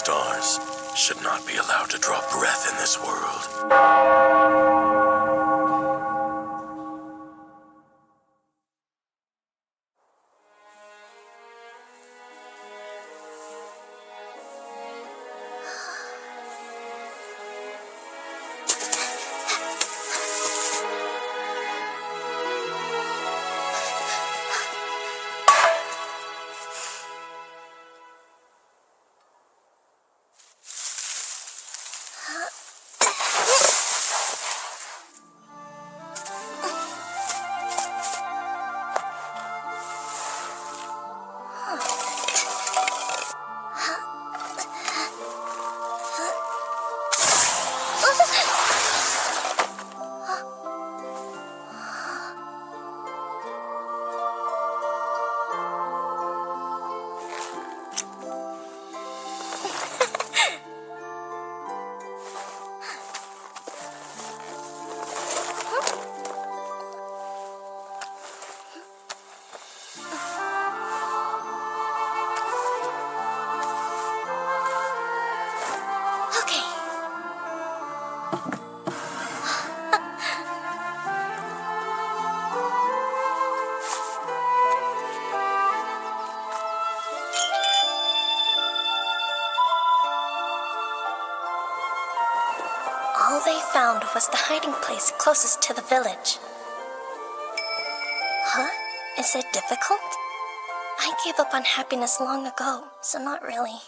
stars should not be allowed to draw breath in this world. All they found was the hiding place closest to the village. Huh? Is it difficult? I gave up on happiness long ago, so not really.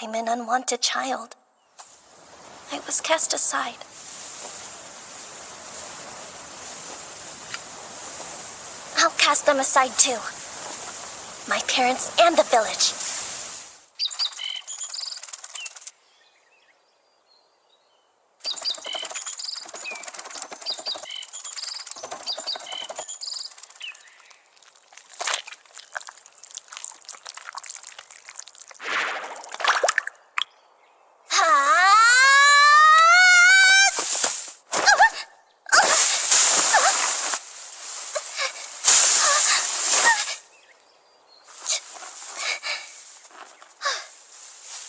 I'm an unwanted child. I was cast aside. I'll cast them aside too. My parents and the village.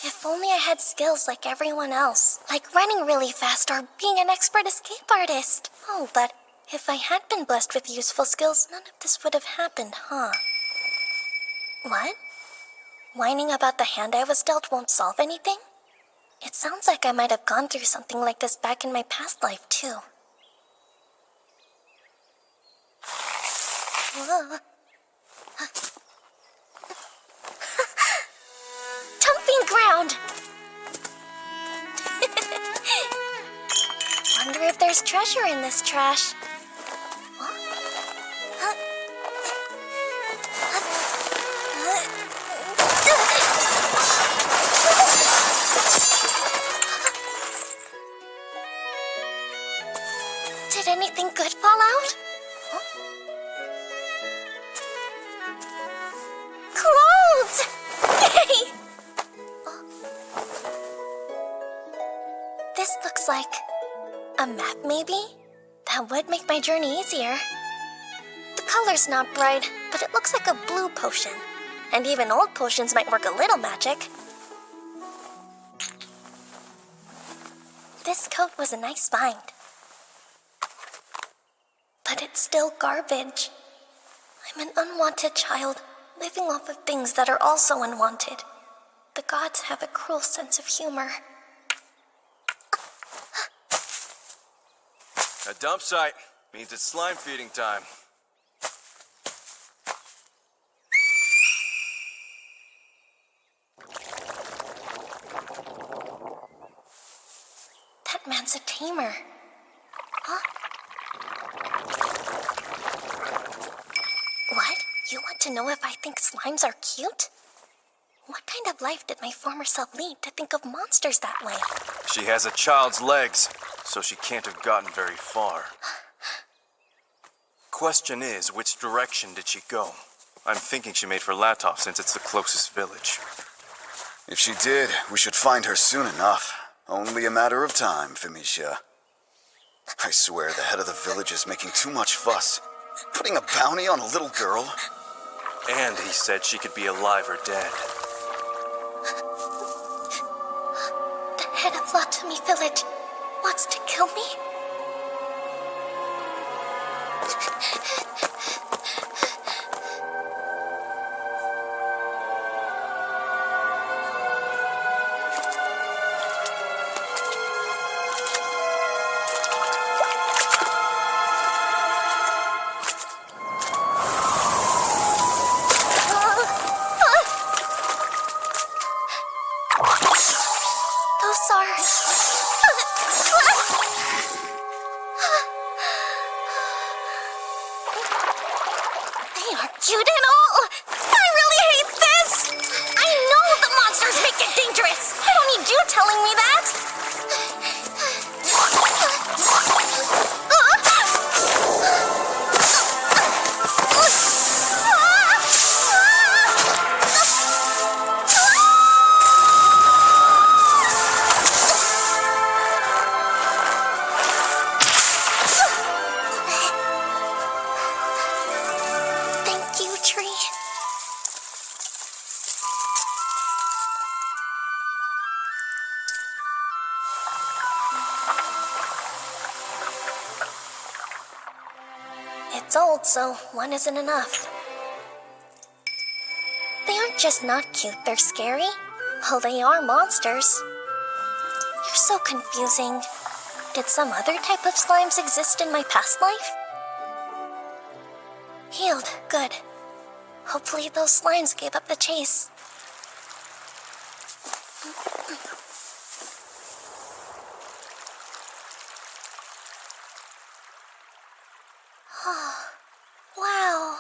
If only I had skills like everyone else, like running really fast or being an expert escape artist. Oh, but if I had been blessed with useful skills, none of this would have happened, huh? What? Whining about the hand I was dealt won't solve anything? It sounds like I might have gone through something like this back in my past life, too. Dumping ground! Wonder if there's treasure in this trash. Did anything good fall out? Clothes! Yay! This looks like a map, maybe? That would make my journey easier. The color's not bright, but it looks like a blue potion. And even old potions might work a little magic. This coat was a nice find. But it's still garbage. I'm an unwanted child, living off of things that are also unwanted. The gods have a cruel sense of humor. A dump site means it's slime feeding time. That man's a tamer. Huh? What? You want to know if I think slimes are cute? What kind of life did my former self lead to think of monsters that way? She has a child's legs, so she can't have gotten very far. Question is, which direction did she go? I'm thinking she made for Latov since it's the closest village. If she did, we should find her soon enough. Only a matter of time, Femisha. I swear the head of the village is making too much fuss. Putting a bounty on a little girl? And he said she could be alive or dead. The head of Latomi village wants to kill me? Those are... They aren't cute at all! I really hate this! I know the monsters make it dangerous! I don't need you telling me that! Thank you, tree. It's old, so one isn't enough. They aren't just not cute, they're scary. Well, they are monsters. You're so confusing. Did some other type of slimes exist in my past life? Healed, good. Hopefully those slimes gave up the chase. Wow.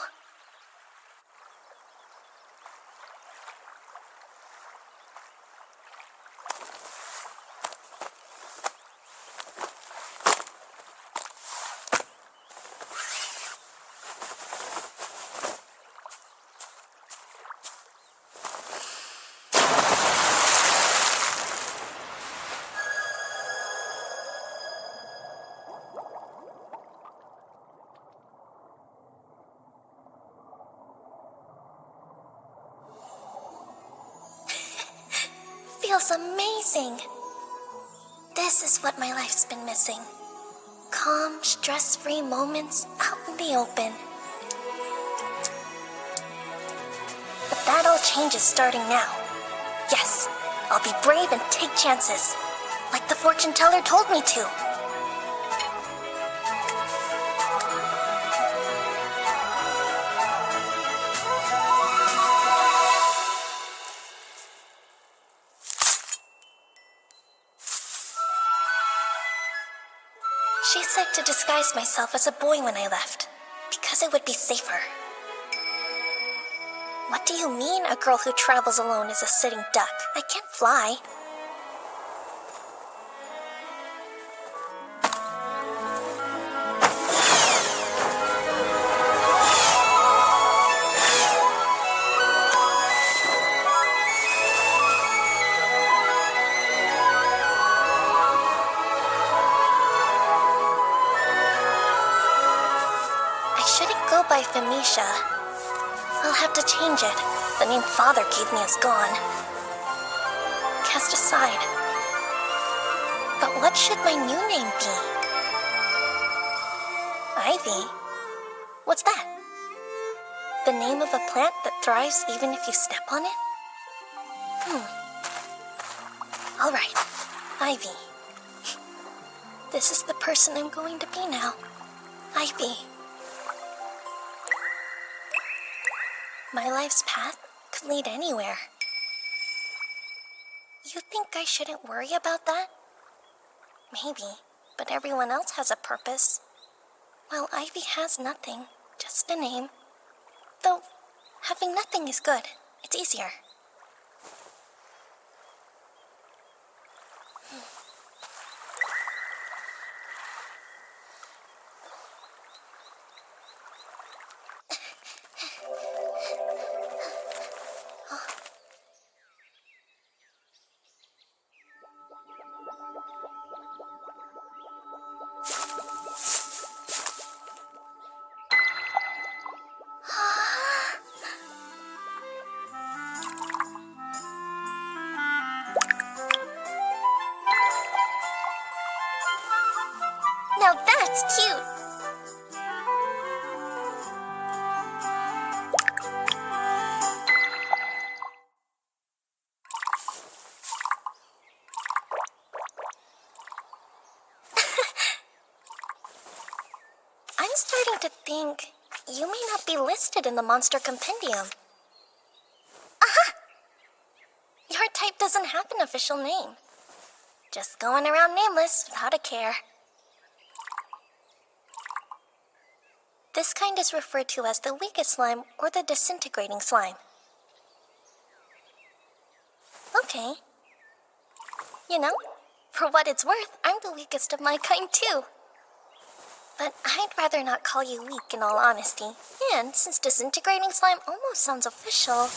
Feels amazing. This is what my life's been missing. Calm, stress-free moments out in the open. But that all changes starting now. Yes, I'll be brave and take chances, like the fortune teller told me to. She said to disguise myself as a boy when I left, because it would be safer. What do you mean a girl who travels alone is a sitting duck? I can't fly. I shouldn't go by Felicia. I'll have to change it. The name Father gave me is gone. Cast aside. But what should my new name be? Ivy? What's that? The name of a plant that thrives even if you step on it? Alright, Ivy. This is the person I'm going to be now. Ivy. My life's path could lead anywhere. You think I shouldn't worry about that? Maybe, but everyone else has a purpose. While Ivy has nothing, just a name. Though, having nothing is good. It's easier. to think you may not be listed in the monster compendium. Aha! Your type doesn't have an official name. Just going around nameless without a care. This kind is referred to as the weakest slime or the disintegrating slime. Okay. You know, for what it's worth, I'm the weakest of my kind too. But I'd rather not call you weak in all honesty. And since disintegrating slime almost sounds official...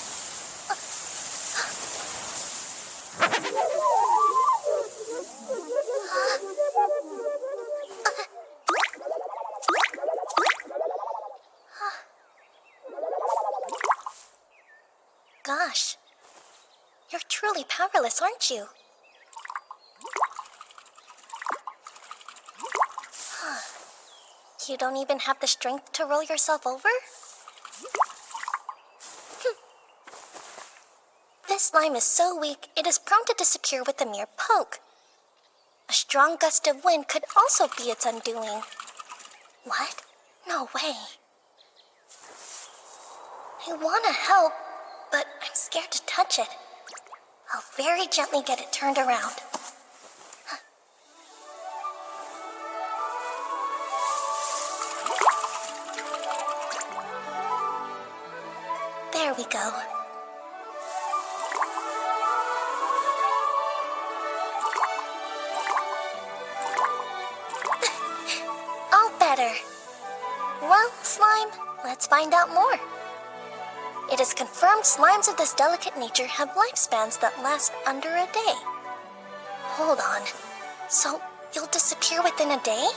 Gosh, you're truly powerless, aren't you? You don't even have the strength to roll yourself over? This slime is so weak, it is prone to disappear with a mere poke. A strong gust of wind could also be its undoing. What? No way. I want to help, but I'm scared to touch it. I'll very gently get it turned around. There we go. All better. Well, slime, let's find out more. It is confirmed slimes of this delicate nature have lifespans that last under a day. Hold on. So, you'll disappear within a day?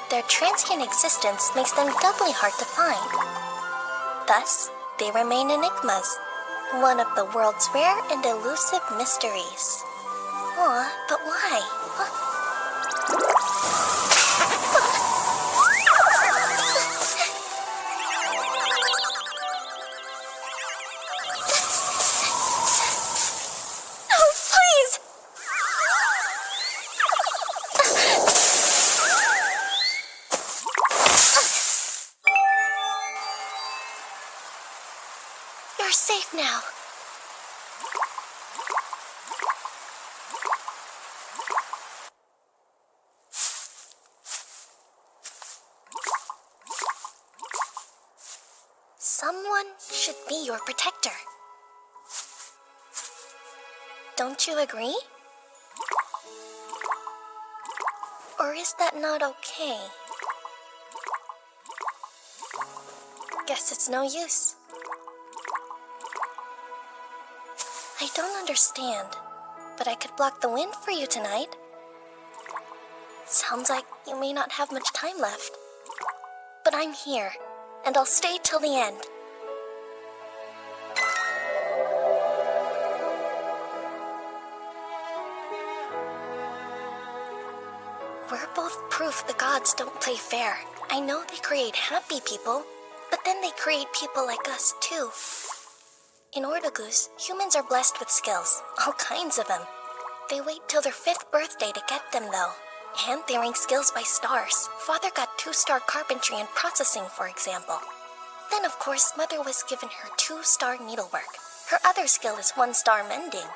Their transient existence makes them doubly hard to find. Thus, they remain enigmas, one of the world's rare and elusive mysteries. Aw, but why? No, please! You're safe now. Someone should be your protector. Don't you agree? Or is that not okay? Guess it's no use. I don't understand, but I could block the wind for you tonight. Sounds like you may not have much time left. But I'm here, and I'll stay till the end. We're both proof the gods don't play fair. I know they create happy people, but then they create people like us too. In Ordogus, humans are blessed with skills, all kinds of them. They wait till their 5th birthday to get them though. And they rank skills by stars. Father got 2-star carpentry and processing, for example. Then of course, Mother was given her 2-star needlework. Her other skill is 1-star mending.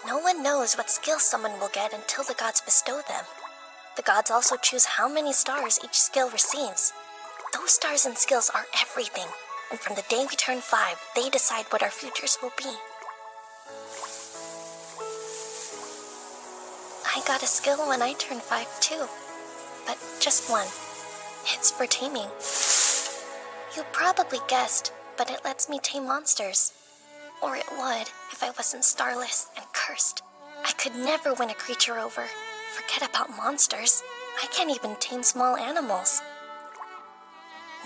No one knows what skill someone will get until the gods bestow them. The gods also choose how many stars each skill receives. Those stars and skills are everything. And from the day we turn 5, they decide what our futures will be. I got a skill when I turned 5 too, but just one. It's for taming. You probably guessed, but it lets me tame monsters. Or it would if I wasn't starless and cursed. I could never win a creature over. Forget about monsters. I can't even tame small animals.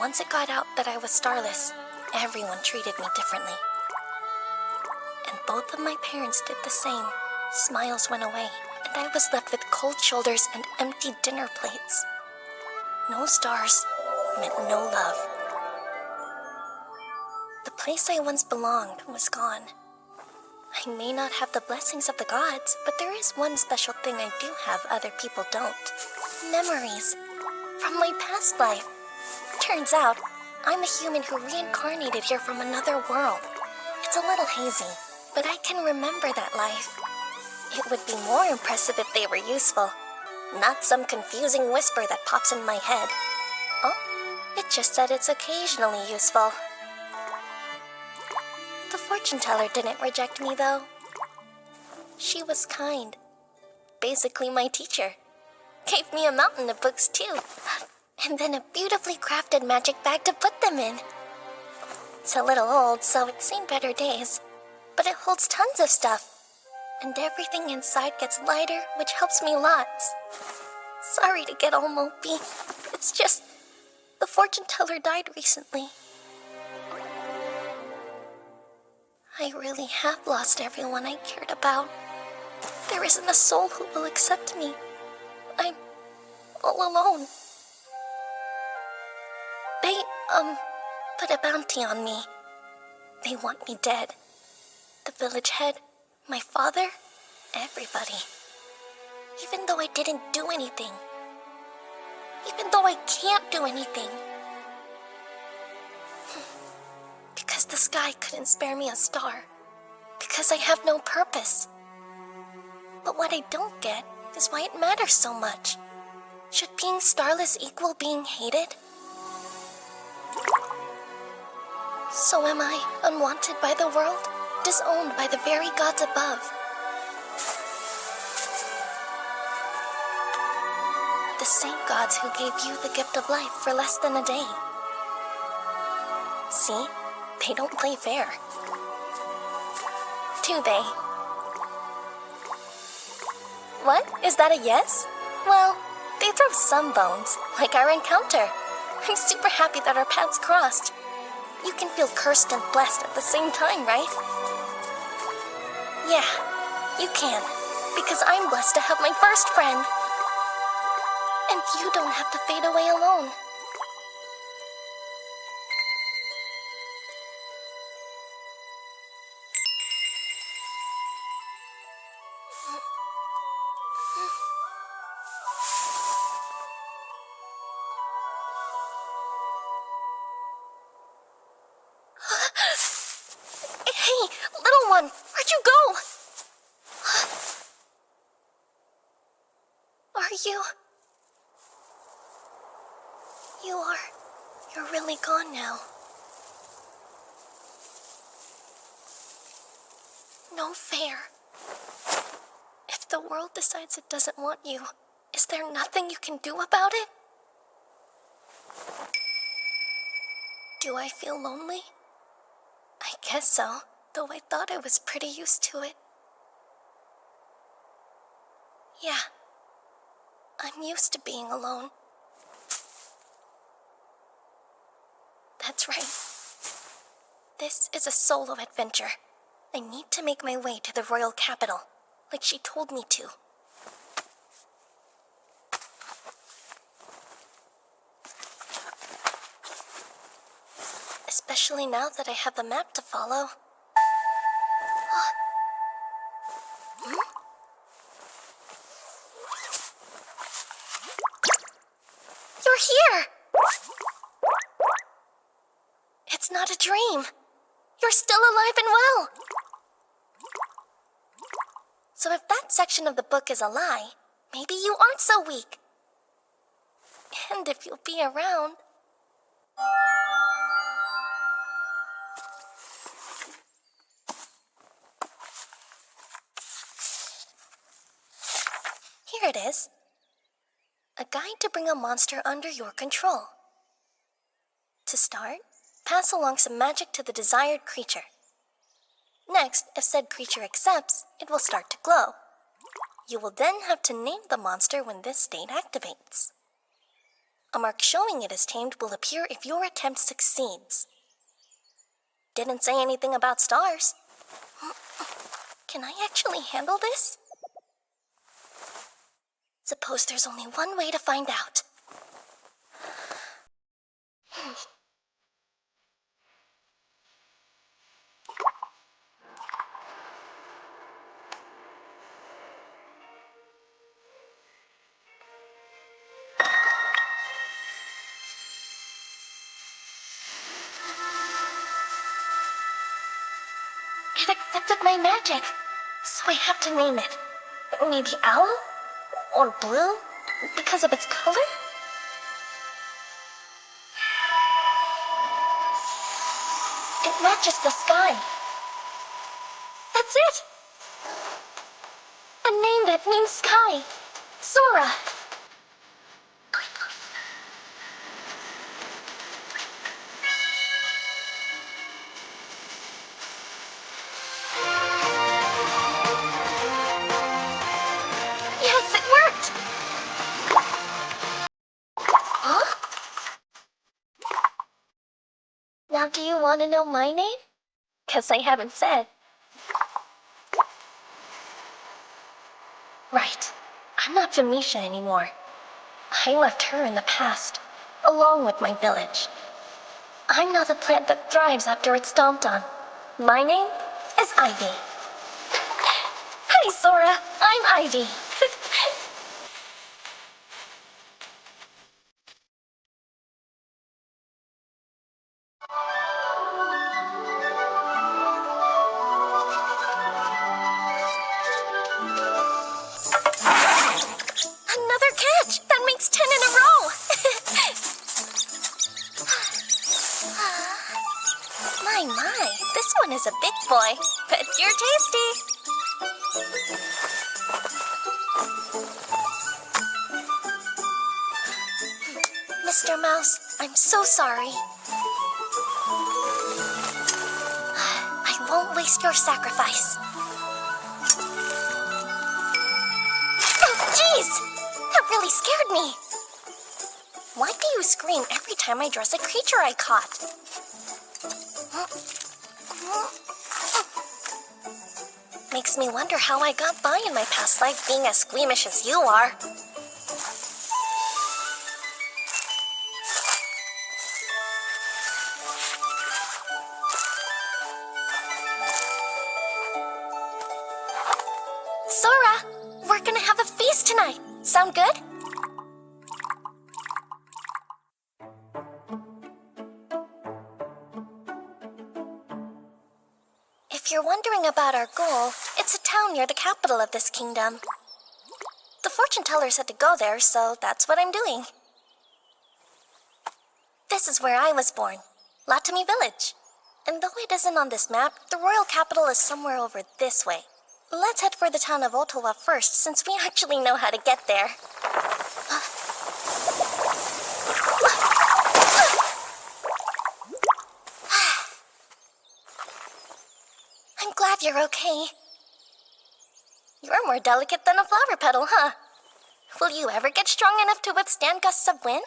Once it got out that I was starless, everyone treated me differently. And both of my parents did the same. Smiles went away, and I was left with cold shoulders and empty dinner plates. No stars meant no love. The place I once belonged was gone. I may not have the blessings of the gods, but there is one special thing I do have other people don't. Memories. from my past life. Turns out, I'm a human who reincarnated here from another world. It's a little hazy, but I can remember that life. It would be more impressive if they were useful, not some confusing whisper that pops in my head. Oh, it just said it's occasionally useful. The fortune teller didn't reject me, though. She was kind. Basically my teacher. Gave me a mountain of books, too. And then a beautifully crafted magic bag to put them in. It's a little old, so it's seen better days. But it holds tons of stuff. And everything inside gets lighter, which helps me lots. Sorry to get all mopey. It's just, the fortune teller died recently. I really have lost everyone I cared about. There isn't a soul who will accept me. I'm all alone. They, put a bounty on me. They want me dead. The village head, my father, everybody. Even though I didn't do anything. Even though I can't do anything. Because the sky couldn't spare me a star. Because I have no purpose. But what I don't get is why it matters so much. Should being starless equal being hated? So am I unwanted by the world, disowned by the very gods above? The same gods who gave you the gift of life for less than a day. See? They don't play fair. Do they? What? Is that a yes? Well, they throw some bones, like our encounter. I'm super happy that our paths crossed. You can feel cursed and blessed at the same time, right? Yeah, you can. Because I'm blessed to have my first friend. And you don't have to fade away alone. Hey, little one, where'd you go? Are you... You're really gone now. No fair. If the world decides it doesn't want you, is there nothing you can do about it? Do I feel lonely? I guess so, though I thought I was pretty used to it. Yeah, I'm used to being alone. That's right. This is a solo adventure. I need to make my way to the royal capital, like she told me to. Especially now that I have the map to follow. You're here! It's not a dream. You're still alive and well. So if that section of the book is a lie, maybe you aren't so weak. And if you'll be around... Here it is. A guide to bring a monster under your control. To start, pass along some magic to the desired creature. Next, if said creature accepts, it will start to glow. You will then have to name the monster when this state activates. A mark showing it is tamed will appear if your attempt succeeds. Didn't say anything about stars. Can I actually handle this? Suppose there's only one way to find out. It accepted my magic, so I have to name it. Maybe owl? Or blue? Because of its color? It matches the sky. That's it! A name that means sky. Sora. Yes, it worked! Huh? Now do you want to know my name? 'Cause I haven't said. Right. I'm not Felicia anymore. I left her in the past, along with my village. I'm now the plant that thrives after it's stomped on. My name is Ivy. Hi, Sora. I'm Ivy. Another catch! That makes 10 in a row! My, this one is a big boy, but you're tasty. Mr. Mouse, I'm so sorry. I won't waste your sacrifice. Oh, jeez! That really scared me. Why do you scream every time I dress a creature I caught? Makes me wonder how I got by in my past life being as squeamish as you are. Sora, we're gonna have a feast tonight. Sound good? If you're wondering about our goal, it's a town near the capital of this kingdom. The fortune teller said to go there, so that's what I'm doing. This is where I was born, Latami Village. And though it isn't on this map, the royal capital is somewhere over this way. Let's head for the town of Ottawa first, since we actually know how to get there. I'm glad you're okay. You're more delicate than a flower petal, huh? Will you ever get strong enough to withstand gusts of wind?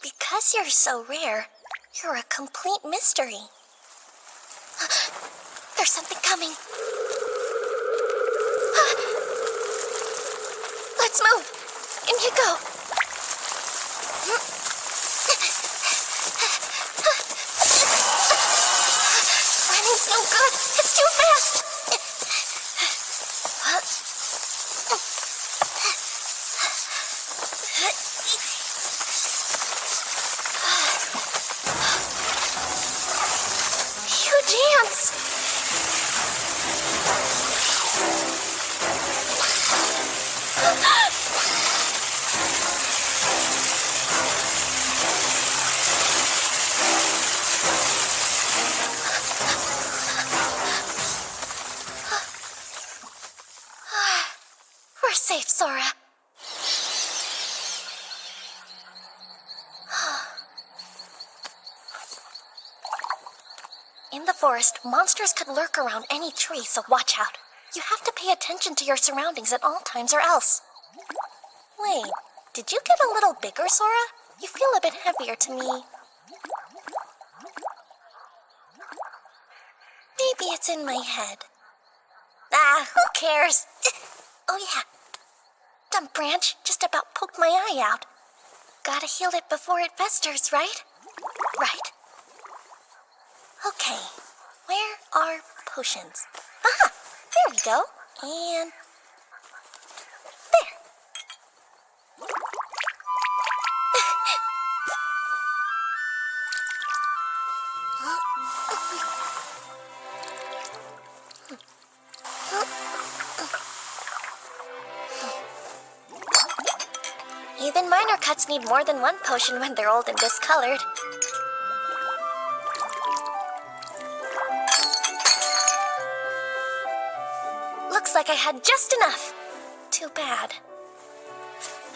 Because you're so rare, you're a complete mystery. There's something coming. Let's move. In you go. Running's no good. It's too fast. You dance. We're safe, Sora. In the forest, monsters could lurk around any tree, so watch out. You have to pay attention to your surroundings at all times or else. Wait, did you get a little bigger, Sora? You feel a bit heavier to me. Maybe it's in my head. Ah, who cares? Oh yeah, that branch just about poked my eye out. Gotta heal it before it festers, right? Right. Okay, where are potions? Ah, there we go. And there. Even minor cuts need more than one potion when they're old and discolored. Looks like I had just enough. Too bad.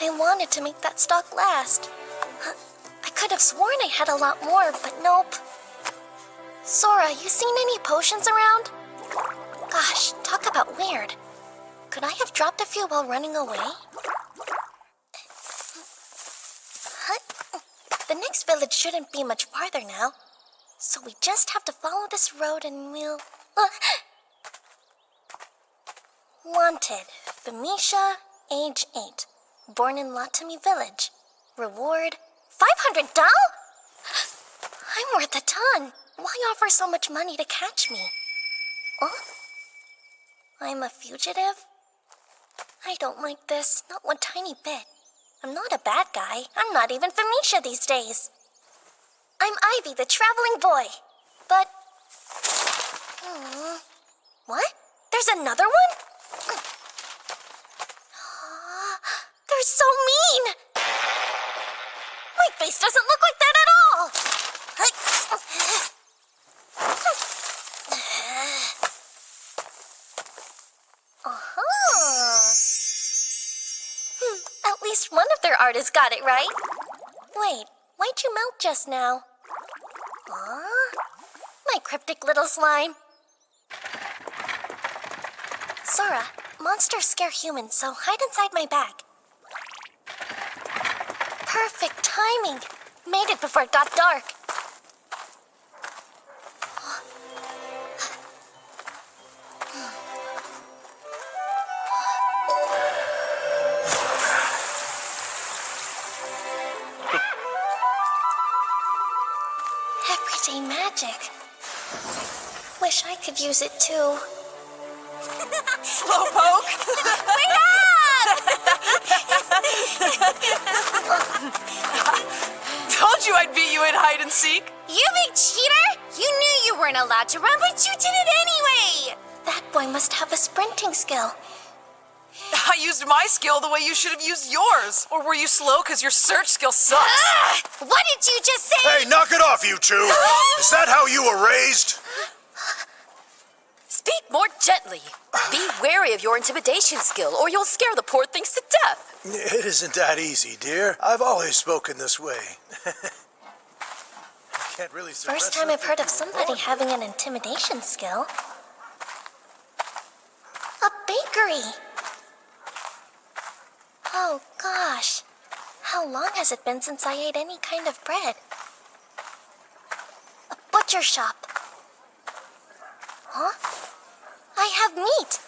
I wanted to make that stock last. I could have sworn I had a lot more, but nope. Sora, you seen any potions around? Gosh, talk about weird. Could I have dropped a few while running away? The next village shouldn't be much farther now. So we just have to follow this road and we'll... Wanted, Femicia, age 8. Born in Latami Village. Reward, 500 doll? I'm worth a ton. Why offer so much money to catch me? I'm a fugitive? I don't like this, not one tiny bit. I'm not a bad guy. I'm not even Femicia these days. I'm Ivy, the traveling boy. But... What? There's another one? They're so mean! My face doesn't look like that at all! At least one of their artists got it right. Wait, why'd you melt just now? My cryptic little slime. Sora, monsters scare humans, so hide inside my bag. Perfect timing. Made it before it got dark. Everyday magic. Wish I could use it too. Slowpoke! Wait up! Told you I'd beat you in hide and seek. You big cheater! You knew you weren't allowed to run, but you did it anyway! That boy must have a sprinting skill. I used my skill the way you should have used yours. Or were you slow because your search skill sucks? What did you just say? Hey, knock it off, you two! Is that how you were raised? Speak more gently. Be wary of your intimidation skill, or you'll scare the poor things to death. It isn't that easy, dear. I've always spoken this way. Can't really First time I've heard of somebody having an intimidation skill. A bakery! Oh gosh. How long has it been since I ate any kind of bread? A butcher shop. Huh? I have meat!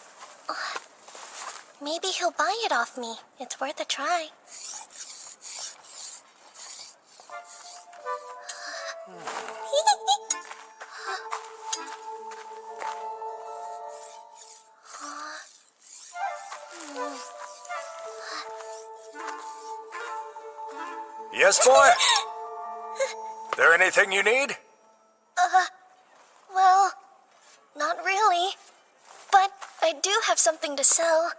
Maybe he'll buy it off me. It's worth a try. Yes, boy? There anything you need? Well, not really. But I do have something to sell.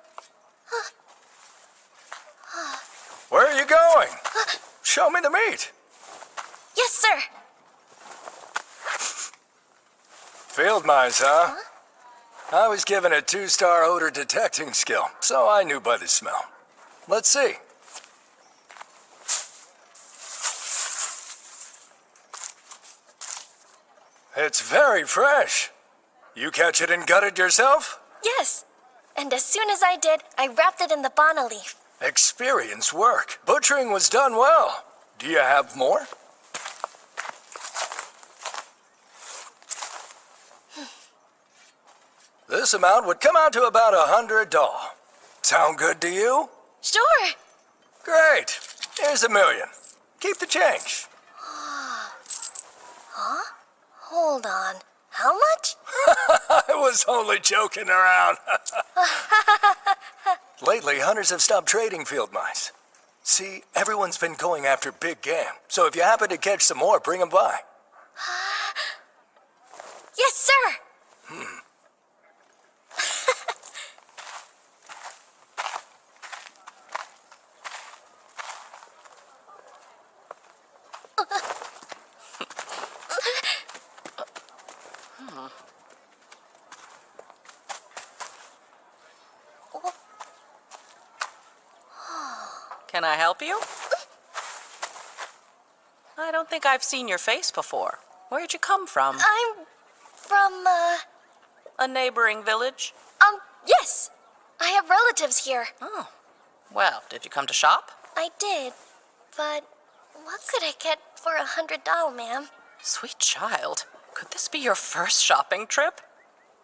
Where are you going? Show me the meat. Yes, sir. Field mice, huh? I was given a 2-star odor detecting skill, so I knew by the smell. Let's see. It's very fresh. You catch it and gut it yourself? Yes. And as soon as I did, I wrapped it in the bana leaf. Experience work. Butchering was done well. Do you have more? This amount would come out to about $100. Sound good to you? Sure. Great. Here's $1 million. Keep the change. Huh? Hold on. How much? I was only joking around. Lately, hunters have stopped trading field mice. See, everyone's been going after big game. So if you happen to catch some more, bring them by. Yes, sir. Can I help you? I don't think I've seen your face before. Where'd you come from? I'm from, A neighboring village? yes. I have relatives here. Oh. Well, did you come to shop? I did, but what could I get for $100, ma'am? Sweet child, could this be your first shopping trip?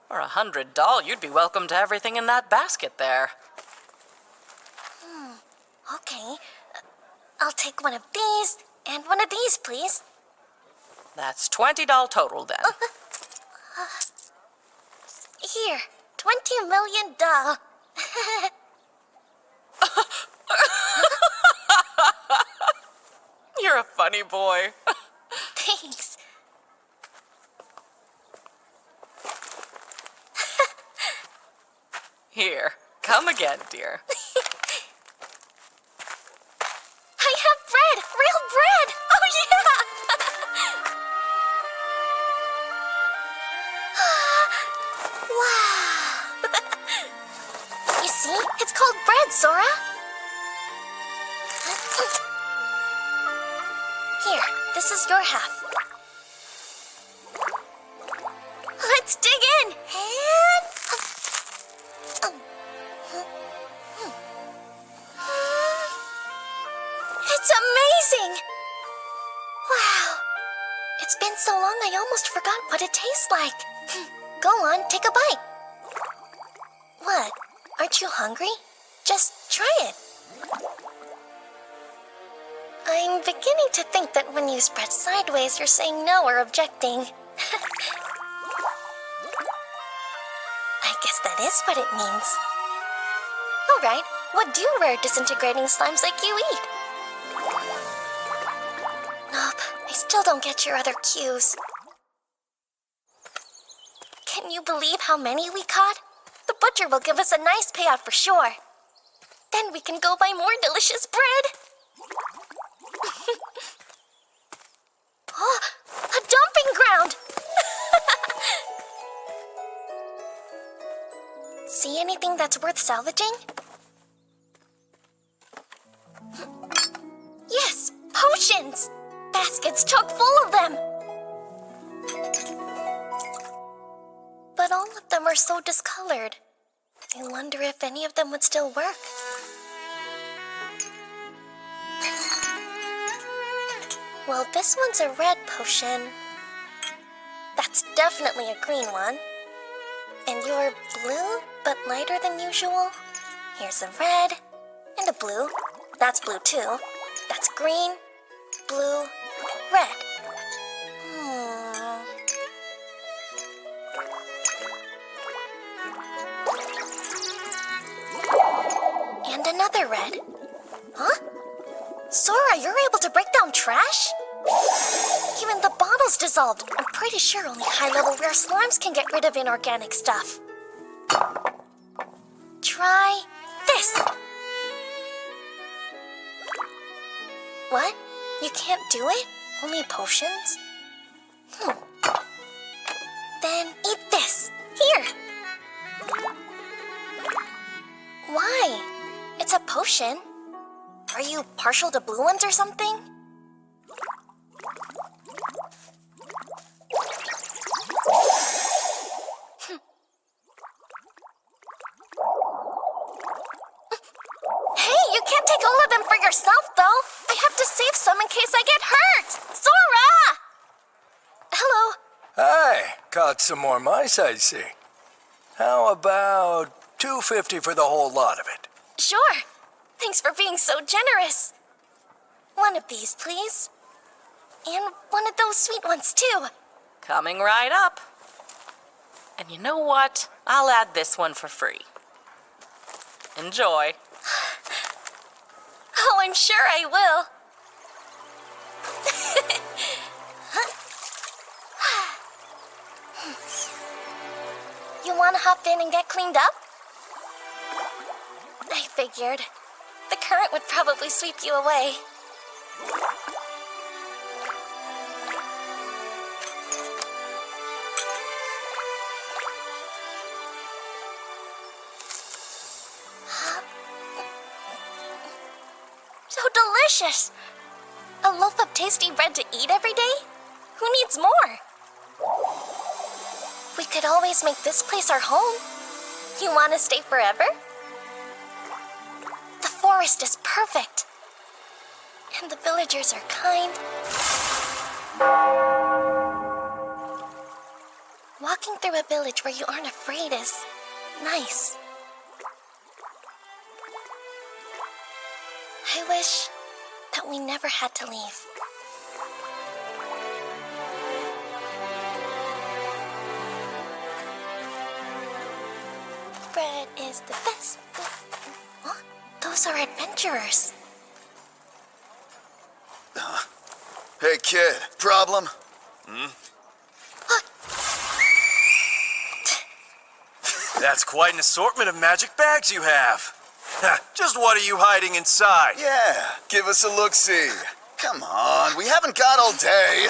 For $100, you'd be welcome to everything in that basket there. Okay. I'll take one of these and one of these, please. That's $20 total then. Here, $20 million. You're a funny boy. Thanks. Here, come again, dear. I have bread! Real bread! Oh, yeah! Wow! You see? It's called bread, Sora. Here, this is your half. Let's dig in! And... It's amazing! Wow. It's been so long I almost forgot what it tastes like. Go on, take a bite. What? Aren't you hungry? Just try it. I'm beginning to think that when you spread sideways, you're saying no or objecting. I guess that is what it means. All right, what do rare disintegrating slimes like you eat? Nope, I still don't get your other cues. Can you believe how many we caught? The butcher will give us a nice payout for sure. Then we can go buy more delicious bread. Oh, a dumping ground! See anything that's worth salvaging? Yes, potions! Baskets chock full of them! But all of them are so discolored. I wonder if any of them would still work. Well, this one's a red potion. That's definitely a green one. And you're blue, but lighter than usual. Here's a red and a blue. That's blue too. That's green, blue, red. And another red. Huh? Sora, you're able to break down trash? Even the bottle's dissolved. I'm pretty sure only high-level rare slimes can get rid of inorganic stuff. Try this. What? You can't do it? Only potions? Then eat this. Here. Why? It's a potion. Are you partial to blue ones or something? Hey, you can't take all of them for yourself, though. I have to save some in case I get hurt. Sora! Hello. Hey, caught some more mice, I see. How about $2.50 for the whole lot of it? Sure. Thanks for being so generous. One of these, please. And one of those sweet ones, too. Coming right up. And you know what? I'll add this one for free. Enjoy. Oh, I'm sure I will. You want to hop in and get cleaned up? I figured. The current would probably sweep you away. So delicious! A loaf of tasty bread to eat every day? Who needs more? We could always make this place our home. You want to stay forever? The forest is perfect. And the villagers are kind. Walking through a village where you aren't afraid is nice. I wish that we never had to leave. Bread is the best. What? Those are adventurers. Hey, kid. Problem? That's quite an assortment of magic bags you have. Just what are you hiding inside? Yeah, give us a look-see. Come on, we haven't got all day.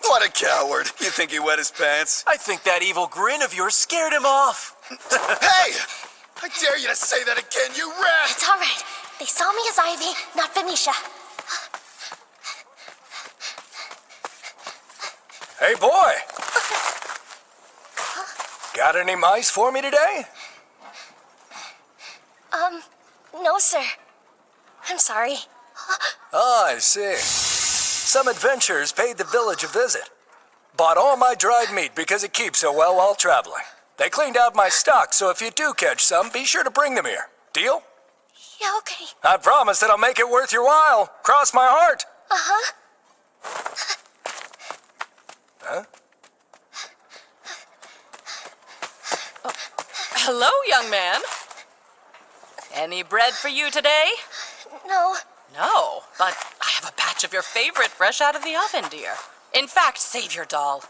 What a coward. You think he wet his pants? I think that evil grin of yours scared him off. Hey! I dare you to say that again, you rat! It's all right. They saw me as Ivy, not Venetia. Hey, boy! Got any mice for me today? No, sir. I'm sorry. Oh, I see. Some adventurers paid the village a visit. Bought all my dried meat because it keeps so well while traveling. They cleaned out my stock, so if you do catch some, be sure to bring them here. Deal? Yeah, okay. I promise that I'll make it worth your while. Cross my heart. Uh-huh. Huh? Hello, young man. Any bread for you today? No. No, but I have a batch of your favorite fresh out of the oven, dear. In fact, save your doll.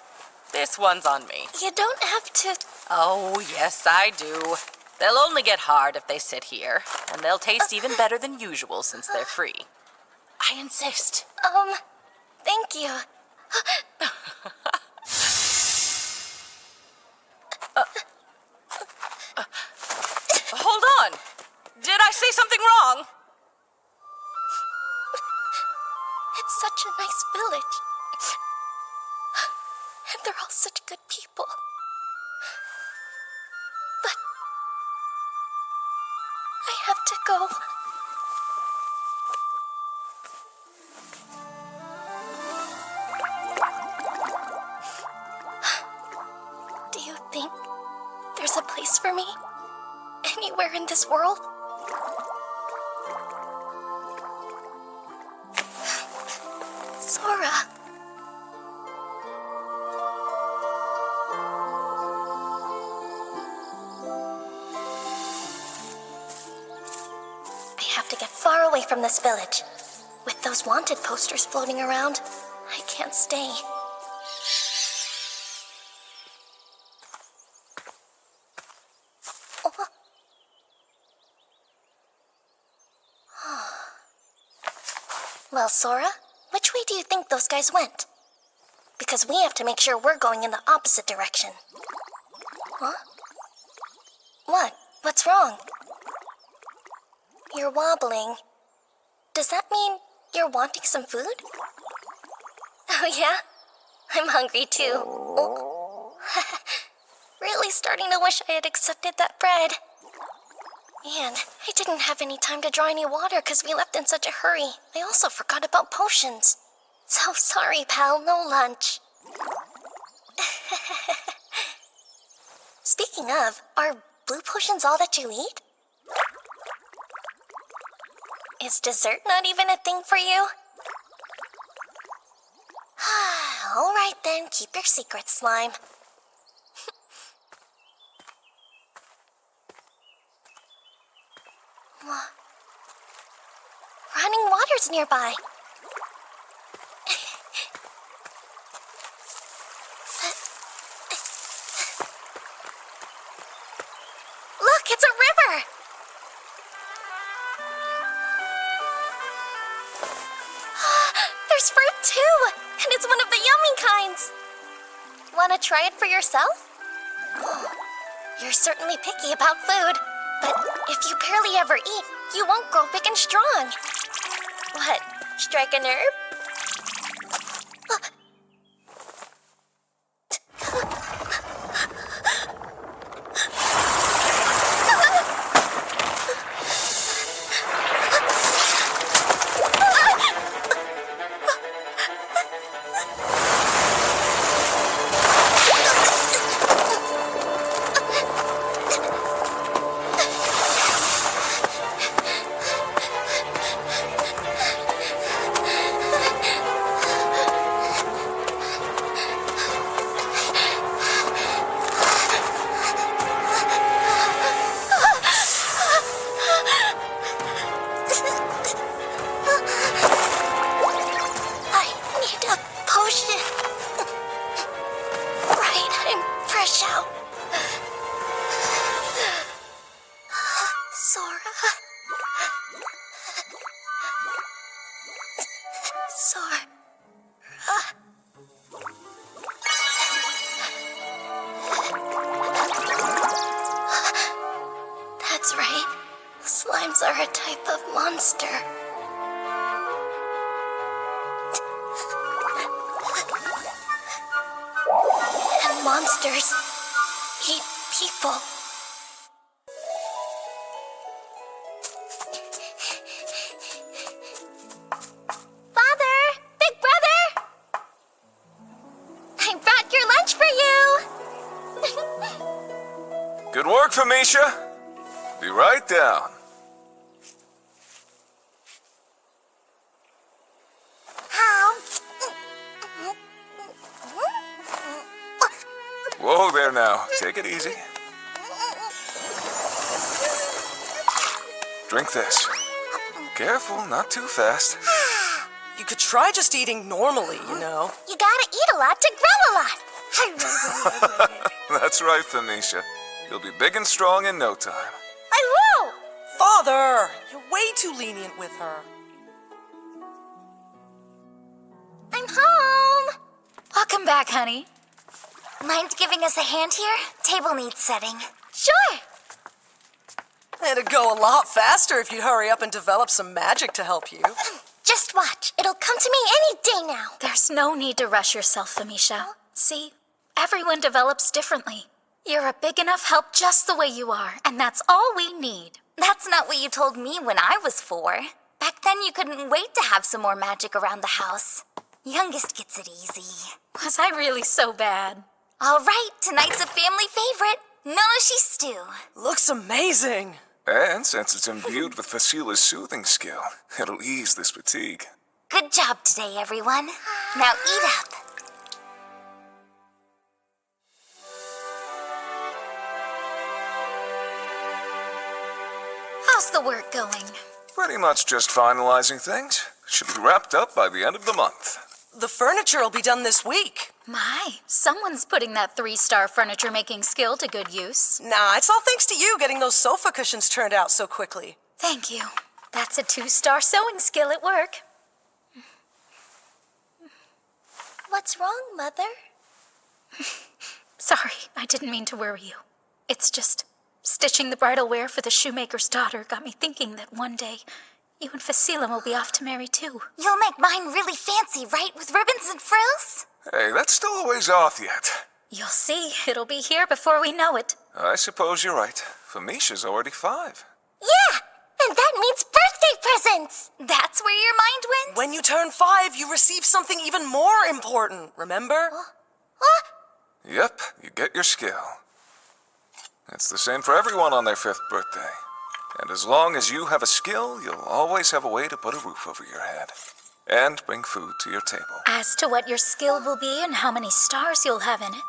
This one's on me. You don't have to... Oh, yes, I do. They'll only get hard if they sit here, and they'll taste even better than usual since they're free. I insist. Thank you. Hold on. Did I say something wrong? It's such a nice village. And they're all such good people. But... I have to go. Do you think there's a place for me? Anywhere in this world? Sora. I have to get far away from this village. With those wanted posters floating around, I can't stay. Well, Sora, which way do you think those guys went? Because we have to make sure we're going in the opposite direction. Huh? What? What's wrong? You're wobbling. Does that mean you're wanting some food? Oh, yeah? I'm hungry too. Oh. Really starting to wish I had accepted that bread. Man, I didn't have any time to draw any water because we left in such a hurry. I also forgot about potions. So sorry, pal, no lunch. Speaking of, are blue potions all that you eat? Is dessert not even a thing for you? All right then, keep your secret, slime. Running water's nearby. too, and it's one of the yummy kinds. Want to try it for yourself? You're certainly picky about food, but if you barely ever eat, you won't grow big and strong. What, strike a nerve? That's right. Slimes are a type of monster. And monsters eat people. Father! Big brother! I brought your lunch for you! Good work, Felicia. Be right down. Whoa there now. Take it easy. Drink this. Careful, not too fast. You could try just eating normally, you know. You gotta eat a lot to grow a lot. That's right, Felicia. You'll be big and strong in no time. I will! Father, you're way too lenient with her. I'm home! Welcome back, honey. Mind giving us a hand here? Table needs setting. Sure! It'd go a lot faster if you'd hurry up and develop some magic to help you. Just watch. It'll come to me any day now. There's no need to rush yourself, Felicia. See, everyone develops differently. You're a big enough help just the way you are, and that's all we need. That's not what you told me when I was 4. Back then you couldn't wait to have some more magic around the house. Youngest gets it easy. Was I really so bad? All right, tonight's a family favorite. Noshi stew. Looks amazing. And since it's imbued with Facila's soothing skill, it'll ease this fatigue. Good job today, everyone. Now eat up. How's the work going? Pretty much just finalizing things. Should be wrapped up by the end of the month. The furniture will be done this week. My, someone's putting that 3-star furniture-making skill to good use. Nah, it's all thanks to you getting those sofa cushions turned out so quickly. Thank you. That's a 2-star sewing skill at work. What's wrong, Mother? Sorry, I didn't mean to worry you. It's just stitching the bridal wear for the shoemaker's daughter got me thinking that one day you and Facila will be off to marry too. You'll make mine really fancy, right? With ribbons and frills? Hey, that's still a ways off yet. You'll see, it'll be here before we know it. I suppose you're right. Felicia's already 5. Yeah! And that means birthday presents! That's where your mind went? When you turn 5, you receive something even more important, remember? Yep, you get your skill. It's the same for everyone on their 5th birthday. And as long as you have a skill, you'll always have a way to put a roof over your head. And bring food to your table. As to what your skill will be and how many stars you'll have in it,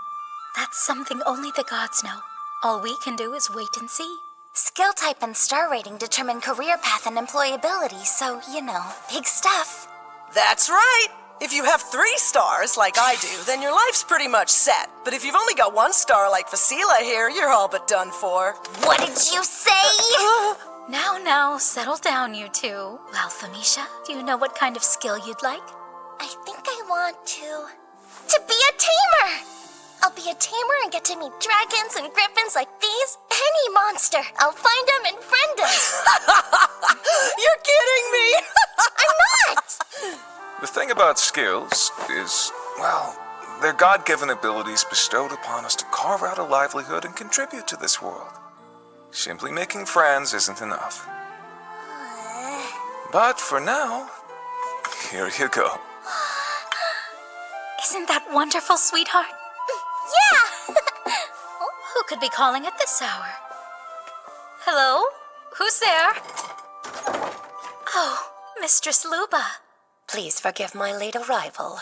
that's something only the gods know. All we can do is wait and see. Skill type and star rating determine career path and employability, so, you know, big stuff. That's right. If you have 3 stars, like I do, then your life's pretty much set. But if you've only got 1 star like Facila here, you're all but done for. What did you say? Now, settle down, you two. Well, Felicia, do you know what kind of skill you'd like? I think I want to be a tamer. I'll be a tamer and get to meet dragons and griffins like these. Any monster. I'll find them and friend them. You're kidding me! I'm not! The thing about skills is, well, they're God-given abilities bestowed upon us to carve out a livelihood and contribute to this world. Simply making friends isn't enough. But for now, here you go. Isn't that wonderful, sweetheart? Yeah! Who could be calling at this hour? Hello? Who's there? Oh, Mistress Luba. Please forgive my late arrival.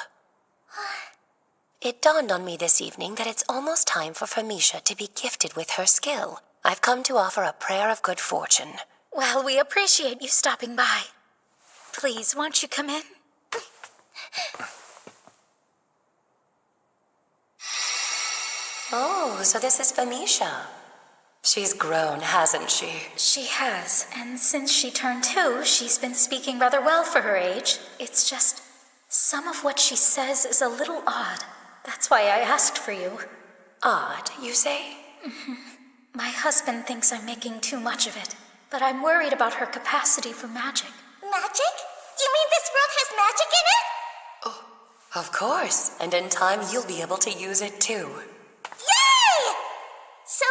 It dawned on me this evening that it's almost time for Famisha to be gifted with her skill. I've come to offer a prayer of good fortune. Well, we appreciate you stopping by. Please, won't you come in? Oh, so this is Famisha. She's grown, hasn't she? She has, and since she turned 2, she's been speaking rather well for her age. It's just, some of what she says is a little odd. That's why I asked for you. Odd, you say? My husband thinks I'm making too much of it, but I'm worried about her capacity for magic. Magic? You mean this world has magic in it? Oh, of course. And in time, you'll be able to use it too. Yay! So,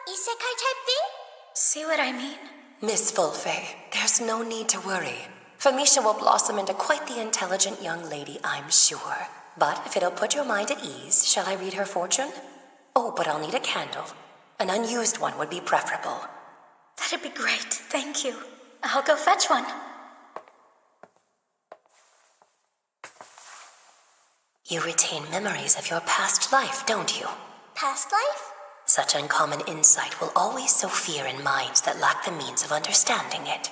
isekai type thing? See what I mean? Miss Fulfe, there's no need to worry. Famisha will blossom into quite the intelligent young lady, I'm sure. But if it'll put your mind at ease, shall I read her fortune? Oh, but I'll need a candle. An unused one would be preferable. That'd be great, thank you. I'll go fetch one. You retain memories of your past life, don't you? Past life? Such uncommon insight will always sow fear in minds that lack the means of understanding it.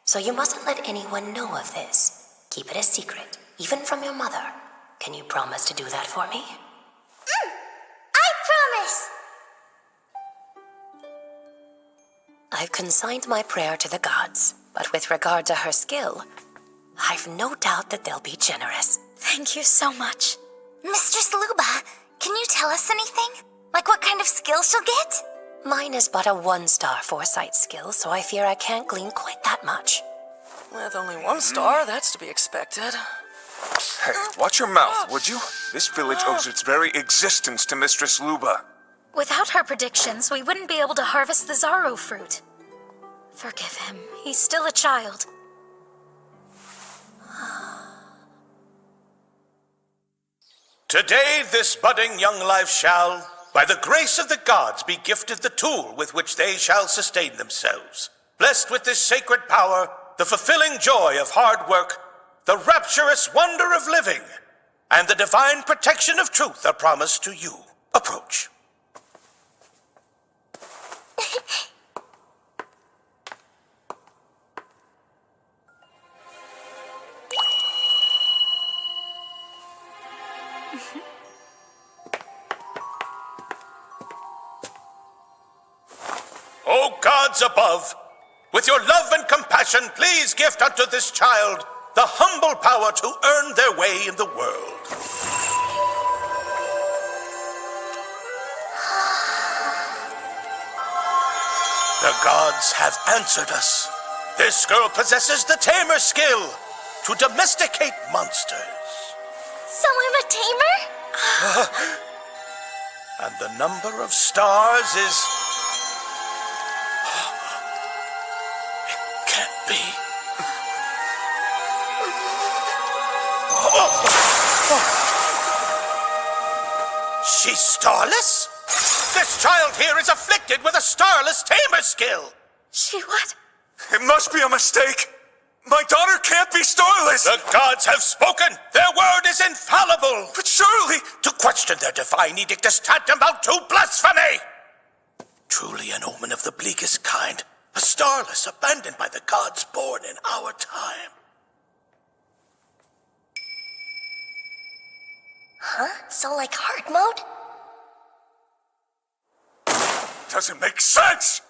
So you mustn't let anyone know of this. Keep it a secret, even from your mother. Can you promise to do that for me? I promise! I've consigned my prayer to the gods, but with regard to her skill, I've no doubt that they'll be generous. Thank you so much. Mistress Luba, can you tell us anything? Like what kind of skill she'll get? Mine is but a 1-star foresight skill, so I fear I can't glean quite that much. With only 1 star, that's to be expected. Hey, watch your mouth, would you? This village owes its very existence to Mistress Luba. Without her predictions, we wouldn't be able to harvest the Zaro fruit. Forgive him. He's still a child. Today this budding young life shall, by the grace of the gods, be gifted the tool with which they shall sustain themselves. Blessed with this sacred power, the fulfilling joy of hard work, the rapturous wonder of living, and the divine protection of truth are promised to you. Approach. O gods above, with your love and compassion, please gift unto this child the humble power to earn their way in the world. The gods have answered us. This girl possesses the tamer skill to domesticate monsters. So I'm a tamer? And the number of stars is... It can't be. She's starless? This child here is afflicted with a starless tamer skill. She what? It must be a mistake. My daughter can't be starless. The gods have spoken. Their word is infallible. But surely... To question their divine edict is tantamount to blasphemy. Truly an omen of the bleakest kind. A starless abandoned by the gods born in our time. Huh? So like hard mode? Doesn't make sense.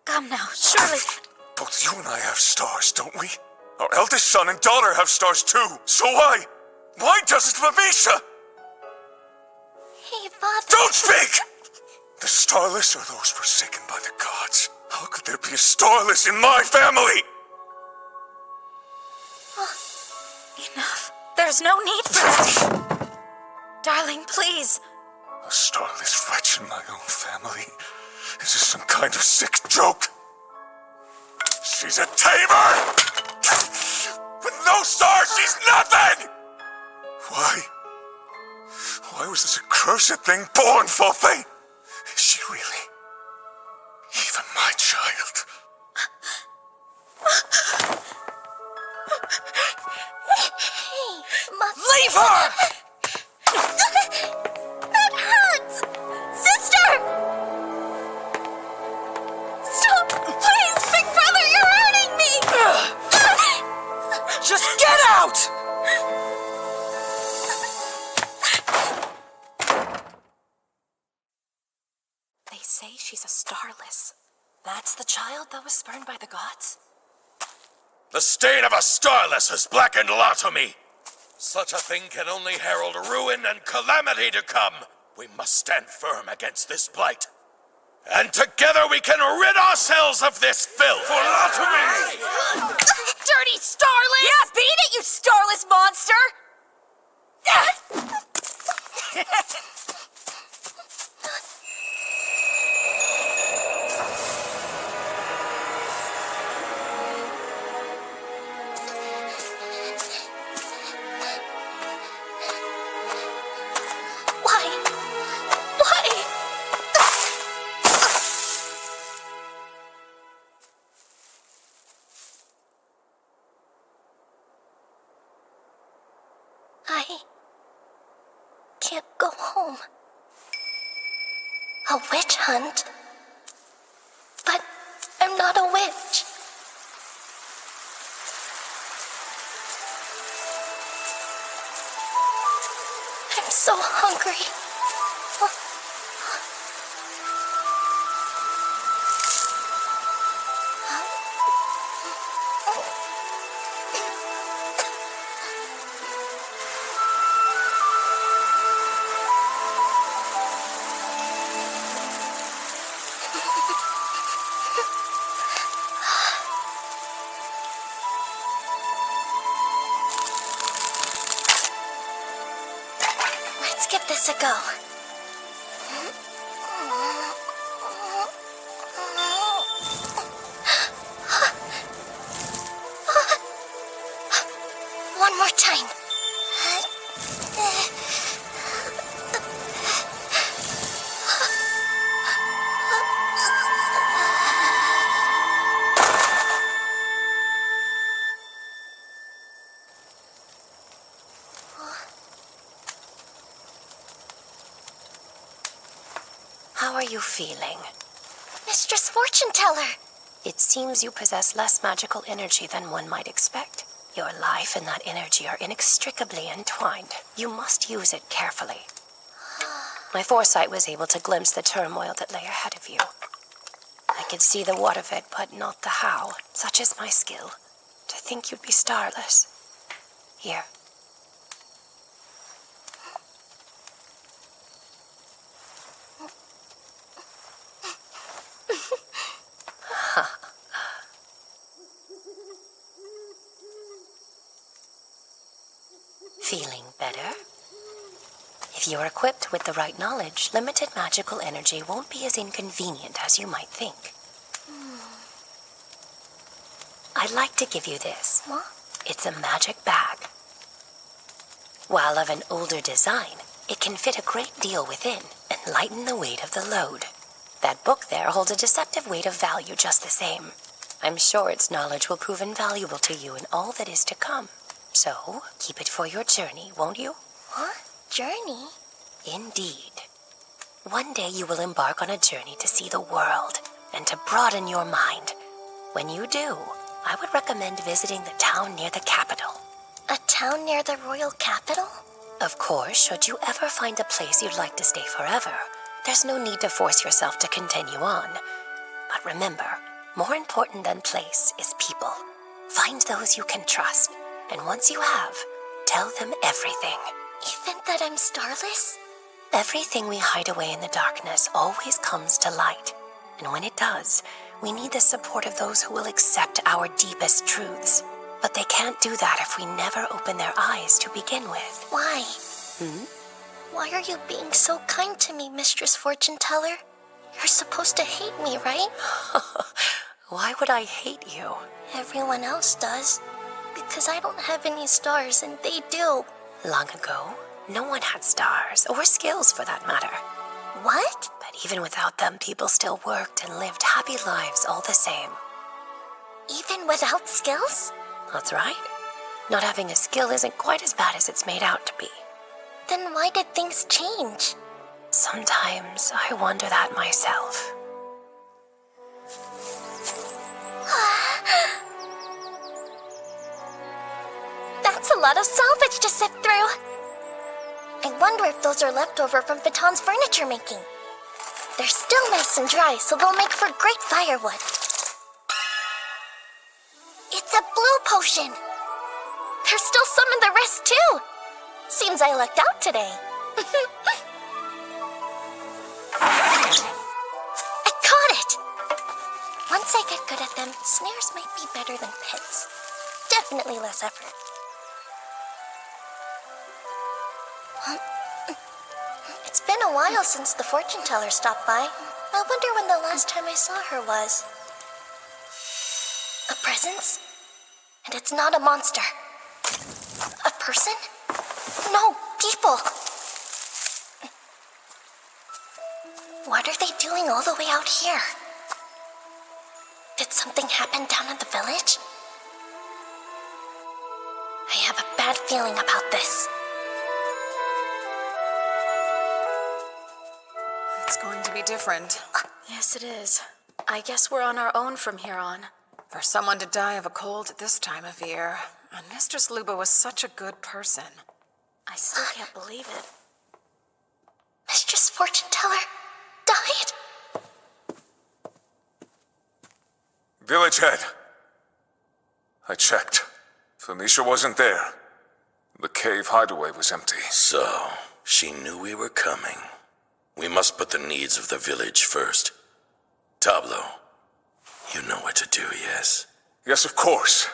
Come now, surely. Both you Our eldest son and daughter have stars too, so why? Why doesn't Mamisha? Hey, Father. Don't speak! The starless are those forsaken by the gods. How could there be a starless in my family? Enough. There's no need for that. Darling, please. A starless wretch in my own family? Is this some kind of sick joke? She's a tamer! With no stars, she's nothing! Why? Why was this accursed thing born, Fofe? Is she really even my child? Hey, Mother. Leave her! That hurts! Sister! Stop! Please! Big brother, you're hurting me! Just get out! They say she's a starless. That's the child that was spurned by the gods? The stain of a starless has blackened Latomy. Such a thing can only herald ruin and calamity to come. We must stand firm against this blight. And together we can rid ourselves of this filth. For Latomy! Dirty starlet! Yeah, beat it, you starless monster! Why? I can't go home. A witch hunt? But I'm not a witch. I'm so hungry. Let's give this a go. One more time. How are you feeling? Mistress Fortune Teller. It seems you possess less magical energy than one might expect. Your life and that energy are inextricably entwined. You must use it carefully. My foresight was able to glimpse the turmoil that lay ahead of you. I could see the what of it, but not the how. Such is my skill. To think you'd be starless. Here. Feeling better? If you're equipped with the right knowledge, limited magical energy won't be as inconvenient as you might think. I'd like to give you this. What? It's a magic bag. While of an older design, it can fit a great deal within and lighten the weight of the load. That book there holds a deceptive weight of value just the same. I'm sure its knowledge will prove invaluable to you in all that is to come. So, keep it for your journey, won't you? What? Journey? Indeed. One day you will embark on a journey to see the world and to broaden your mind. When you do, I would recommend visiting the town near the capital. A town near the royal capital? Of course, should you ever find a place you'd like to stay forever, there's no need to force yourself to continue on. But remember, more important than place is people. Find those you can trust, and once you have, tell them everything. Even that I'm starless? Everything we hide away in the darkness always comes to light. And when it does, we need the support of those who will accept our deepest truths. But they can't do that if we never open their eyes to begin with. Why? Why are you being so kind to me, Mistress Fortune Teller? You're supposed to hate me, right? Why would I hate you? Everyone else does. Because I don't have any stars and they do. Long ago, no one had stars, or skills for that matter. What? But even without them, people still worked and lived happy lives all the same. Even without skills? That's right. Not having a skill isn't quite as bad as it's made out to be. Then why did things change? Sometimes I wonder that myself. That's a lot of salvage to sift through. I wonder if those are left over from Baton's furniture making. They're still nice and dry, so they'll make for great firewood. It's a blue potion. There's still some in the rest, too. Seems I lucked out today. I caught it! Once I get good at them, snares might be better than pits. Definitely less effort. It's been a while since the fortune teller stopped by. I wonder when the last time I saw her was. A presence? And it's not a monster. A person? No, people. What are they doing all the way out here? Did something happen down in the village? I have a bad feeling about this. It's going to be different. Yes, it is. I guess we're on our own from here on. For someone to die of a cold at this time of year. And Mistress Luba was such a good person. I still can't believe it. Mistress Fortune Teller died? Village head. I checked. Felicia wasn't there. The cave hideaway was empty. So, she knew we were coming. We must put the needs of the village first. Tableau, you know what to do, yes? Yes, of course.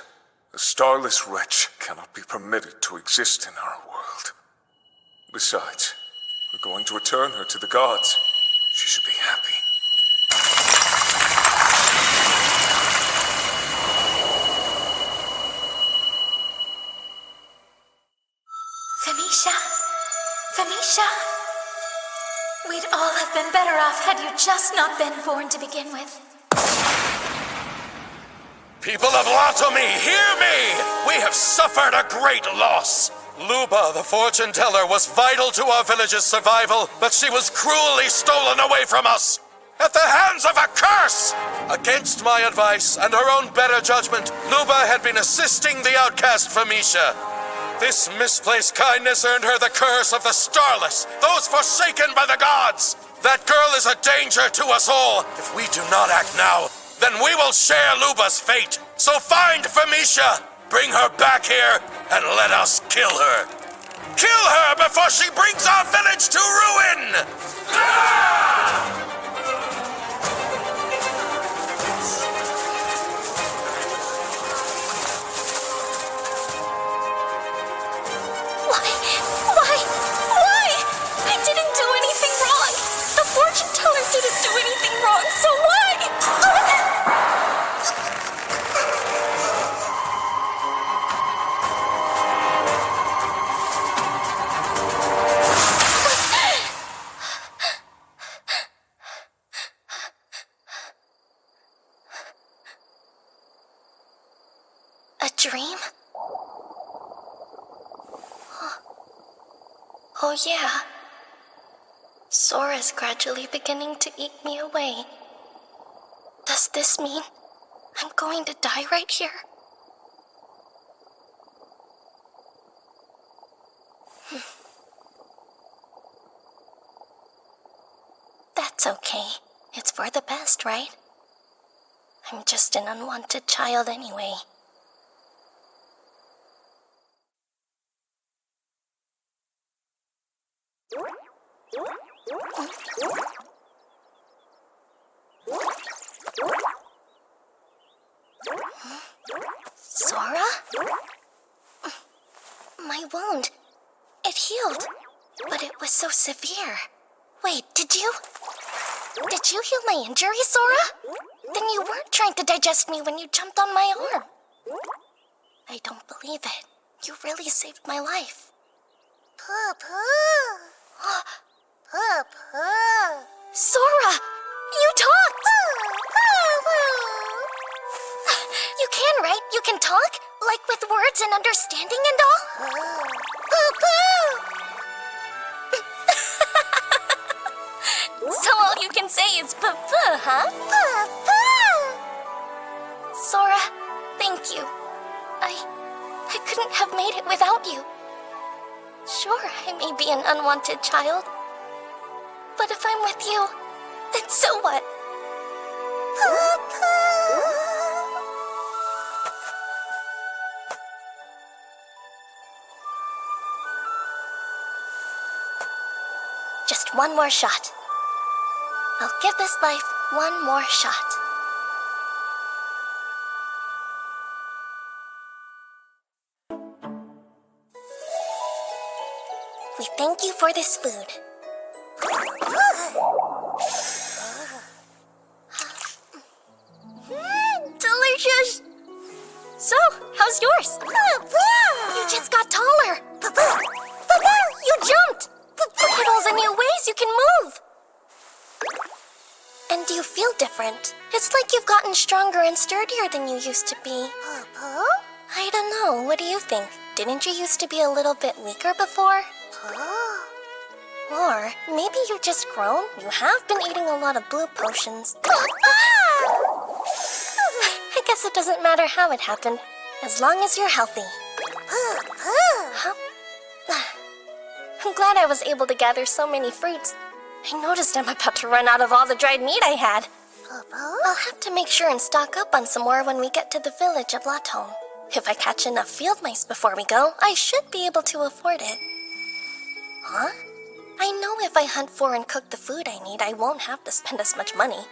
The starless wretch cannot be permitted to exist in our world. Besides, we're going to return her to the gods. She should be happy. Felicia! Felicia! We'd all have been better off had you just not been born to begin with. People of Latomy, hear me! We have suffered a great loss. Luba, the fortune teller, was vital to our village's survival, but she was cruelly stolen away from us at the hands of a curse! Against my advice and her own better judgment, Luba had been assisting the outcast Felicia. This misplaced kindness earned her the curse of the starless, those forsaken by the gods. That girl is a danger to us all. If we do not act now, then we will share Luba's fate. So find Felicia, bring her back here, and let us kill her. Kill her before she brings our village to ruin! Why? I didn't do anything wrong. The fortune teller didn't do anything wrong, so why? A dream? Oh yeah. Sora's gradually beginning to eat me away. Does this mean I'm going to die right here? That's okay. It's for the best, right? I'm just an unwanted child anyway. Sora? My wound. It healed. But it was so severe. Wait, did you heal my injury, Sora? Then you weren't trying to digest me when you jumped on my arm. I don't believe it. You really saved my life. Pooh. Pooh. Sora! You talked! You can, right? You can talk? Like with words and understanding and all? So all you can say is poo-poo, huh? Sora, thank you. I couldn't have made it without you. Sure, I may be an unwanted child. But if I'm with you, then so what? Just one more shot. I'll give this life one more shot. We thank you for this food. Delicious! So, how's yours? You just got taller. You jumped! Look at all the new ways you can move. And you feel different. It's like you've gotten stronger and sturdier than you used to be. I don't know. What do you think? Didn't you used to be a little bit weaker before? Or maybe you've just grown. You have been eating a lot of blue potions. I guess it doesn't matter how it happened, as long as you're healthy. Huh? I'm glad I was able to gather so many fruits. I noticed I'm about to run out of all the dried meat I had. I'll have to make sure and stock up on some more when we get to the village of Laton. If I catch enough field mice before we go, I should be able to afford it. Huh? I know if I hunt for and cook the food I need, I won't have to spend as much money.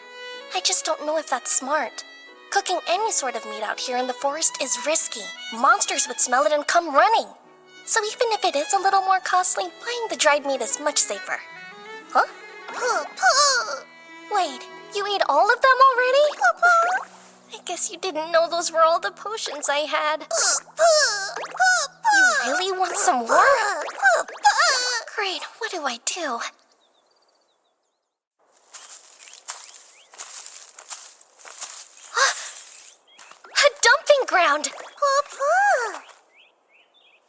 I just don't know if that's smart. Cooking any sort of meat out here in the forest is risky. Monsters would smell it and come running. So even if it is a little more costly, buying the dried meat is much safer. Huh? Wait, you ate all of them already? I guess you didn't know those were all the potions I had. You really want some more? Great, what do I do? A dumping ground!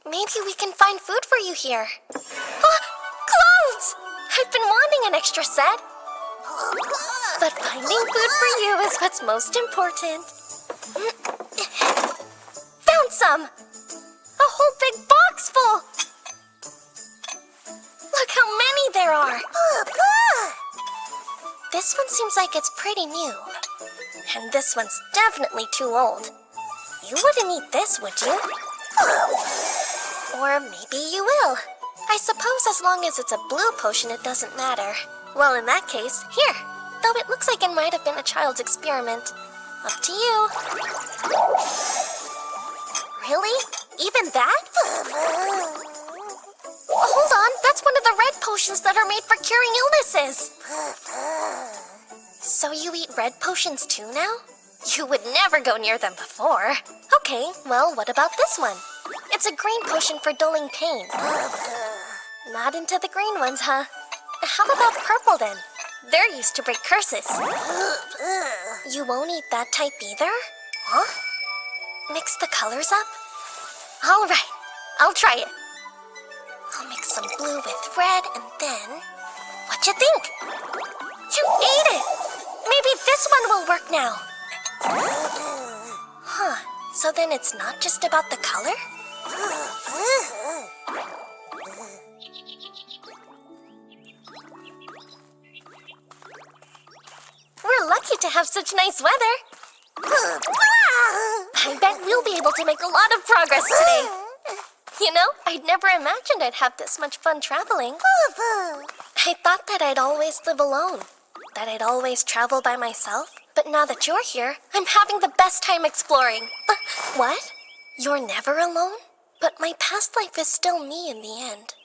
Maybe we can find food for you here. Clothes! I've been wanting an extra set. But finding food for you is what's most important. Found some! A whole big box full! Look how many there are! This one seems like it's pretty new. And this one's definitely too old. You wouldn't eat this, would you? Or maybe you will. I suppose as long as it's a blue potion, it doesn't matter. Well, in that case, here. Though it looks like it might have been a child's experiment. Up to you. Really? Even that? Hold on, that's one of the red potions that are made for curing illnesses. So you eat red potions too now? You would never go near them before. Okay, well, what about this one? It's a green potion for dulling pain. Not into the green ones, huh? How about purple then? They're used to break curses. You won't eat that type either? Huh? Mix the colors up? All right, I'll try it. I'll mix some blue with red and then... What you think? You ate it! Maybe this one will work now. Huh, so then it's not just about the color? We're lucky to have such nice weather. I bet we'll be able to make a lot of progress today. You know, I'd never imagined I'd have this much fun traveling. I thought that I'd always live alone, that I'd always travel by myself. But now that you're here, I'm having the best time exploring. What? You're never alone? But my past life is still me in the end.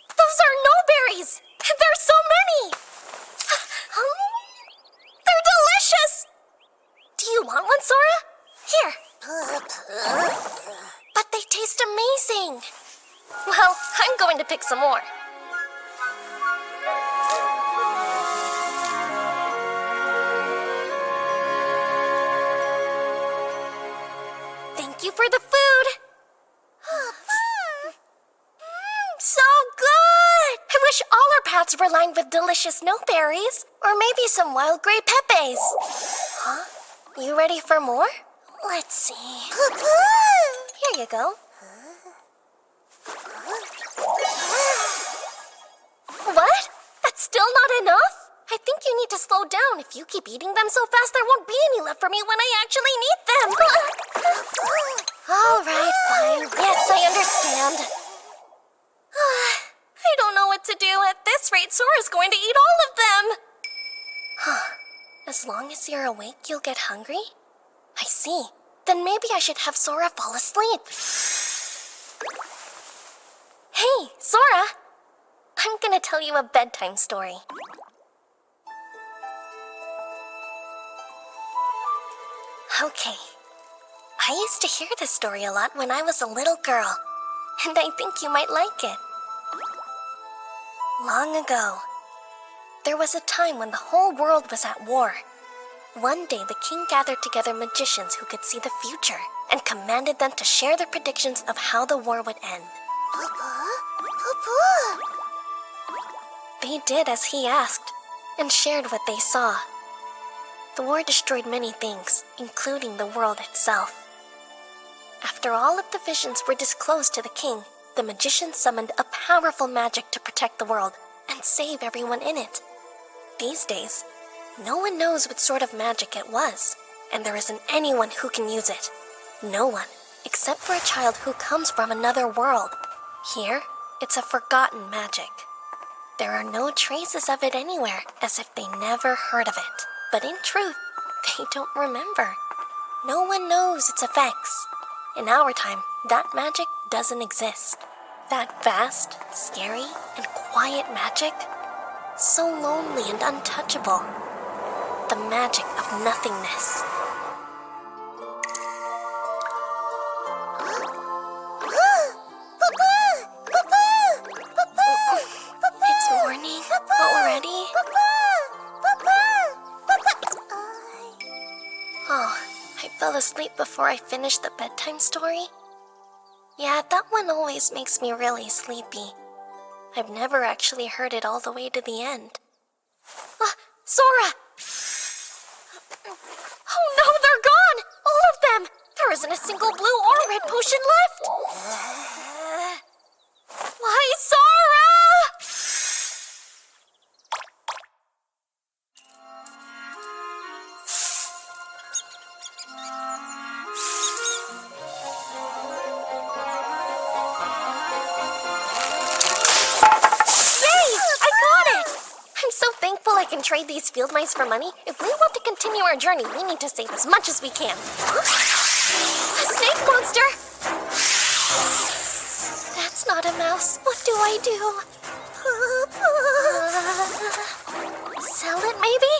Those are no-berries! There's so many! They're delicious! Do you want one, Sora? Here. But they taste amazing. Well, I'm going to pick some more. Thank you for the food. So good! I wish all our paths were lined with delicious no-berries. Or maybe some wild gray pepes. Huh? You ready for more? Let's see. Here you go. What? That's still not enough? I think you need to slow down. If you keep eating them so fast, there won't be any left for me when I actually need them. All right, fine. Yes, I understand. I don't know what to do. At this rate, Sora's going to eat all of them. As long as you're awake, you'll get hungry? I see. Then maybe I should have Sora fall asleep. Hey, Sora! I'm gonna tell you a bedtime story. Okay. I used to hear this story a lot when I was a little girl, and I think you might like it. Long ago, there was a time when the whole world was at war. One day, the king gathered together magicians who could see the future and commanded them to share their predictions of how the war would end. They did as he asked and shared what they saw. The war destroyed many things, including the world itself. After all of the visions were disclosed to the king, the magician summoned a powerful magic to protect the world and save everyone in it. These days, no one knows what sort of magic it was, and there isn't anyone who can use it. No one, except for a child who comes from another world. Here, it's a forgotten magic. There are no traces of it anywhere, as if they never heard of it. But in truth, they don't remember. No one knows its effects. In our time, that magic doesn't exist. That vast, scary, and quiet magic, so lonely and untouchable. The magic of nothingness. It's morning already? Oh, I fell asleep before I finished the bedtime story. Yeah, that one always makes me really sleepy. I've never actually heard it all the way to the end. Sora! Oh no, they're gone! All of them! There isn't a single blue or red potion left! Why, Sora! I can trade these field mice for money. If we want to continue our journey, we need to save as much as we can. A snake monster! That's not a mouse. What do I do? Sell it, maybe?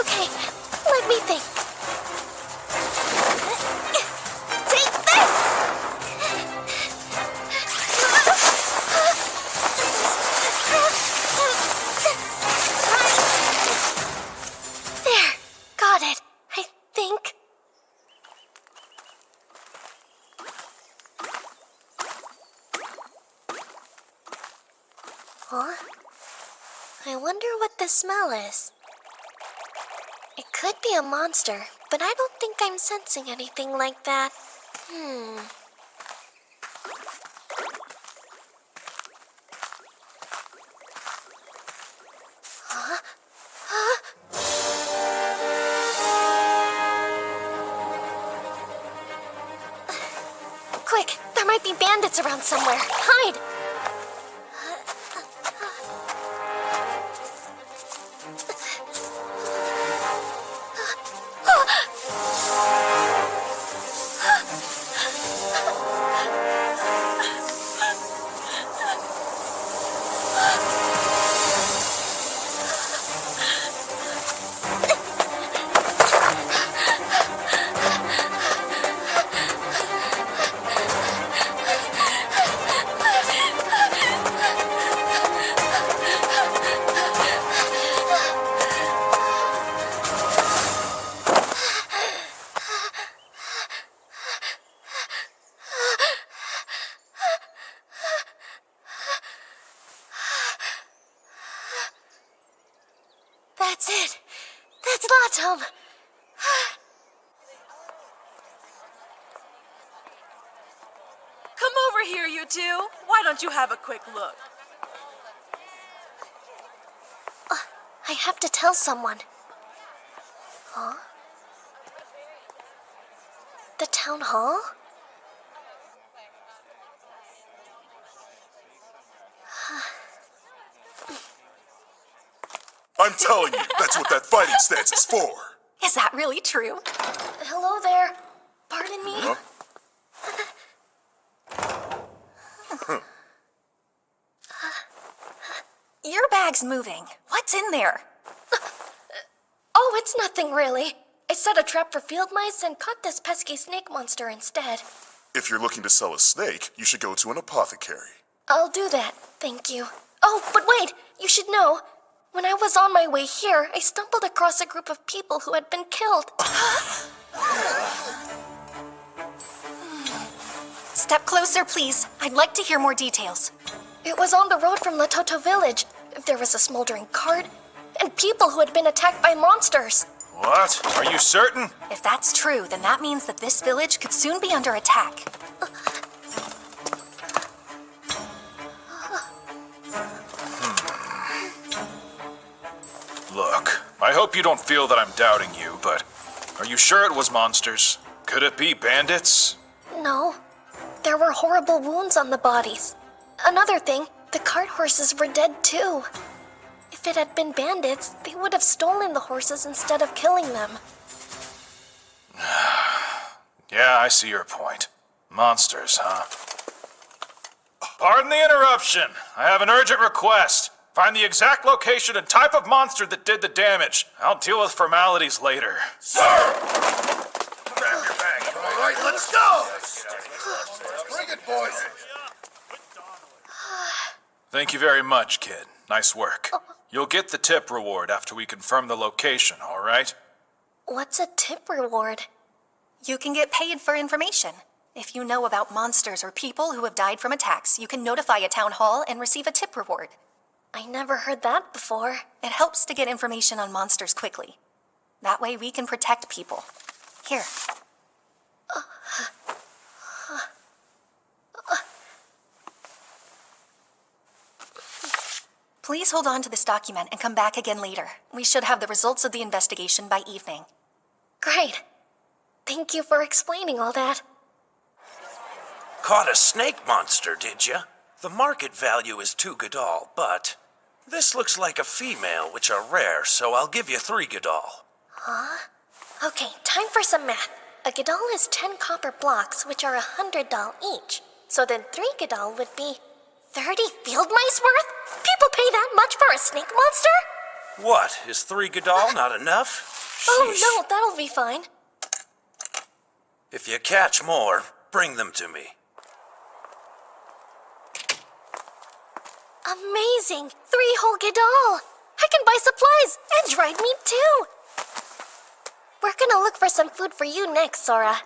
Okay, let me think. Take this! There, got it, I think. Huh? I wonder what the smell is. It could be a monster, but I don't think I'm sensing anything like that. Quick, there might be bandits around somewhere. Hide! That's it. That's Latom. Come over here, you two. Why don't you have a quick look? I have to tell someone. Huh? The town hall? I'm telling you, that's what that fighting stance is for. Is that really true? Hello there. Pardon me? Huh? Your bag's moving. What's in there? Oh, it's nothing really. I set a trap for field mice and caught this pesky snake monster instead. If you're looking to sell a snake, you should go to an apothecary. I'll do that, thank you. Oh, but wait, you should know. When I was on my way here, I stumbled across a group of people who had been killed. Step closer, please. I'd like to hear more details. It was on the road from Latoto village. There was a smoldering cart, and people who had been attacked by monsters. What? Are you certain? If that's true, then that means that this village could soon be under attack. Look, I hope you don't feel that I'm doubting you, but are you sure it was monsters? Could it be bandits? No, there were horrible wounds on the bodies. Another thing, the cart horses were dead too. If it had been bandits, they would have stolen the horses instead of killing them. Yeah, I see your point. Monsters, huh? Pardon the interruption. I have an urgent request. Find the exact location and type of monster that did the damage. I'll deal with formalities later. Sir! Grab your bag. All right, let's go! Bring it, boys. Thank you very much, kid. Nice work. You'll get the tip reward after we confirm the location, all right? What's a tip reward? You can get paid for information. If you know about monsters or people who have died from attacks, you can notify a town hall and receive a tip reward. I never heard that before. It helps to get information on monsters quickly. That way we can protect people. Here. Please hold on to this document and come back again later. We should have the results of the investigation by evening. Great. Thank you for explaining all that. Caught a snake monster, did ya? The market value is 2 Godal, but this looks like a female, which are rare, so I'll give you 3 Godal. Huh? Okay, time for some math. A Godal is 10 copper blocks, which are $100 each. So then 3 Godal would be 30 field mice worth? People pay that much for a snake monster? What, is 3 Godal not enough? Oh Sheesh. no, that'll be fine. If you catch more, bring them to me. Amazing! 3 whole Godal! I can buy supplies and dried meat too! We're gonna look for some food for you next, Sora.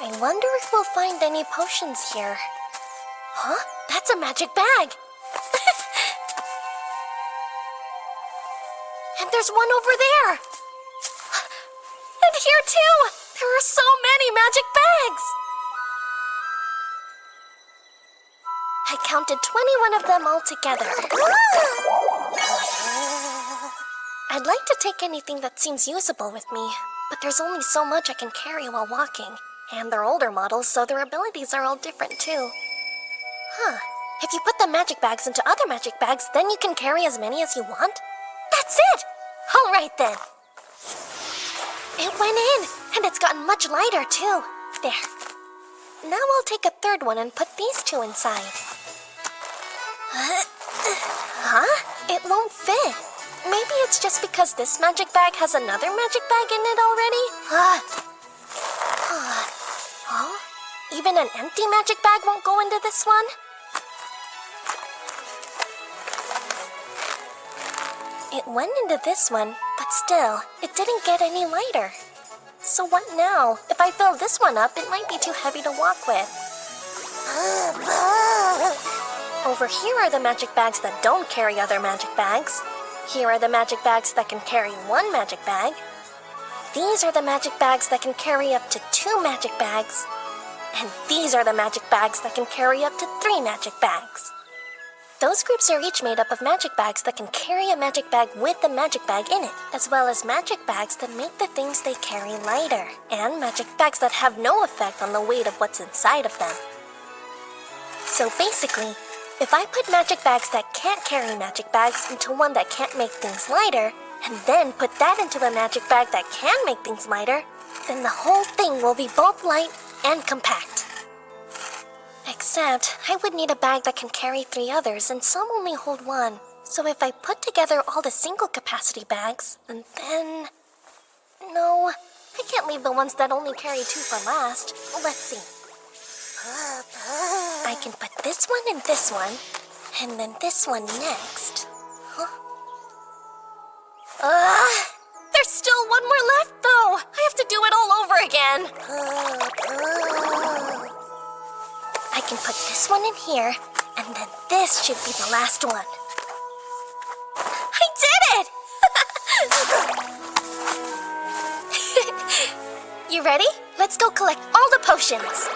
I wonder if we'll find any potions here. Huh? That's a magic bag! And there's one over there! And here too! There are so many magic bags! I counted 21 of them all together. I'd like to take anything that seems usable with me, but there's only so much I can carry while walking. And they're older models, so their abilities are all different too. Huh. If you put the magic bags into other magic bags, then you can carry as many as you want? That's it! All right then. It went in, and it's gotten much lighter too. There. Now I'll take a third one and put these two inside. Huh? It won't fit. Maybe it's just because this magic bag has another magic bag in it already? Oh? Even an empty magic bag won't go into this one? It went into this one, but still, it didn't get any lighter. So what now? If I fill this one up, it might be too heavy to walk with. Over here are the magic bags that don't carry other magic bags. Here are the magic bags that can carry one magic bag. These are the magic bags that can carry up to 2 magic bags. And these are the magic bags that can carry up to 3 magic bags. Those groups are each made up of magic bags that can carry a magic bag with the magic bag in it, as well as magic bags that make the things they carry lighter, and magic bags that have no effect on the weight of what's inside of them. So basically, if I put magic bags that can't carry magic bags into one that can't make things lighter, and then put that into a magic bag that can make things lighter, then the whole thing will be both light and compact. Except, I would need a bag that can carry 3 others, and some only hold 1. So if I put together all the single capacity bags, and then... No, I can't leave the ones that only carry 2 for last. Let's see. I can put this one and this one, and then this one next. Huh? There's still one more left, though. I have to do it all over again. I can put this one in here, and then this should be the last one. I did it! You ready? Let's go collect all the potions.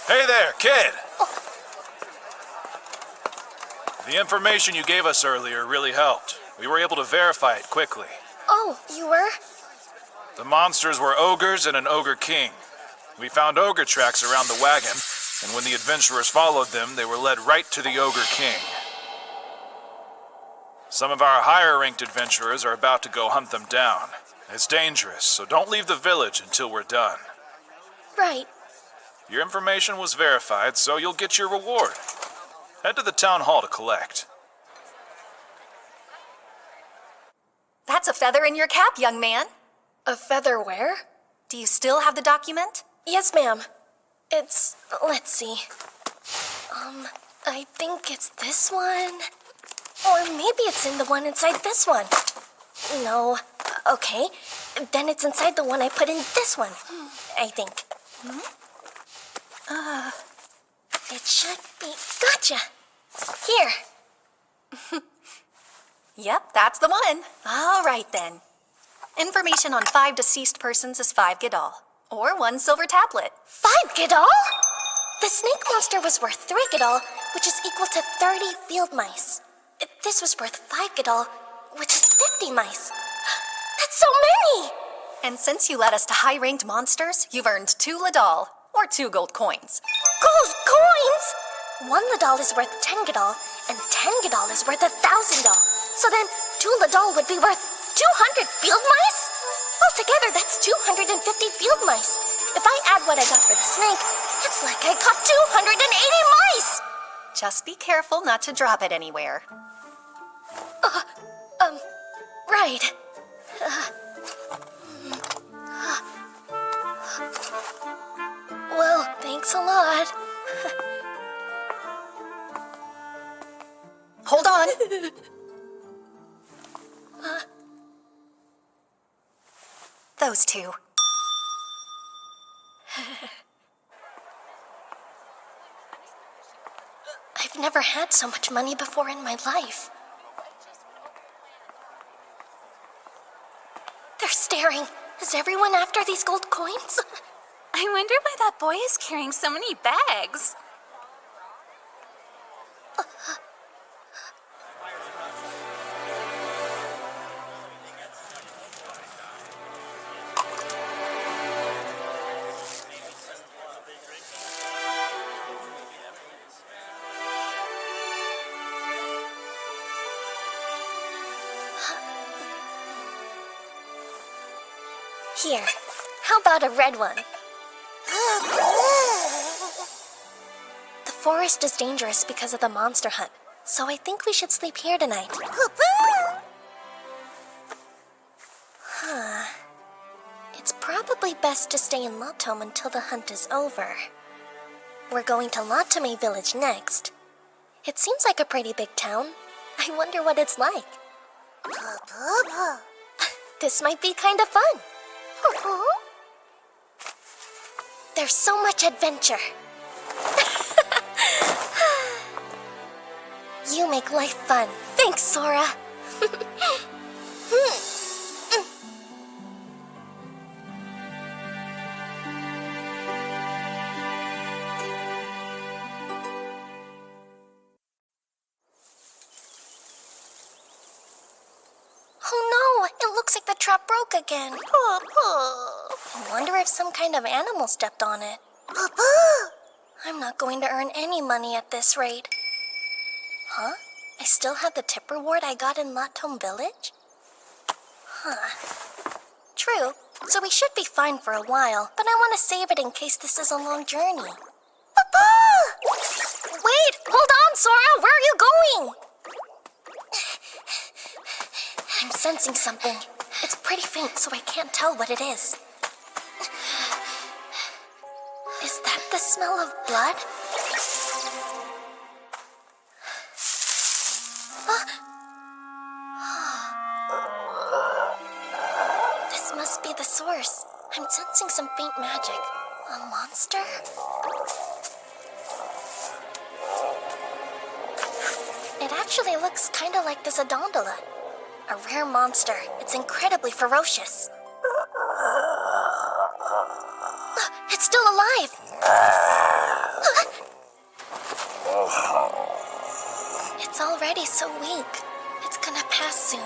Hey there, kid! The information you gave us earlier really helped. We were able to verify it quickly. Oh, you were? The monsters were ogres and an ogre king. We found ogre tracks around the wagon, and when the adventurers followed them, they were led right to the ogre king. Some of our higher-ranked adventurers are about to go hunt them down. It's dangerous, so don't leave the village until we're done. Right. Your information was verified, so you'll get your reward. Head to the town hall to collect. That's a feather in your cap, young man. A feather where? Do you still have the document? Yes, ma'am. It's... let's see. I think it's this one. Or maybe it's in the one inside this one. No. Okay. Then it's inside the one I put in this one, I think. It should be... Gotcha! Here. Yep, that's the one. All right, then. Information on 5 deceased persons is 5 Godal, or 1 silver tablet. 5 Godal? The snake monster was worth 3 Godal, which is equal to 30 field mice. This was worth 5 Godal, which is 50 mice. That's so many! And since you led us to high-ranked monsters, you've earned 2 Ladal, or 2 gold coins. Gold coins? 1 Ladal is worth 10 Godal, and 10 Godal is worth 1,000 Dal. So then, 2 Ladal would be worth 200 field mice? Altogether, that's 250 field mice. If I add what I got for the snake, it's like I got 280 mice! Just be careful not to drop it anywhere. Right. Well, thanks a lot. Hold on. Those 2. I've never had so much money before in my life. They're staring, Is everyone after these gold coins? I wonder why that boy is carrying so many bags. Here, how about a red one? The forest is dangerous because of the monster hunt, so I think we should sleep here tonight. Huh. It's probably best to stay in Lotome until the hunt is over. We're going to Lotome Village next. It seems like a pretty big town. I wonder what it's like. This might be kind of fun. There's so much adventure. You make life fun. Thanks, Sora. Oh no, it looks like the trap broke again. I wonder if some kind of animal stepped on it. I'm not going to earn any money at this rate. Huh? I still have the tip reward I got in Lotome Village? Huh. True, so we should be fine for a while, but I want to save it in case this is a long journey. Wait! Hold on, Sora! Where are you going? I'm sensing something. It's pretty faint, so I can't tell what it is. Is that the smell of blood? This must be the source. I'm sensing some faint magic. A monster? It actually looks kind of like this Adondola. A rare monster. It's incredibly ferocious. It's still alive! It's already so weak. It's gonna pass soon.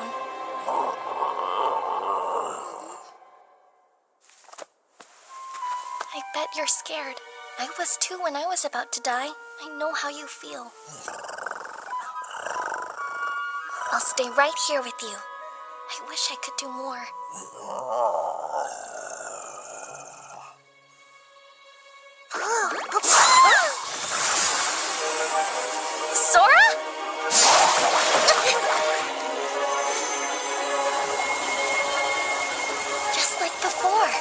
I bet you're scared. I was too when I was about to die. I know how you feel. I'll stay right here with you. I wish I could do more. Sora? Just like before.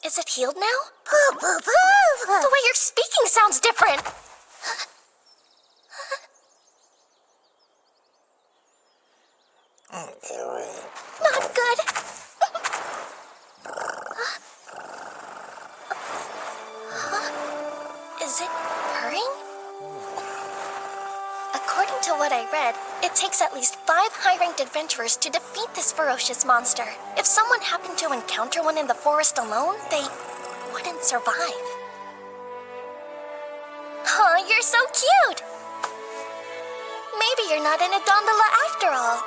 Is it healed now? The way you're speaking sounds different. Not good. Is it purring? According to what I read, it takes at least 5 high-ranked adventurers to defeat this ferocious monster. If someone happened to encounter one in the forest alone, they wouldn't survive. Oh, you're so cute! Maybe you're not in a Dondola after all.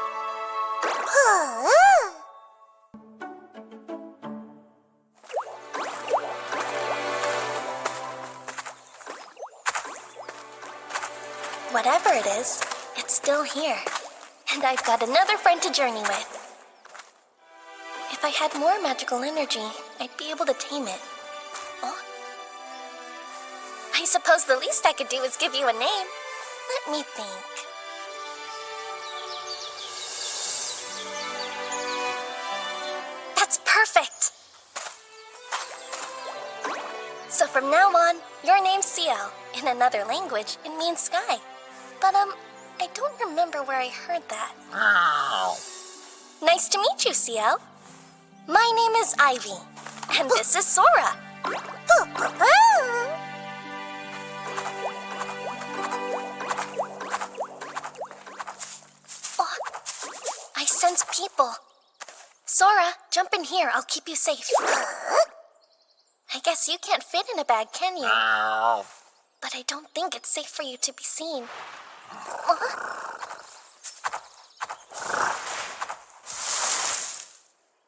Whatever it is, it's still here. And I've got another friend to journey with. If I had more magical energy, I'd be able to tame it. Oh? I suppose the least I could do is give you a name. Let me think. That's perfect! So from now on, your name's Ciel. In another language, it means sky. But, I don't remember where I heard that. Wow. Nice to meet you, Ciel. My name is Ivy, and this is Sora. Oh, I sense people. Sora, jump in here. I'll keep you safe. I guess you can't fit in a bag, can you? But I don't think it's safe for you to be seen.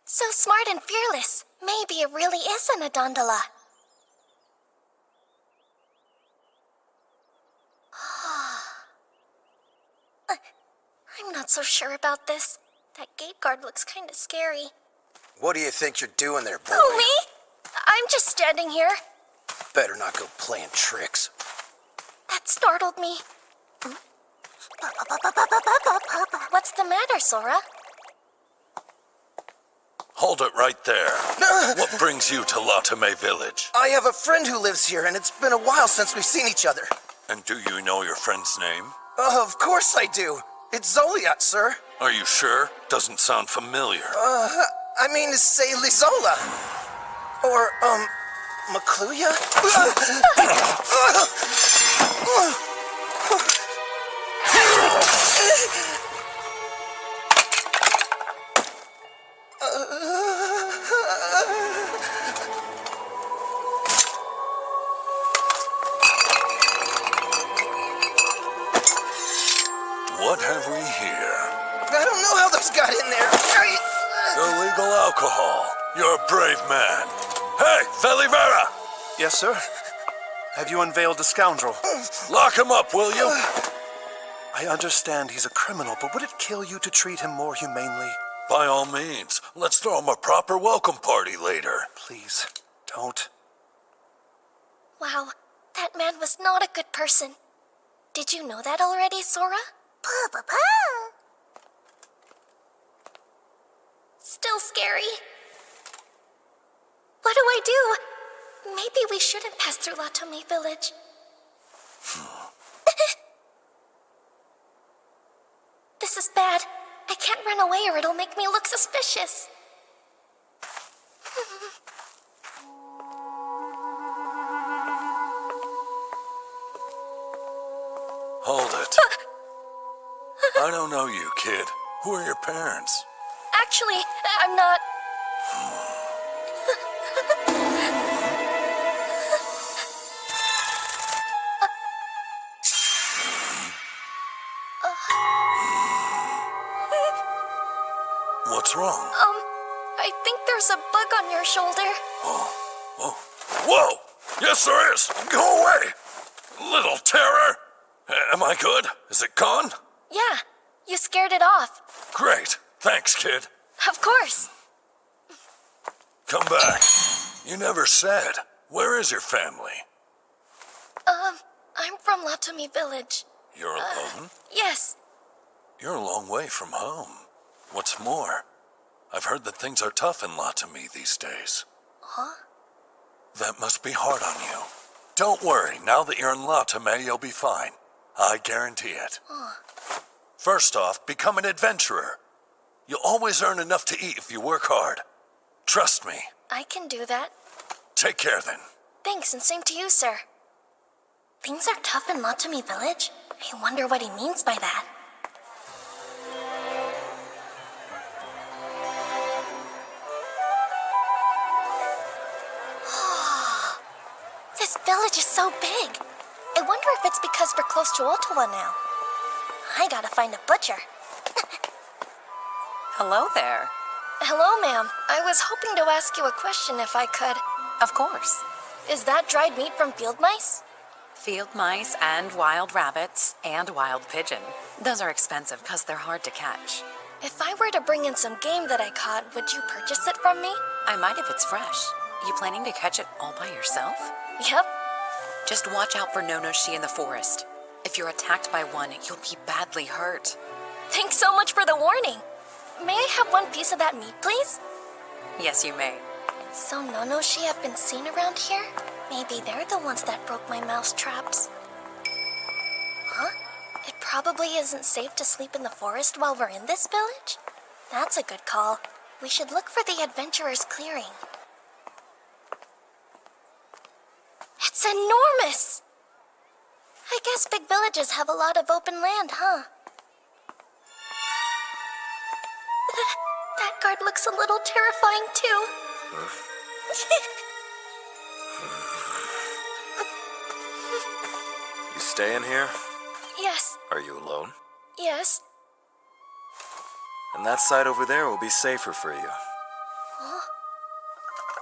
So smart and fearless. Maybe it really is an Adondola. I'm not so sure about this. That gate guard looks kind of scary. What do you think you're doing there, boy? Oh, me? I'm just standing here. Better not go playing tricks. That startled me. What's the matter, Sora? Hold it right there. What brings you to Latame Village? I have a friend who lives here, and it's been a while since we've seen each other. And do you know your friend's name? Of course I do. It's Zoliot, sir. Are you sure? Doesn't sound familiar. I mean to say Lizola. Or, Macluya? What have we here? I don't know how those got in there. Illegal alcohol. You're a brave man. Hey, Velivera! Yes, sir? Have you unveiled the scoundrel? Lock him up, will you? I understand he's a criminal, but would it kill you to treat him more humanely? By all means. Let's throw him a proper welcome party later. Please, don't. Wow, that man was not a good person. Did you know that already, Sora? Still scary. What do I do? Maybe we shouldn't pass through Latame Village. This is bad. I can't run away or it'll make me look suspicious. Hold it. I don't know you, kid. Who are your parents? Actually, I'm not... What's wrong? I think there's a bug on your shoulder. Oh. Whoa! Yes, there is! Go away! Little terror! Am I good? Is it gone? Yeah, you scared it off. Great. Thanks, kid. Of course. Come back. You never said. Where is your family? I'm from Latame Village. You're alone? Yes. You're a long way from home. What's more, I've heard that things are tough in Latame these days. Huh? That must be hard on you. Don't worry, now that you're in Latame, you'll be fine. I guarantee it. First off, become an adventurer. You'll always earn enough to eat if you work hard. Trust me. I can do that. Take care then. Thanks, and same to you, sir. Things are tough in Latame Village? I wonder what he means by that. This village is so big. I wonder if it's because we're close to Ottawa now. I gotta find a butcher. Hello there. Hello, ma'am. I was hoping to ask you a question if I could. Of course. Is that dried meat from field mice? Field mice and wild rabbits and wild pigeon. Those are expensive because they're hard to catch. If I were to bring in some game that I caught, would you purchase it from me? I might if it's fresh. You planning to catch it all by yourself? Yep. Just watch out for Nonoshi in the forest. If you're attacked by one, you'll be badly hurt. Thanks so much for the warning. May I have one piece of that meat, please? Yes, you may. So Nonoshi have been seen around here? Maybe they're the ones that broke my mouse traps. Huh? It probably isn't safe to sleep in the forest while we're in this village? That's a good call. We should look for the adventurer's clearing. It's enormous! I guess big villages have a lot of open land, huh? That guard looks a little terrifying, too. You staying here? Yes, Are you alone? yes. And that side over there will be safer for you. Huh?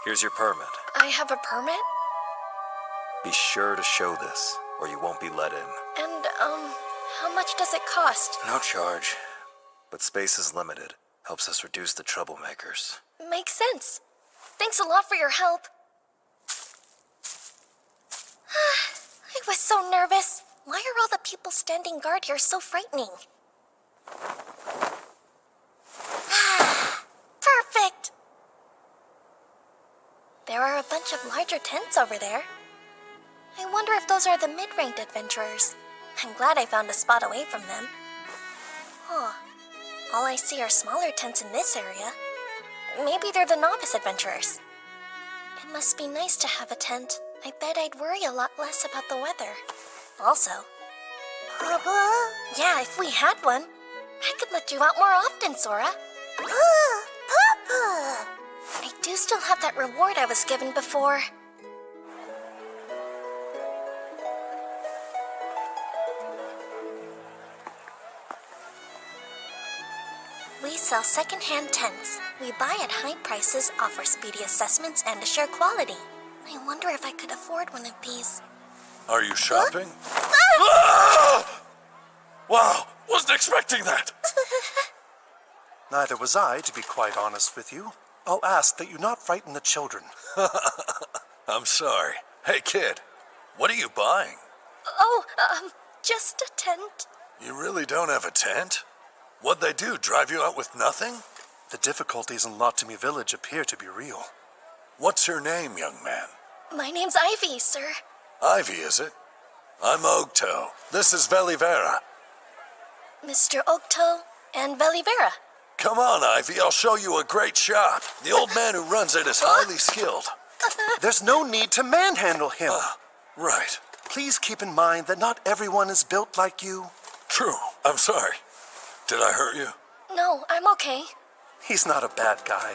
Here's your permit. I have a permit? Be sure to show this, or you won't be let in. And, how much does it cost? No charge. But space is limited. Helps us reduce the troublemakers. Makes sense. Thanks a lot for your help. I was so nervous. Why are all the people standing guard here so frightening? Perfect! There are a bunch of larger tents over there. I wonder if those are the mid-ranked adventurers. I'm glad I found a spot away from them. Huh. All I see are smaller tents in this area. Maybe they're the novice adventurers. It must be nice to have a tent. I bet I'd worry a lot less about the weather. Also, Papa? Yeah, if we had one, I could let you out more often, Sora. Papa! I do still have that reward I was given before. We sell second-hand tents. We buy at high prices, offer speedy assessments, and assure quality. I wonder if I could afford one of these. Are you shopping? Ah! Wow, wasn't expecting that. Neither was I, to be quite honest with you. I'll ask that you not frighten the children. I'm sorry. Hey, kid, what are you buying? Oh, just a tent. You really don't have a tent? What'd they do, drive you out with nothing? The difficulties in Latami Village appear to be real. What's your name, young man? My name's Ivy, sir. Ivy, is it? I'm Ogto. This is Velivera. Mr. Octo and Belivera. Come on, Ivy, I'll show you a great shop. The old man who runs it is highly skilled. There's no need to manhandle him. Right. Please keep in mind that not everyone is built like you. True. I'm sorry. Did I hurt you? No, I'm okay. He's not a bad guy.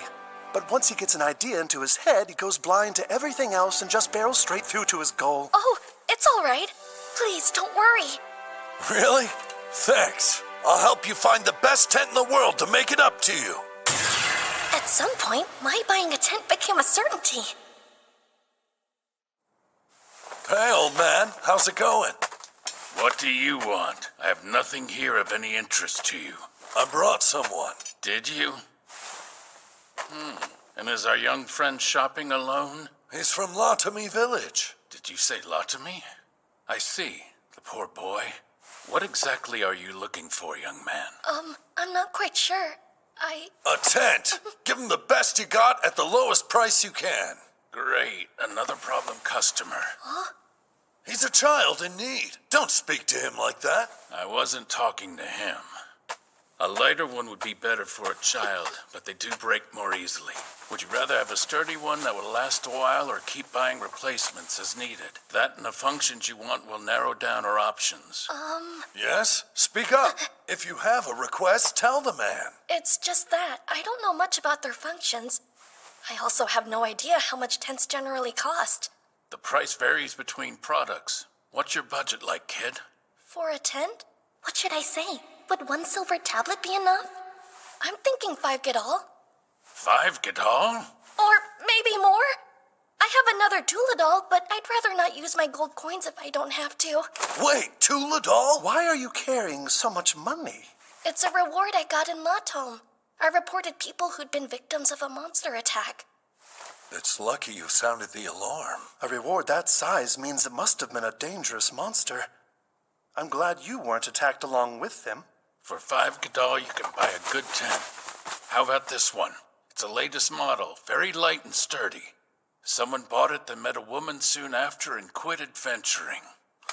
But once he gets an idea into his head, he goes blind to everything else and just barrels straight through to his goal. Oh, it's all right. Please, don't worry. Really? Thanks. I'll help you find the best tent in the world to make it up to you. At some point, my buying a tent became a certainty. Hey, old man, how's it going? What do you want? I have nothing here of any interest to you. I brought someone. Did you? And is our young friend shopping alone? He's from Latami Village. Did you say Latami? I see. The poor boy. What exactly are you looking for, young man? I'm not quite sure. A tent! Give him the best you got at the lowest price you can. Great. Another problem customer. Huh? He's a child in need. Don't speak to him like that. I wasn't talking to him. A lighter one would be better for a child, but they do break more easily. Would you rather have a sturdy one that will last a while or keep buying replacements as needed? That and the functions you want will narrow down our options. Yes? Speak up. If you have a request, tell the man. It's just that. I don't know much about their functions. I also have no idea how much tents generally cost. The price varies between products. What's your budget like, kid? For a tent? What should I say? Would 1 silver tablet be enough? I'm thinking 5 Gadol. 5 Gadol? Or maybe more? I have another Tuladol, but I'd rather not use my gold coins if I don't have to. Wait, Tuladol? Why are you carrying so much money? It's a reward I got in Latom. I reported people who'd been victims of a monster attack. It's lucky you sounded the alarm. A reward that size means it must have been a dangerous monster. I'm glad you weren't attacked along with them. For 5 Gadol, you can buy a good tent. How about this one? It's the latest model, very light and sturdy. Someone bought it, then met a woman soon after and quit adventuring.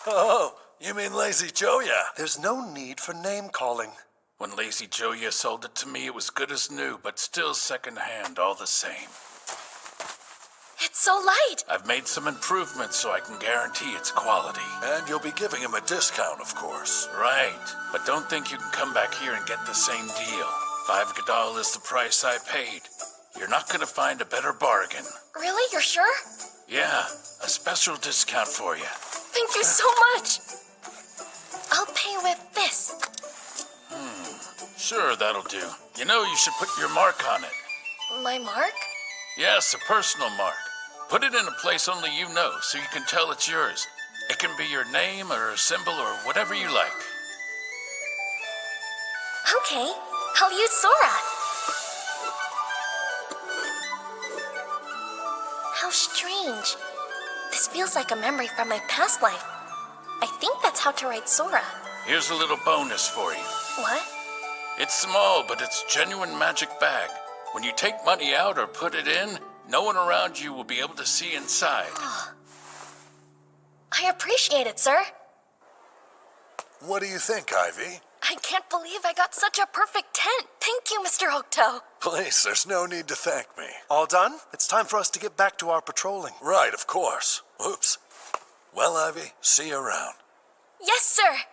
Oh, you mean Lazy Joya? There's no need for name-calling. When Lazy Joya sold it to me, it was good as new, but still second-hand all the same. It's It's so light. I've made some improvements so I can guarantee its quality. And you'll be giving him a discount, of course. Right, but don't think you can come back here and get the same deal. 5 Gadal is the price I paid. You're not gonna find a better bargain. Really? You're sure? Yeah, a special discount for you. Thank you so much. I'll pay with this. Sure, that'll do. You know you should put your mark on it. My mark? Yes, a personal mark. Put it in a place only you know, so you can tell it's yours. It can be your name or a symbol or whatever you like. Okay, I'll use Sora. How strange. This feels like a memory from my past life. I think that's how to write Sora. Here's a little bonus for you. What? It's small, but it's genuine magic bag. When you take money out or put it in, no one around you will be able to see inside. I appreciate it, sir. What do you think, Ivy? I can't believe I got such a perfect tent. Thank you, Mr. Octo. Please, there's no need to thank me. All done? It's time for us to get back to our patrolling. Right, of course. Oops. Well, Ivy, see you around. Yes, sir.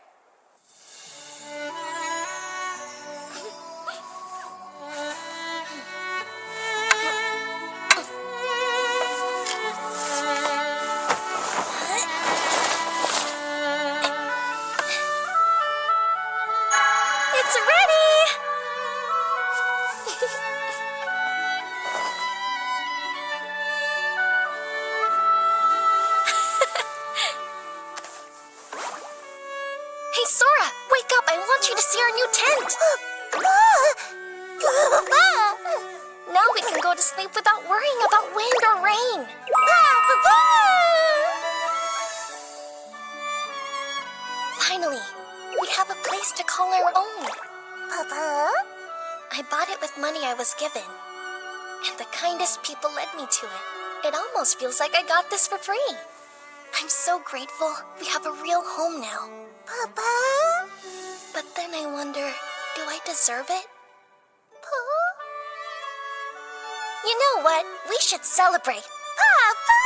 It's ready! Hey, Sora, wake up. I want you to see our new tent. Now we can go to sleep without worrying about wind or rain. Finally, we have a place to call our own. Papa? I bought it with money I was given. And the kindest people led me to it. It almost feels like I got this for free. I'm so grateful we have a real home now. Papa? But then I wonder, do I deserve it? You know what? We should celebrate. Papa!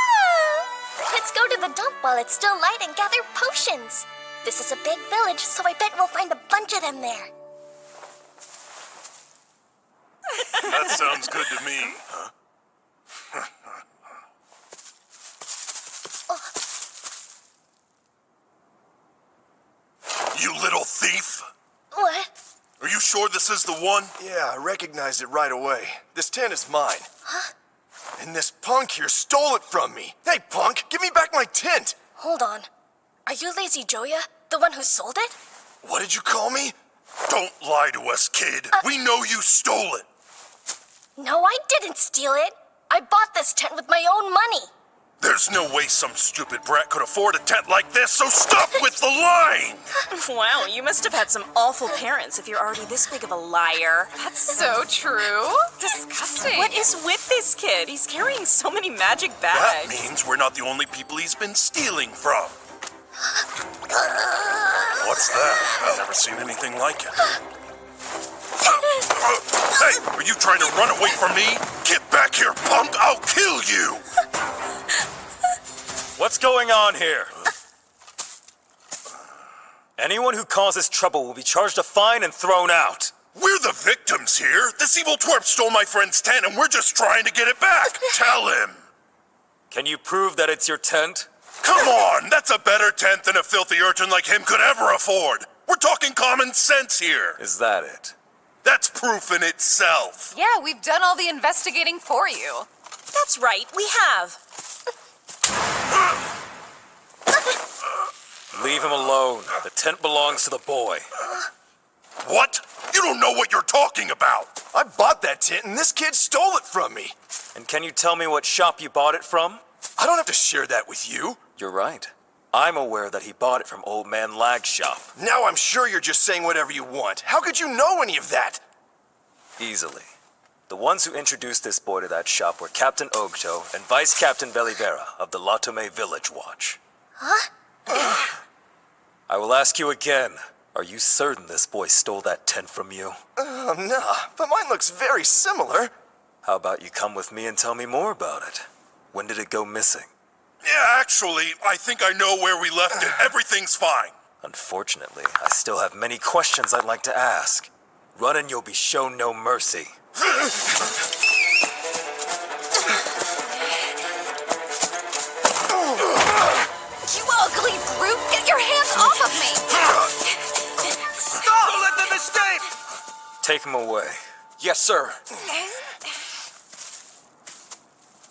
Let's go to the dump while it's still light and gather potions. This is a big village, so I bet we'll find a bunch of them there. That sounds good to me. Huh? You little thief! What? Are you sure this is the one? Yeah, I recognized it right away. This tent is mine. Huh? And this punk here stole it from me. Hey, punk, give me back my tent! Hold on. Are you Lazy Joya, the one who sold it? What did you call me? Don't lie to us, kid. We know you stole it. No, I didn't steal it. I bought this tent with my own money. There's no way some stupid brat could afford a tent like this, so stop with the lying! Wow, you must have had some awful parents if you're already this big of a liar. That's so true. Disgusting. What is with this kid? He's carrying so many magic bags. That means we're not the only people he's been stealing from. What's that? I've never seen anything like it. Hey, are you trying to run away from me? Get back here, punk! I'll kill you! What's going on here? Anyone who causes trouble will be charged a fine and thrown out. We're the victims here. This evil twerp stole my friend's tent and we're just trying to get it back. Tell him. Can you prove that it's your tent? Come on, that's a better tent than a filthy urchin like him could ever afford. We're talking common sense here. Is that it? That's proof in itself. Yeah, we've done all the investigating for you. That's right, we have. Leave him alone. The tent belongs to the boy. What? You don't know what you're talking about. I bought that tent and this kid stole it from me. And can you tell me what shop you bought it from? I don't have to share that with you. You're right. I'm aware that he bought it from Old Man Lag's shop. Now I'm sure you're just saying whatever you want. How could you know any of that? Easily. The ones who introduced this boy to that shop were Captain Ogto and Vice Captain Belivera of the Latome Village Watch. Huh? I will ask you again. Are you certain this boy stole that tent from you? Nah, but mine looks very similar. How about you come with me and tell me more about it? When did did it go missing? Yeah, actually, I think I know where we left it. Everything's fine. Unfortunately, I still have many questions I'd like to ask. Run and you'll be shown no mercy. You ugly brute! Get your hands off of me! Stop! Let them escape! Take him away. Yes, sir.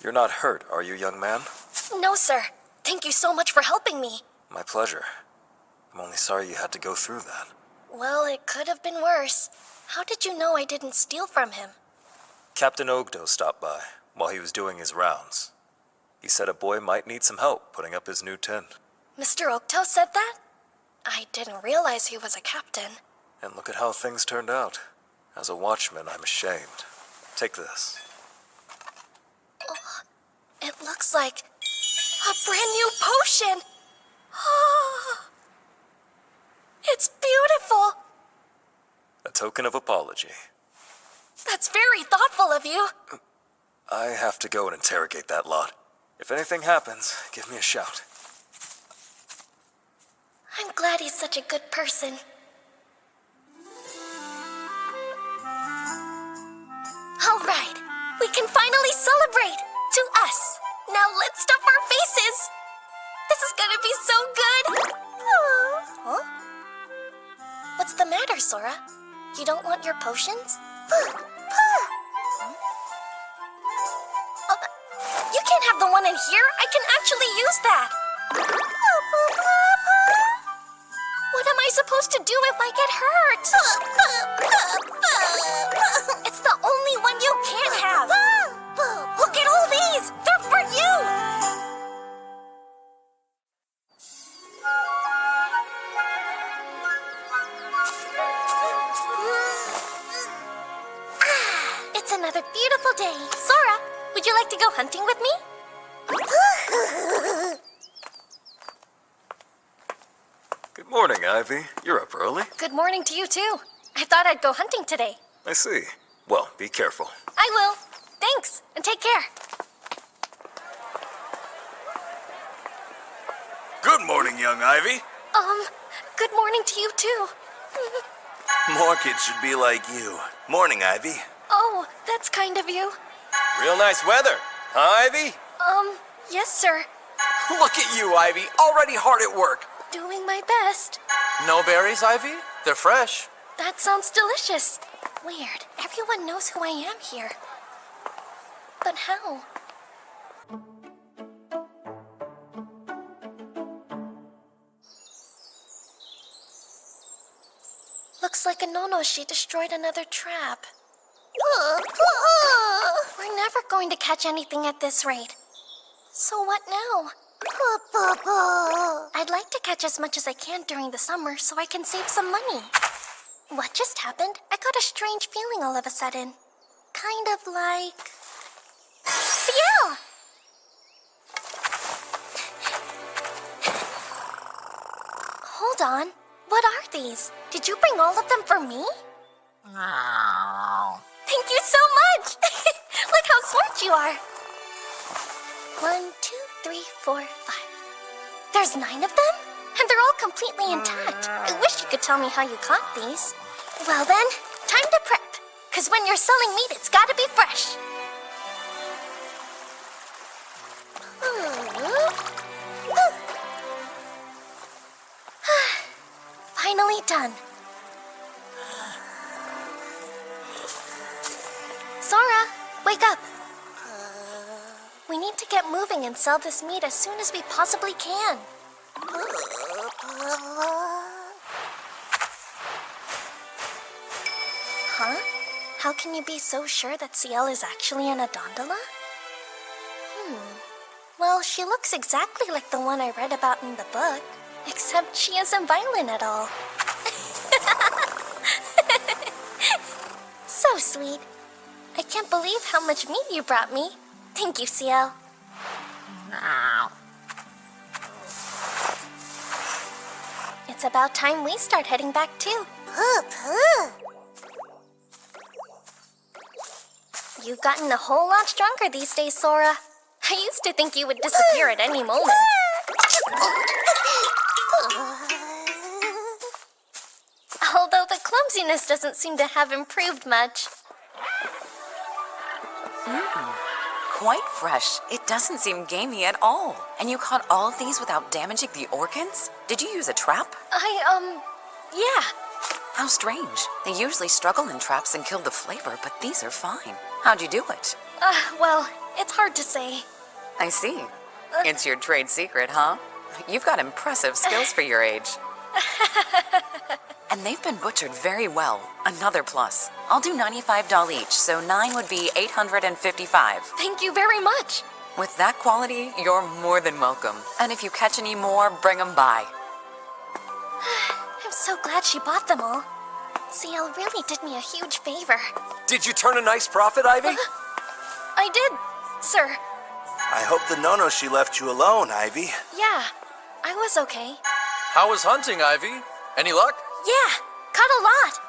You're not hurt, are you, young man? No, sir. Thank you so much for helping me. My pleasure. I'm only sorry you had to go through that. Well, it could have been worse. How did you know I didn't steal from him? Captain Ogdo stopped by while he was doing his rounds. He said a boy might need some help putting up his new tent. Mr. Okto said that? I didn't realize he was a captain. And look at how things turned out. As a watchman, I'm ashamed. Take this. Oh, it looks like a brand new potion. It's beautiful. A token of apology. That's very thoughtful of you. I have to go and interrogate that lot. If anything happens, give me a shout. I'm glad he's such a good person. All right, we can finally celebrate. To us. Now let's stuff our faces. This is gonna be so good. Huh? What's the matter, Sora? You don't want your potions? You can't have the one in here. I can actually use that. What am I supposed to do if I get hurt? It's the only one you can't have. Look at all these. They're for you. It's another beautiful day. Sora, would you like to go hunting with me? Good morning, Ivy. You're up early. Good morning to you, too. I thought I'd go hunting today. I see. Well, be careful. I will. Thanks, and take care. Good morning, young Ivy. Good morning to you, too. More kids should be like you. Morning, Ivy. Oh, that's kind of you. Real nice weather, huh, Ivy? Yes, sir. Look at you, Ivy. Already hard at work. Doing my best. No berries, Ivy? They're fresh. That sounds delicious. Weird. Everyone knows who I am here. But how? Looks like Anonoshi destroyed another trap. We're never going to catch anything at this rate. So what now? I'd like to catch as much as I can during the summer so I can save some money. What just happened? I got a strange feeling all of a sudden. Kind of like... Ciel! Hold on. What are these? Did you bring all of them for me? Thank you so much! Look how smart you are. 1, 2, 3, 4, 5. There's 9 of them? And they're all completely intact. I wish you could tell me how you caught these. Well then, time to prep. Because when you're selling meat, it's gotta be fresh. Finally done. Sora, wake up. We need to get moving and sell this meat as soon as we possibly can. Huh? How can you be so sure that Ciel is actually an Adondola? Well, she looks exactly like the one I read about in the book, except she isn't violent at all. So sweet. I can't believe how much meat you brought me. Thank you, Ciel. It's about time we start heading back too. You've gotten a whole lot stronger these days, Sora. I used to think you would disappear at any moment. Although the clumsiness doesn't seem to have improved much. Quite fresh. It doesn't seem gamey at all. And you caught all of these without damaging the organs? Did you use a trap? Yeah. How strange. They usually struggle in traps and kill the flavor, but these are fine. How'd you do it? Well, it's hard to say. I see. It's your trade secret, huh? You've got impressive skills for your age. And they've been butchered very well. Another plus. I'll do $95 each, so 9 would be $855. Thank you very much. With that quality, you're more than welcome. And if you catch any more, bring them by. I'm so glad she bought them all. CL really did me a huge favor. Did you turn a nice profit, Ivy? I did, sir. I hope the no-no she left you alone, Ivy. Yeah, I was okay. How was hunting, Ivy? Any luck? Yeah, caught a lot.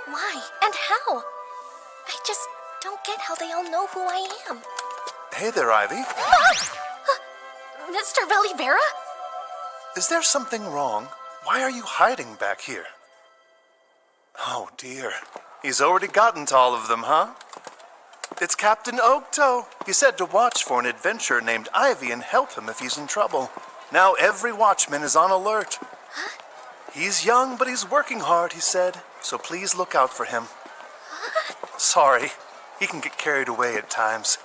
Why and how? I just don't get how they all know who I am. Hey there, Ivy. Mr. Velivera? Is there something wrong? Why are you hiding back here? Oh, dear. He's already gotten to all of them, huh? It's Captain Ogto. He said to watch for an adventurer named Ivy and help him if he's in trouble. Now every watchman is on alert. Huh? He's young, but he's working hard, he said. So please look out for him. Sorry, he can get carried away at times.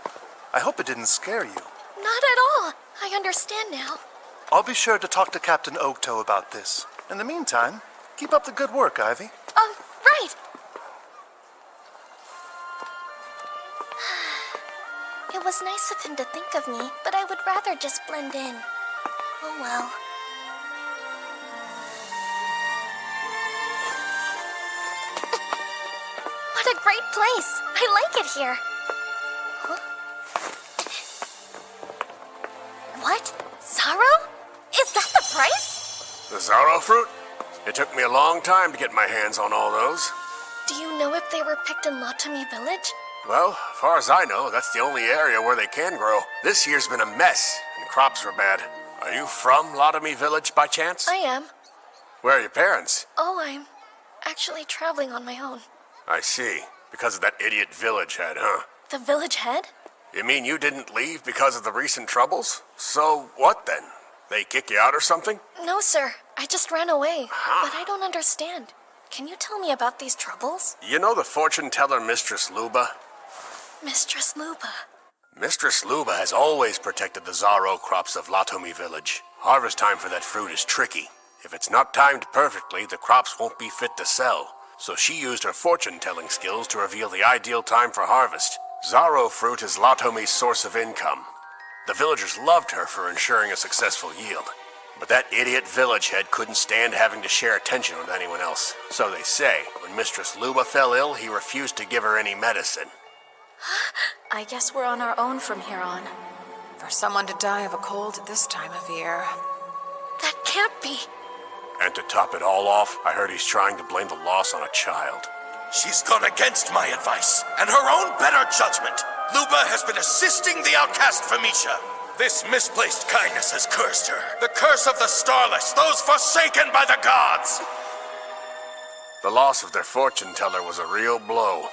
I hope it didn't scare you. Not at all. I understand now. I'll be sure to talk to Captain Ogto about this. In the meantime, keep up the good work, Ivy. Right. It was nice of him to think of me, but I would rather just blend in. Oh well. What a great place! I like it here. Huh? What? Sorrow? Is that the price? The Zorro fruit? It took me a long time to get my hands on all those. Do you know if they were picked in Latomi Village? Well, as far as I know, that's the only area where they can grow. This year's been a mess, and crops were bad. Are you from Latomi Village by chance? I am. Where are your parents? Oh, I'm actually traveling on my own. I see. Because of that idiot village head, huh? The village head? You mean you didn't leave because of the recent troubles? So what then? They kick you out or something? No, sir. I just ran away. But I don't understand. Can you tell me about these troubles? You know the fortune teller Mistress Luba? Mistress Luba. Mistress Luba has always protected the Zorro crops of Latomi Village. Harvest time for that fruit is tricky. If it's not timed perfectly, the crops won't be fit to sell. So she used her fortune-telling skills to reveal the ideal time for harvest. Zorro fruit is Latomi's source of income. The villagers loved her for ensuring a successful yield. But that idiot village head couldn't stand having to share attention with anyone else. So they say, when Mistress Luba fell ill, he refused to give her any medicine. I guess we're on our own from here on. For someone to die of a cold at this time of year. That can't be. And to top it all off, I heard he's trying to blame the loss on a child. She's gone against my advice and her own better judgment. Luba has been assisting the outcast Famisha. This misplaced kindness has cursed her. The curse of the Starless, those forsaken by the gods. The loss of their fortune teller was a real blow.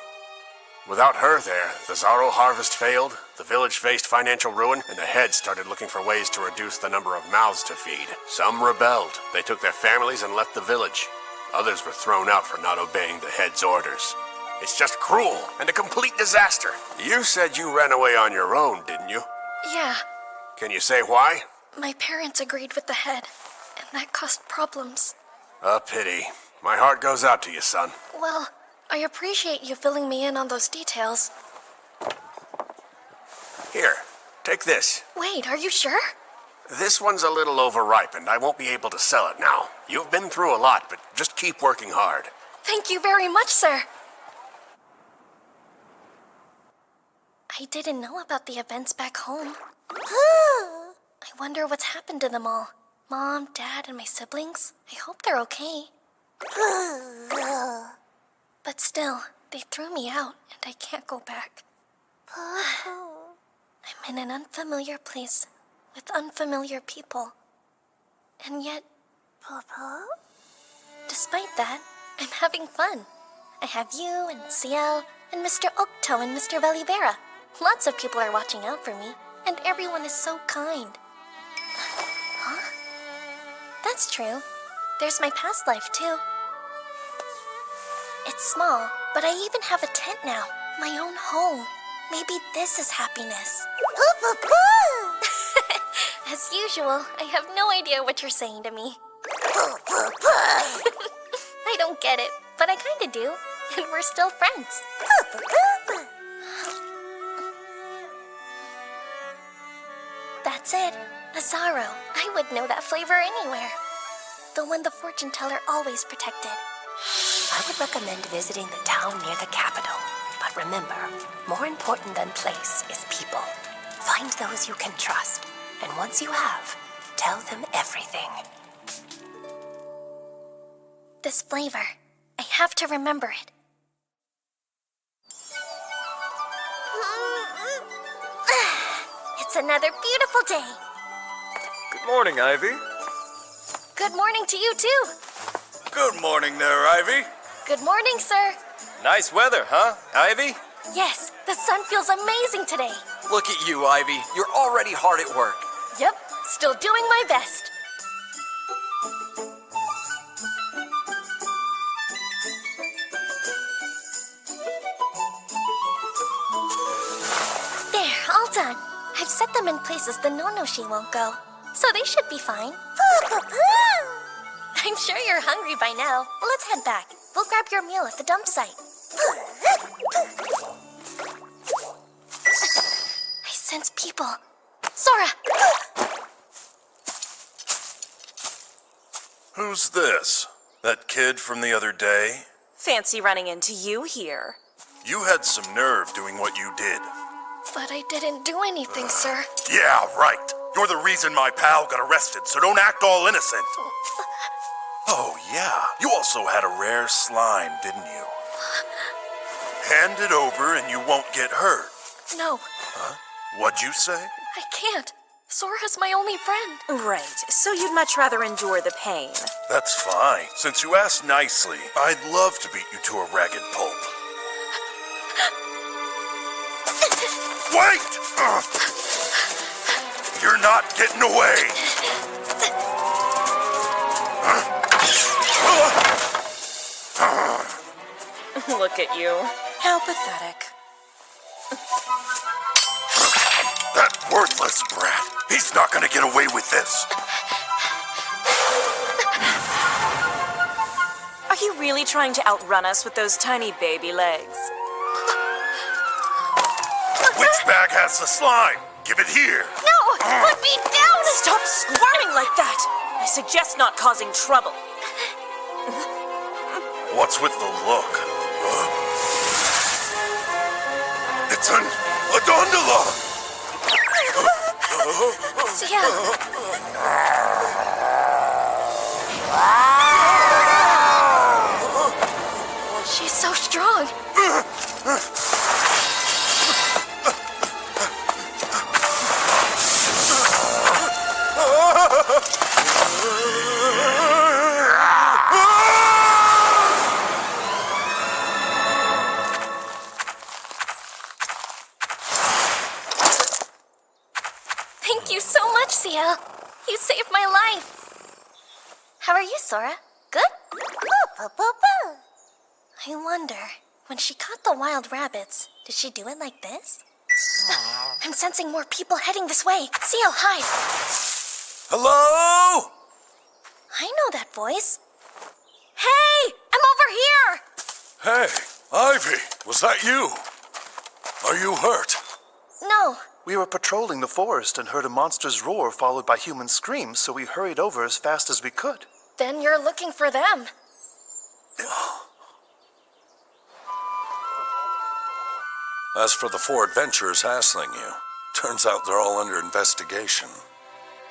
Without her there, the Zorro harvest failed, the village faced financial ruin, and the heads started looking for ways to reduce the number of mouths to feed. Some rebelled. They took their families and left the village. Others were thrown out for not obeying the head's orders. It's just cruel and a complete disaster. You said you ran away on your own, didn't you? Yeah. Can you say why? My parents agreed with the head, and that caused problems. A pity. My heart goes out to you, son. Well, I appreciate you filling me in on those details. Here, take this. Wait, are you sure? This one's a little overripe, and I won't be able to sell it now. You've been through a lot, but just keep working hard. Thank you very much, sir. I didn't know about the events back home. I wonder what's happened to them all. Mom, Dad, and my siblings. I hope they're okay. But still, they threw me out, and I can't go back. I'm in an unfamiliar place with unfamiliar people. And yet, despite that, I'm having fun. I have you and Ciel and Mr. Octo and Mr. Velivera. Lots of people are watching out for me, and everyone is so kind. Huh? That's true. There's my past life, too. It's small, but I even have a tent now. My own home. Maybe this is happiness. As usual, I have no idea what you're saying to me. I don't get it, but I kinda do. And we're still friends. That's it. A Zaro. I would know that flavor anywhere. The one the fortune teller always protected. I would recommend visiting the town near the capital. But remember, more important than place is people. Find those you can trust. And once you have, tell them everything. This flavor. I have to remember it. It's another beautiful day. Good morning, Ivy. Good morning to you, too. Good morning there, Ivy. Good morning, sir. Nice weather, huh, Ivy? Yes, the sun feels amazing today. Look at you, Ivy. You're already hard at work. Yep, still doing my best. There, all done. I've set them in places the Nonoshi won't go, so they should be fine. I'm sure you're hungry by now. Let's head back. We'll grab your meal at the dump site. I sense people. Sora! Who's this? That kid from the other day? Fancy running into you here. You had some nerve doing what you did. But I didn't do anything, sir. Yeah, right. You're the reason my pal got arrested, so don't act all innocent. Oh, yeah. You also had a rare slime, didn't you? Hand it over and you won't get hurt. No. Huh? What'd you say? I can't. Sora's my only friend. Right, so you'd much rather endure the pain. That's fine. Since you asked nicely, I'd love to beat you to a ragged pulp. Wait! You're not getting away! Look at you. How pathetic. That worthless brat! He's not gonna get away with this! Are you really trying to outrun us with those tiny baby legs? Which bag has the slime? Give it here! No! Put me down! Stop squirming like that! I suggest not causing trouble. What's with the look? Huh? It's a gondola! She's so strong. Thank you so much, Ciel. You saved my life. How are you, Sora? Good? I wonder, when she caught the wild rabbits, did she do it like this? I'm sensing more people heading this way. Ciel, hide. Hello? I know that voice. Hey, I'm over here. Hey, Ivy, was that you? Are you hurt? No. We were patrolling the forest and heard a monster's roar followed by human screams, so we hurried over as fast as we could. Then you're looking for them. As for the 4 adventurers hassling you, turns out they're all under investigation.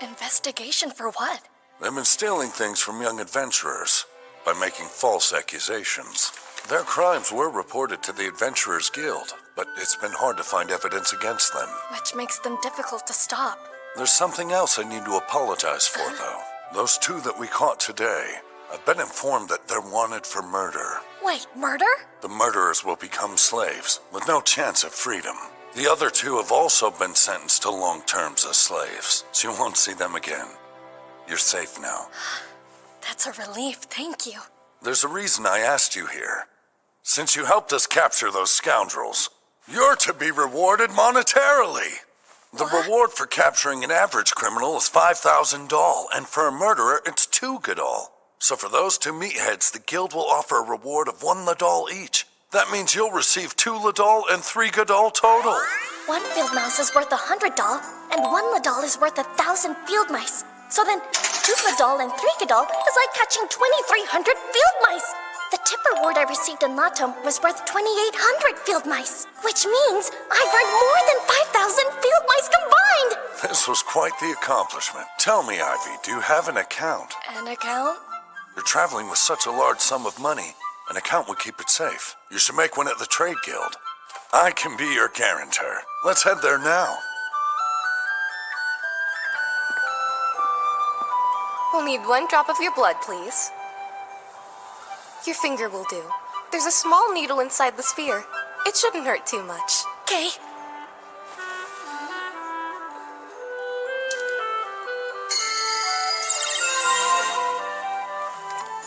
Investigation for what? They've been stealing things from young adventurers by making false accusations. Their crimes were reported to the Adventurers Guild, but it's been hard to find evidence against them. Which makes them difficult to stop. There's something else I need to apologize for, though. Those two that we caught today, I've been informed that they're wanted for murder. Wait, murder? The murderers will become slaves, with no chance of freedom. The other two have also been sentenced to long terms as slaves, so you won't see them again. You're safe now. That's a relief, thank you. There's a reason I asked you here. Since you helped us capture those scoundrels, you're to be rewarded monetarily. The reward for capturing an average criminal is 5,000 doll, and for a murderer, it's 2 gadol. So for those two meatheads, the guild will offer a reward of 1 ladol each. That means you'll receive 2 ladol and 3 gadol total. 1 field mouse is worth 100 doll, and 1 ladol is worth 1,000 field mice. So then, 2 ladol and 3 gadol is like catching 2,300 field mice. The tip reward I received in Latom was worth 2,800 field mice, which means I've earned more than 5,000 field mice combined! This was quite the accomplishment. Tell me, Ivy, do you have an account? An account? You're traveling with such a large sum of money. An account would keep it safe. You should make one at the Trade Guild. I can be your guarantor. Let's head there now. We'll need 1 drop of your blood, please. Your finger will do. There's a small needle inside the sphere. It shouldn't hurt too much. Okay.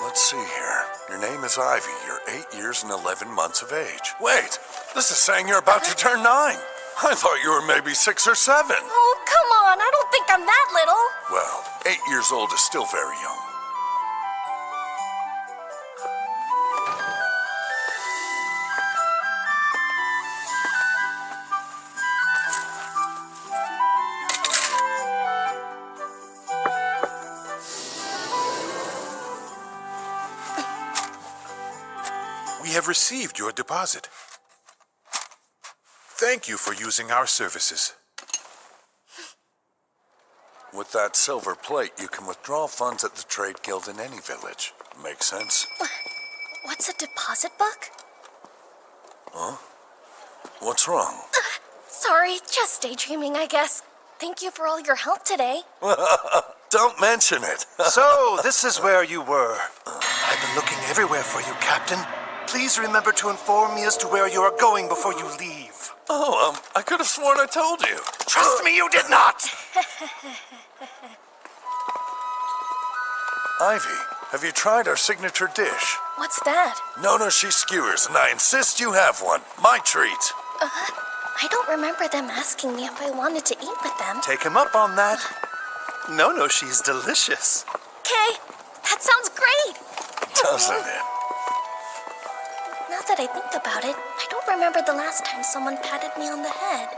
Let's see here. Your name is Ivy. You're 8 years and 11 months of age. Wait, this is saying you're about to turn 9. I thought you were maybe 6 or 7. Oh, come on, I don't think I'm that little. Well, 8 years old is still very young. We have received your deposit. Thank you for using our services. With that silver plate, you can withdraw funds at the Trade Guild in any village. Makes sense? What's a deposit book? Huh? What's wrong? Sorry, just daydreaming, I guess. Thank you for all your help today. Don't mention it. So, this is where you were. I've been looking everywhere for you, Captain. Please remember to inform me as to where you are going before you leave. Oh, I could have sworn I told you. Trust me, you did not! Ivy, have you tried our signature dish? What's that? Nono-shi skewers, and I insist you have one. My treat. I don't remember them asking me if I wanted to eat with them. Take him up on that. No, she's delicious. Okay, that sounds great. Doesn't it? Now that I think about it, I don't remember the last time someone patted me on the head.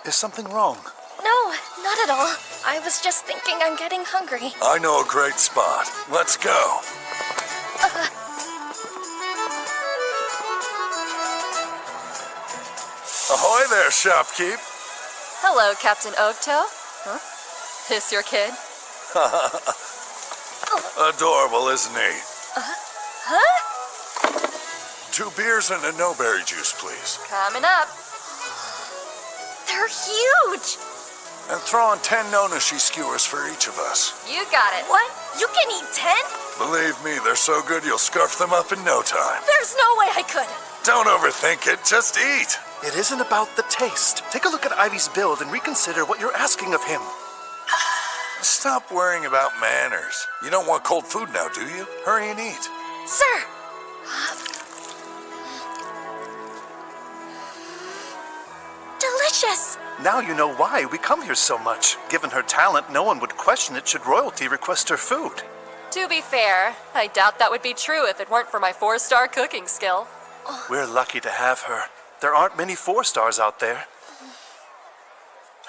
Is something wrong? No, not at all. I was just thinking I'm getting hungry. I know a great spot. Let's go. Ahoy there, shopkeep. Hello, Captain Ogto. Huh? This your kid? Adorable, isn't he? Huh? 2 beers and a no-berry juice, please. Coming up. They're huge! And throw on 10 Nono-shi skewers for each of us. You got it. What? You can eat 10? Believe me, they're so good you'll scarf them up in no time. There's no way I could. Don't overthink it, just eat. It isn't about the taste. Take a look at Ivy's build and reconsider what you're asking of him. Stop worrying about manners. You don't want cold food now, do you? Hurry and eat. Sir! Delicious! Now you know why we come here so much. Given her talent, no one would question it should royalty request her food. To be fair, I doubt that would be true if it weren't for my 4-star cooking skill. We're lucky to have her. There aren't many 4-stars out there.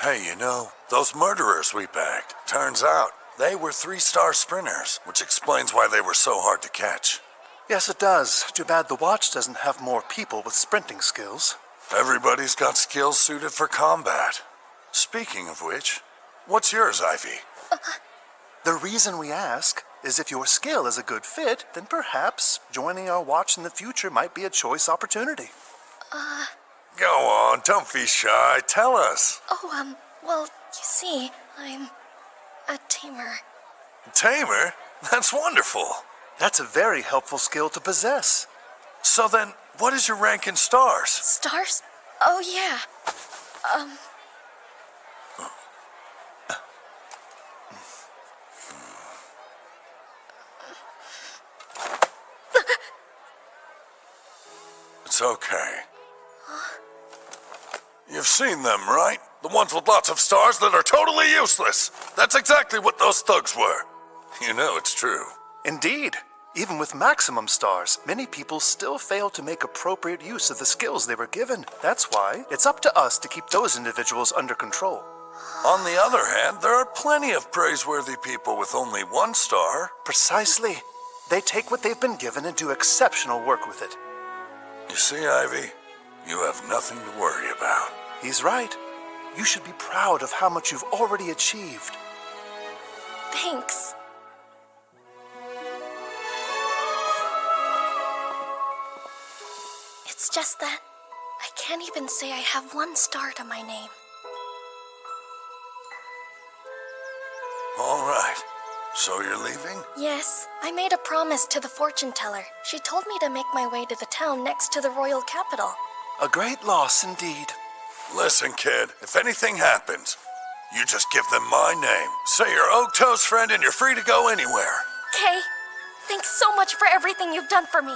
Hey, you know, those murderers we bagged, turns out they were 3-star sprinters, which explains why they were so hard to catch. Yes, it does. Too bad the watch doesn't have more people with sprinting skills. Everybody's got skills suited for combat. Speaking of which, what's yours, Ivy? The reason we ask is if your skill is a good fit, then perhaps joining our watch in the future might be a choice opportunity. Go on, don't be shy. Tell us. Well, you see, I'm a tamer. Tamer? That's wonderful. That's a very helpful skill to possess. So then, what is your rank in stars? Stars? Oh, yeah. It's okay. You've seen them, right? The ones with lots of stars that are totally useless. That's exactly what those thugs were. You know it's true. Indeed. Even with maximum stars, many people still fail to make appropriate use of the skills they were given. That's why it's up to us to keep those individuals under control. On the other hand, there are plenty of praiseworthy people with only one star. Precisely. They take what they've been given and do exceptional work with it. You see, Ivy, you have nothing to worry about. He's right. You should be proud of how much you've already achieved. Thanks. It's just that I can't even say I have one star to my name. All right. So you're leaving? Yes, I made a promise to the fortune teller. She told me to make my way to the town next to the royal capital. A great loss indeed. Listen, kid, if anything happens, you just give them my name. Say you're Oakto's friend and you're free to go anywhere. Kay, thanks so much for everything you've done for me.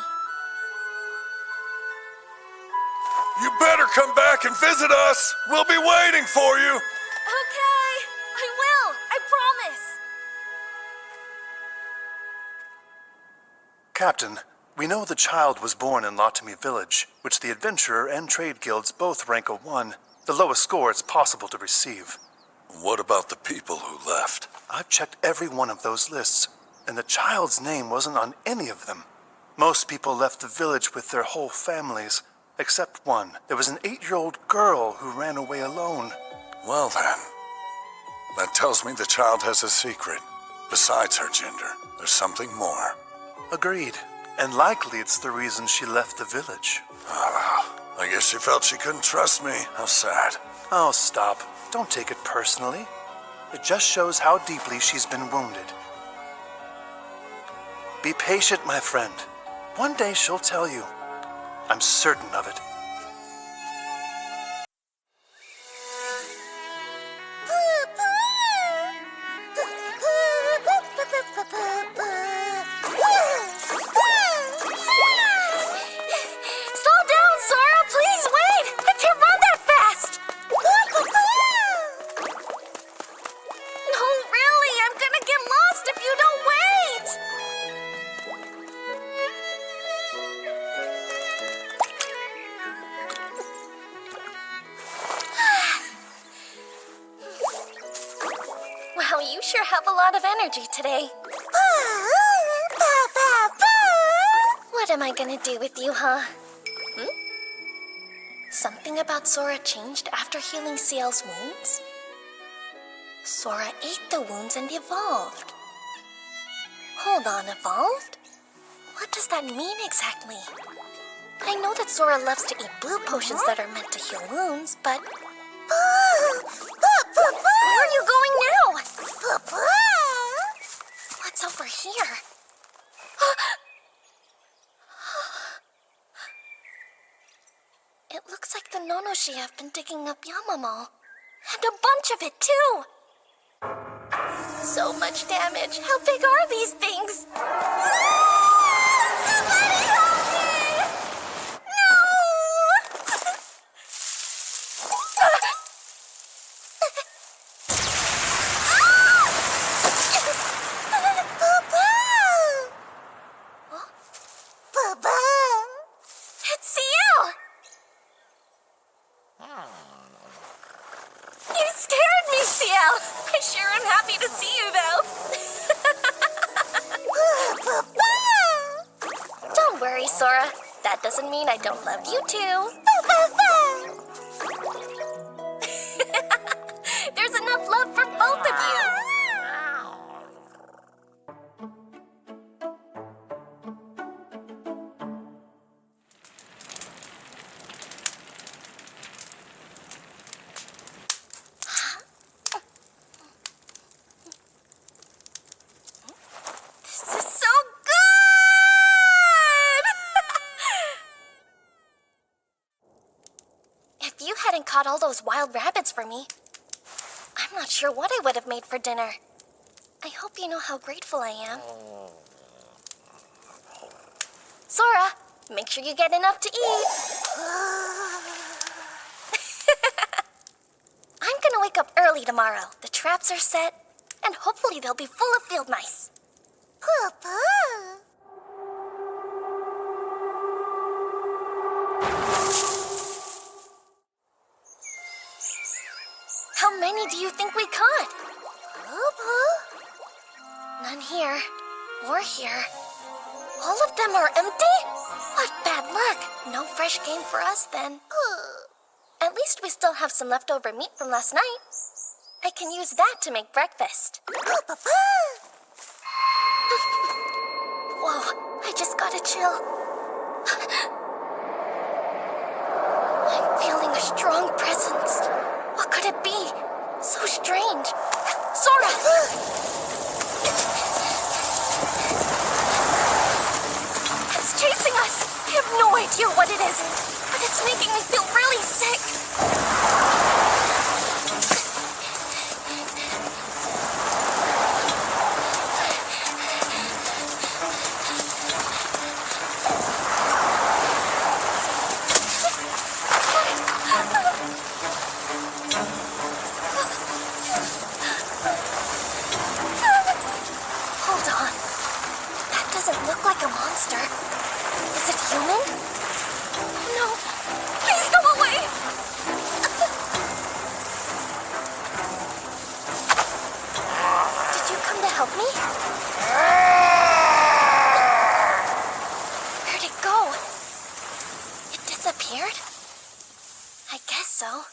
You better come back and visit us. We'll be waiting for you. Okay, I will. I promise. Captain, we know the child was born in Latomy Village, which the Adventurer and Trade Guilds both rank a 1, the lowest score it's possible to receive. What about the people who left? I've checked every one of those lists, and the child's name wasn't on any of them. Most people left the village with their whole families, except one. There was an 8-year-old girl who ran away alone. Well then, that tells me the child has a secret. Besides her gender, there's something more. Agreed. And likely it's the reason she left the village. I guess she felt she couldn't trust me. How sad. Oh, stop. Don't take it personally. It just shows how deeply she's been wounded. Be patient, my friend. One day she'll tell you. I'm certain of it. Wow, you sure have a lot of energy today. What am I gonna do with you, huh? Something about Sora changed after healing Ciel's wounds? Sora ate the wounds and evolved. Hold on, evolved? What does that mean exactly? I know that Sora loves to eat blue potions that are meant to heal wounds, but... Where are you going now? What's over here? It looks like the Nonoshi have been digging up Yamamo. And a bunch of it, too! So much damage. How big are these things? Somebody help me! No! It's Ciel! You scared me, Ciel! I sure am happy to see you, though. Don't worry, Sora. That doesn't mean I don't love you, too. There's enough love for both of you. caught all those wild rabbits for me. I'm not sure what I would have made for dinner. I hope you know how grateful I am. Sora, make sure you get enough to eat. I'm gonna wake up early tomorrow. The traps are set, and hopefully they'll be full of field mice. Papa. How many do you think we caught? None here, or here. All of them are empty? What bad luck. No fresh game for us then. At least we still have some leftover meat from last night. I can use that to make breakfast. Whoa, I just got a chill. I'm feeling a strong presence. What could it be? So strange. Sora! It's chasing us! I have no idea what it is, but it's making me feel really sick. Hold on. That doesn't look like a monster. Is it human? No. Please go away! Did you come to help me? Where'd it go? It disappeared? I guess so.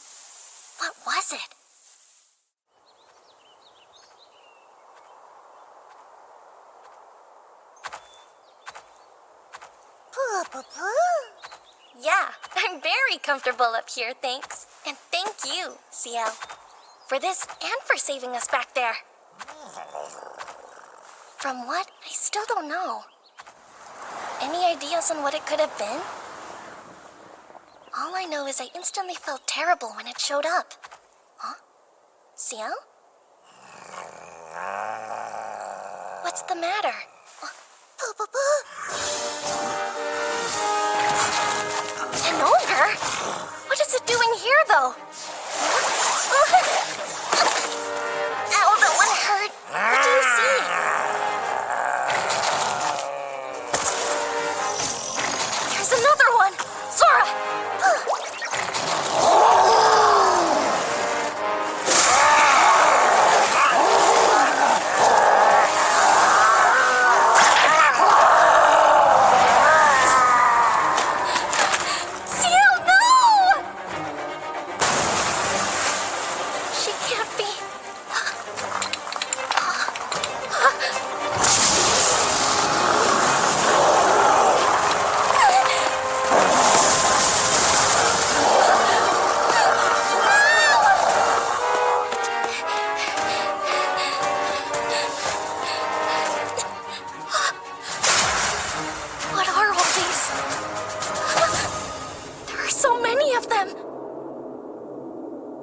What was it? Yeah, I'm very comfortable up here, thanks. And thank you, CL, for this and for saving us back there. From what? I still don't know. Any ideas on what it could have been? All I know is I instantly felt terrible when it showed up. Huh? CL? What's the matter? An ogre? What is it doing here, though? Ow, that one hurt. What do you see? Here's another one. Sora!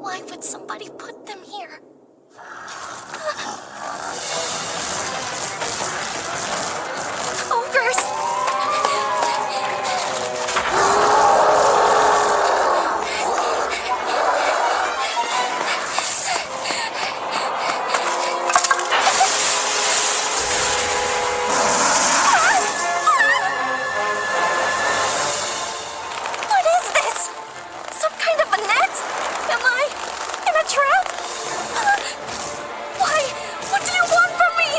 Why would somebody put them here? Ogres! What is this? Some kind of a net? Am I in a trap? Why? What do you want from me?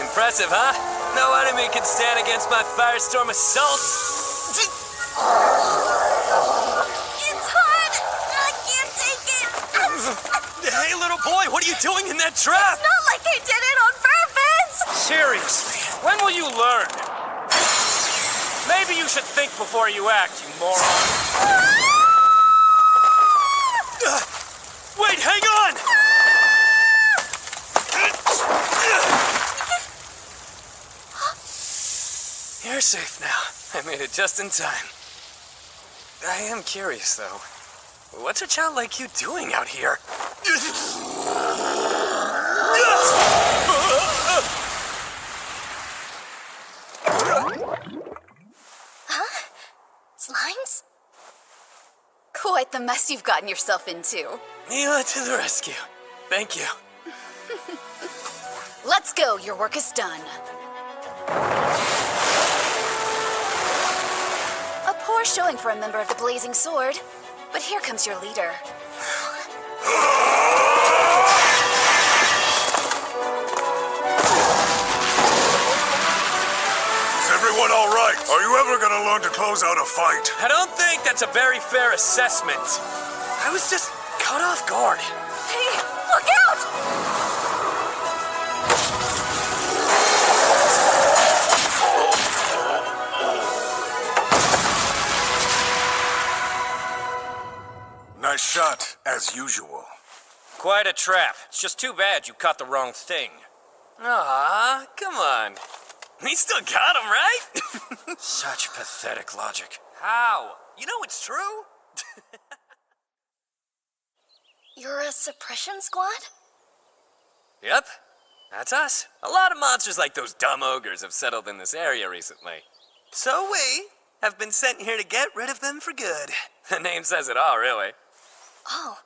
Impressive, huh? No enemy can stand against my firestorm assault. It's hot! I can't take it! doing in that trap? Not like I did it on purpose! Seriously, when will you learn? Maybe you should think before you act, you moron. Wait, hang on! You're safe now. I made it just in time. I am curious, though. What's a child like you doing out here? Huh? Slimes? Quite the mess you've gotten yourself into. Mila to the rescue. Thank you. Let's go, your work is done. A poor showing for a member of the Blazing Sword, but here comes your leader. Is everyone all right? Are you ever gonna learn to close out a fight? I don't think that's a very fair assessment. I was just caught off guard. Hey, look out! Nice shot, as usual. Quite a trap. It's just too bad you caught the wrong thing. Aw, come on. We still got him, right? Such pathetic logic. How? You know it's true. You're a suppression squad? Yep, that's us. A lot of monsters like those dumb ogres have settled in this area recently. So we have been sent here to get rid of them for good. The name says it all, really. Oh,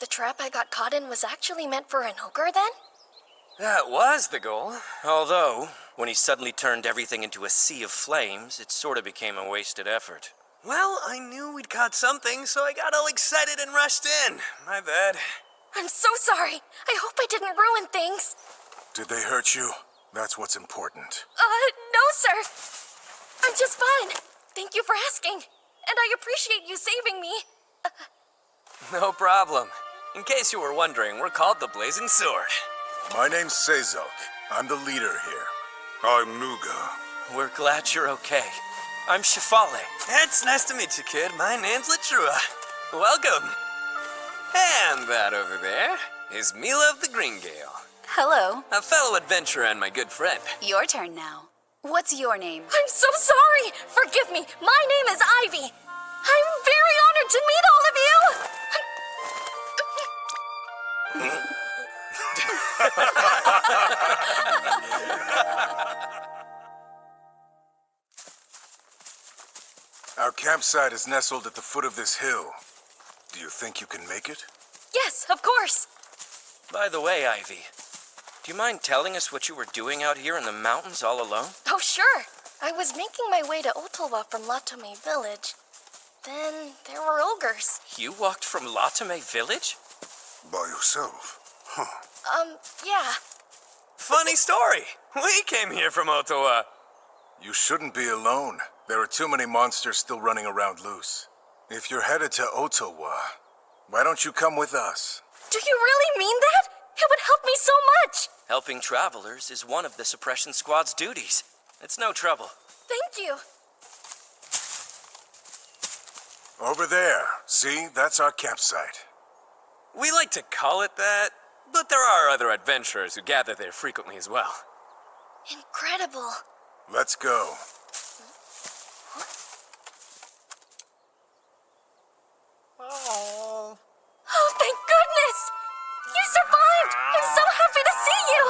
the trap I got caught in was actually meant for an ogre then? That was the goal. Although, when he suddenly turned everything into a sea of flames, it sort of became a wasted effort. Well, I knew we'd caught something, so I got all excited and rushed in. My bad. I'm so sorry. I hope I didn't ruin things. Did they hurt you? That's what's important. No, sir. I'm just fine. Thank you for asking. And I appreciate you saving me. No problem. In case you were wondering, we're called the Blazing Sword. My name's Sezok. I'm the leader here. I'm Nuga. We're glad you're okay. I'm Shifale. It's nice to meet you, kid. My name's Latrua. Welcome. And that over there is Mila of the Green Gale. Hello. A fellow adventurer and my good friend. Your turn now. What's your name? I'm so sorry. Forgive me. My name is Ivy. I'm very honored to meet all of you. Our campsite is nestled at the foot of this hill. Do you think you can make it? Yes, of course. By the way, Ivy, do you mind telling us what you were doing out here in the mountains all alone? Oh, sure. I was making my way to Ottawa from Latome Village. Then there were ogres. You walked from Latome Village? By yourself? Huh. Yeah. Funny story. We came here from Ottawa. You shouldn't be alone. There are too many monsters still running around loose. If you're headed to Ottawa, why don't you come with us? Do you really mean that? It would help me so much. Helping travelers is one of the suppression squad's duties. It's no trouble. Thank you. Over there. See? That's our campsite. We like to call it that, but there are other adventurers who gather there frequently as well. Incredible. Let's go. Oh, thank goodness! You survived! I'm so happy to see you!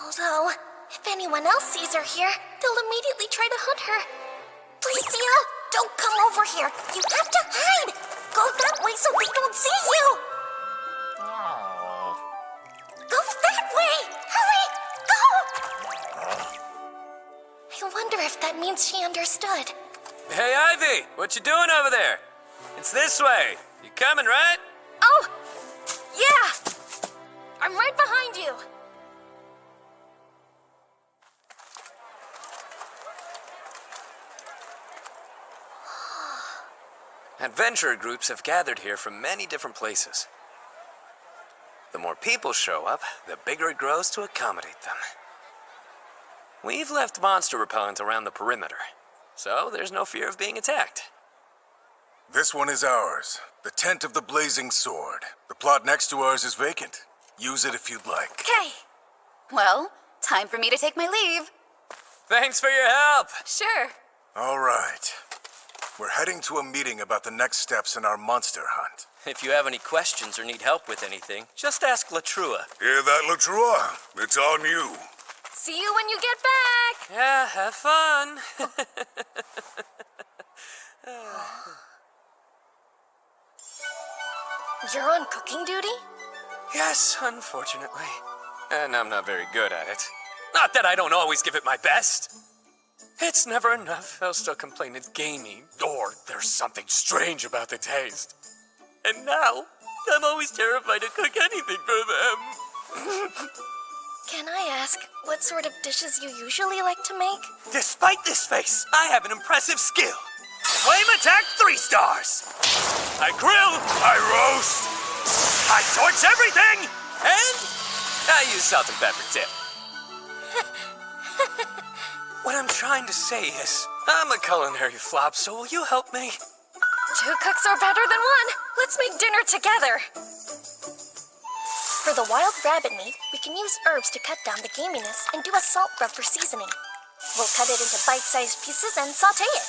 Although, if anyone else sees her here, they'll immediately try to hunt her. Please, Seal, don't come over here. You have to hide! Go that way so they don't see you! Go that way! Hurry! Go! I wonder if that means she understood. Hey, Ivy, what you doing over there? It's this way. You coming, right? Oh, yeah. I'm right behind you. Adventurer groups have gathered here from many different places. The more people show up, the bigger it grows to accommodate them. We've left monster repellent around the perimeter, so there's no fear of being attacked. This one is ours. The Tent of the Blazing Sword. The plot next to ours is vacant. Use it if you'd like. Okay. Well, time for me to take my leave. Thanks for your help. Sure. All right. We're heading to a meeting about the next steps in our monster hunt. If you have any questions or need help with anything, just ask Latrua. Hear that, Latrua? It's on you. See you when you get back! Yeah, have fun. You're on cooking duty? Yes, unfortunately. And I'm not very good at it. Not that I don't always give it my best. It's never enough. They'll still complain it's gamey, or there's something strange about the taste. And now, I'm always terrified to cook anything for them. Can I ask what sort of dishes you usually like to make? Despite this face, I have an impressive skill. Flame attack 3 stars. I grill, I roast, I torch everything, and I use salt and pepper too. What I'm trying to say is, I'm a culinary flop, so will you help me? 2 cooks are better than 1. Let's make dinner together. For the wild rabbit meat, we can use herbs to cut down the gaminess and do a salt rub for seasoning. We'll cut it into bite-sized pieces and saute it.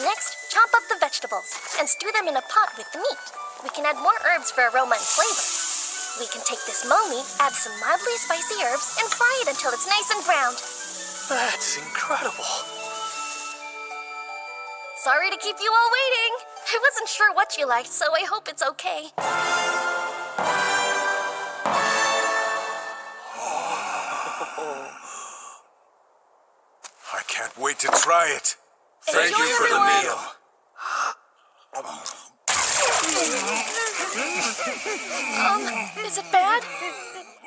Next, chop up the vegetables and stew them in a pot with the meat. We can add more herbs for aroma and flavor. We can take this mo meat, add some mildly spicy herbs, and fry it until it's nice and browned. That's incredible. Sorry to keep you all waiting. I wasn't sure what you liked, so I hope it's okay. I can't wait to try it. Thank you for the meal. Is it bad?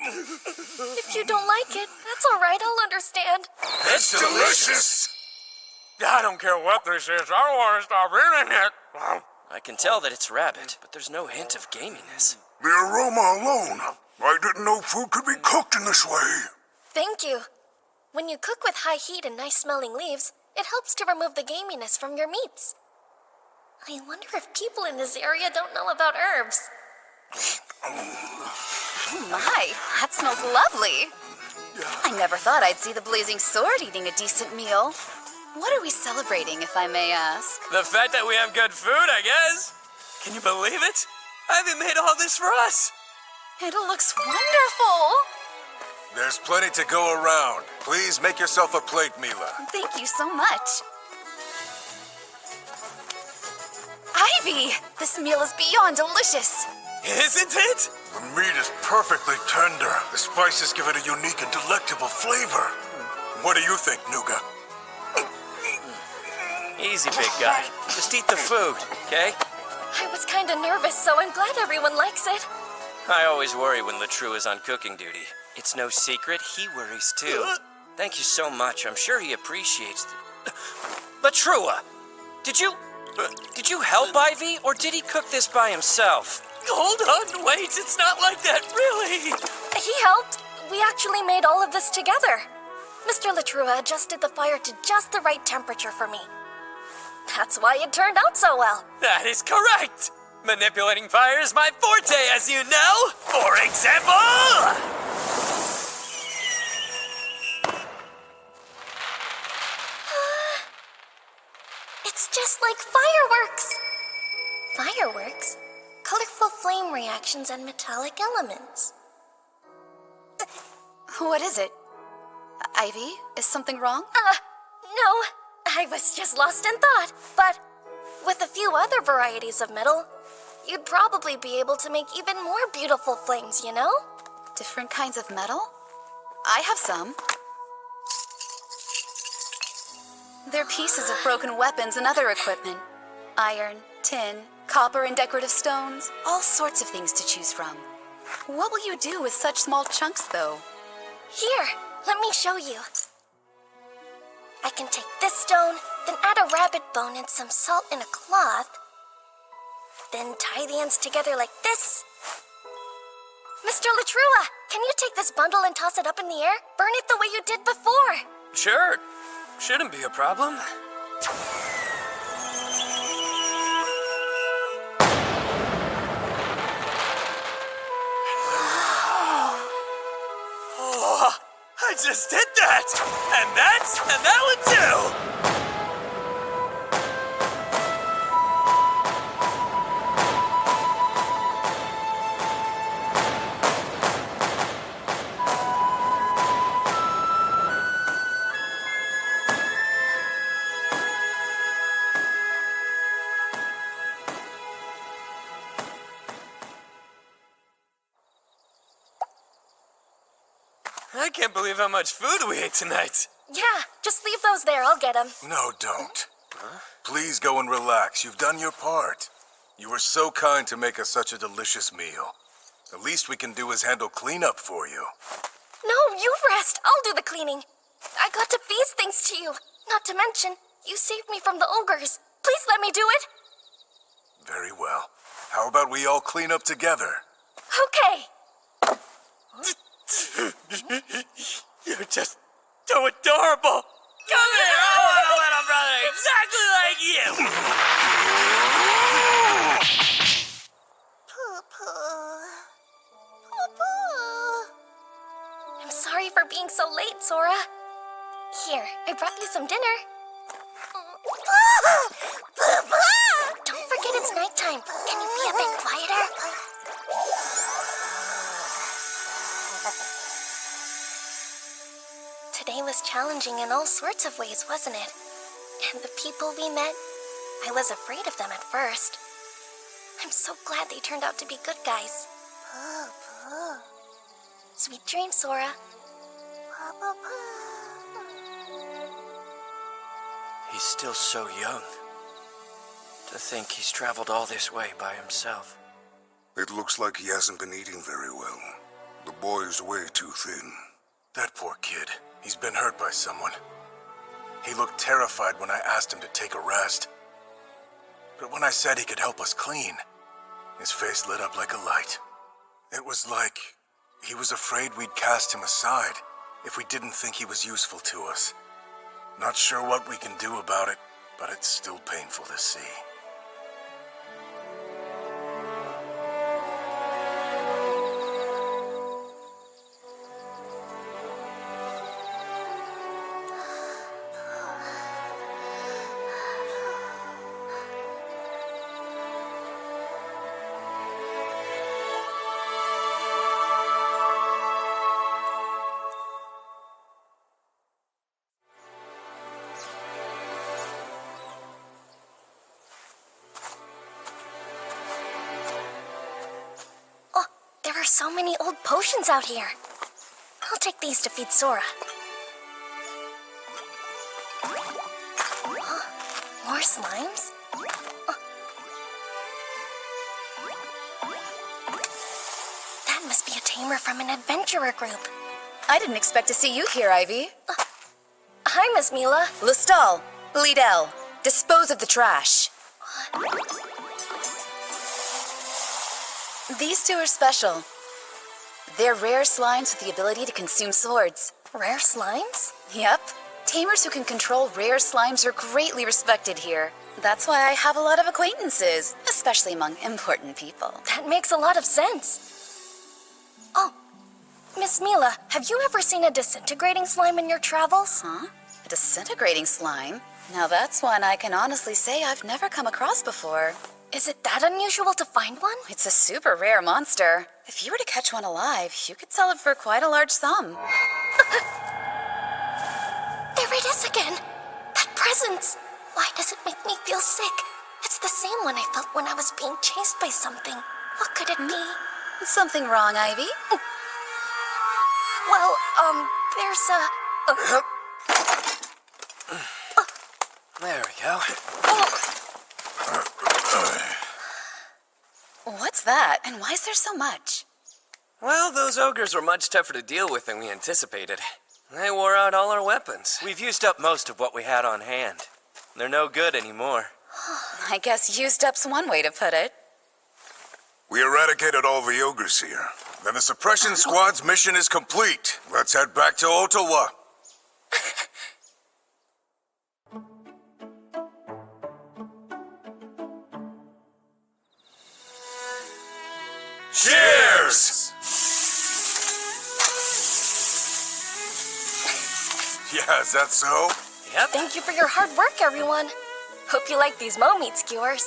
If you don't like it, that's all right. I'll understand. It's delicious. I don't care what this is. I don't want to stop eating it. I can tell that it's rabbit, but there's no hint of gaminess. The aroma alone. I didn't know food could be cooked in this way. Thank you. When you cook with high heat and nice-smelling leaves, it helps to remove the gaminess from your meats. I wonder if people in this area don't know about herbs. Oh my, that smells lovely. I never thought I'd see the Blazing Sword eating a decent meal. What are we celebrating, if I may ask? The fact that we have good food, I guess. Can you believe it? Ivy made all this for us. It looks wonderful. There's plenty to go around. Please make yourself a plate, Mila. Thank you so much. Ivy, this meal is beyond delicious. Isn't it? The meat is perfectly tender. The spices give it a unique and delectable flavor. What do you think, Nuga? Easy, big guy. Just eat the food, okay? I was kind of nervous, so I'm glad everyone likes it. I always worry when Latrua is on cooking duty. It's no secret, he worries too. Thank you so much. I'm sure he appreciates it. Latrua, did you help Ivy, or did he cook this by himself? Hold on, wait, it's not like that, really. He helped. We actually made all of this together. Mr. Latrua adjusted the fire to just the right temperature for me. That's why it turned out so well. That is correct. Manipulating fire is my forte, as you know. For example... It's just like fireworks. Fireworks? Colorful flame reactions and metallic elements. What is it? Ivy, is something wrong? No. I was just lost in thought. But with a few other varieties of metal, you'd probably be able to make even more beautiful flames, you know? Different kinds of metal? I have some. They're pieces of broken weapons and other equipment. Iron, tin, copper, and decorative stones. All sorts of things to choose from. What will you do with such small chunks, though? Here, let me show you. I can take this stone, then add a rabbit bone and some salt in a cloth, then tie the ends together like this. Mr. Latrua, can you take this bundle and toss it up in the air? Burn it the way you did before. Sure. Shouldn't be a problem. Oh, I just did that! And that one too! I can't believe how much food we ate tonight. Yeah, just leave those there. I'll get them. No, don't. Please go and relax. You've done your part. You were so kind to make us such a delicious meal. The least we can do is handle cleanup for you. No, you rest. I'll do the cleaning. I got to feast thanks to you. Not to mention, you saved me from the ogres. Please let me do it. Very well. How about we all clean up together? Okay. You're just so adorable. Come here, I want a little brother exactly like you. I'm sorry for being so late, Sora. Here, I brought you some dinner. Don't forget it's nighttime. Can you be a bit quieter? Today was challenging in all sorts of ways, wasn't it? And the people we met, I was afraid of them at first. I'm so glad they turned out to be good guys. Sweet dreams, Sora. He's still so young. To think he's traveled all this way by himself. It looks like he hasn't been eating very well. The boy is way too thin. That poor kid. He's been hurt by someone. He looked terrified when I asked him to take a rest. But when I said he could help us clean, his face lit up like a light. It was like he was afraid we'd cast him aside if we didn't think he was useful to us. Not sure what we can do about it, but it's still painful to see. There are so many old potions out here. I'll take these to feed Sora. More slimes? That must be a tamer from an adventurer group. I didn't expect to see you here, Ivy. Hi, Miss Mila. Lestal, Liddell, dispose of the trash. These two are special. They're rare slimes with the ability to consume swords. Rare slimes? Yep. Tamers who can control rare slimes are greatly respected here. That's why I have a lot of acquaintances, especially among important people. That makes a lot of sense. Oh, Miss Mila, have you ever seen a disintegrating slime in your travels? Huh? A disintegrating slime? Now that's one I can honestly say I've never come across before. Is it that unusual to find one? It's a super rare monster. If you were to catch one alive, you could sell it for quite a large sum. There it is again. That presence. Why does it make me feel sick? It's the same one I felt when I was being chased by something. What could it be? Something wrong, Ivy? Well, there's a... There we go. What's that? And why is there so much? Well, those ogres were much tougher to deal with than we anticipated. They wore out all our weapons. We've used up most of what we had on hand. They're no good anymore. I guess used up's one way to put it. We eradicated all the ogres here. Then the suppression squad's mission is complete. Let's head back to Ottawa. Cheers! Yeah, is that so? Yep. Thank you for your hard work, everyone. Hope you like these mo meat skewers.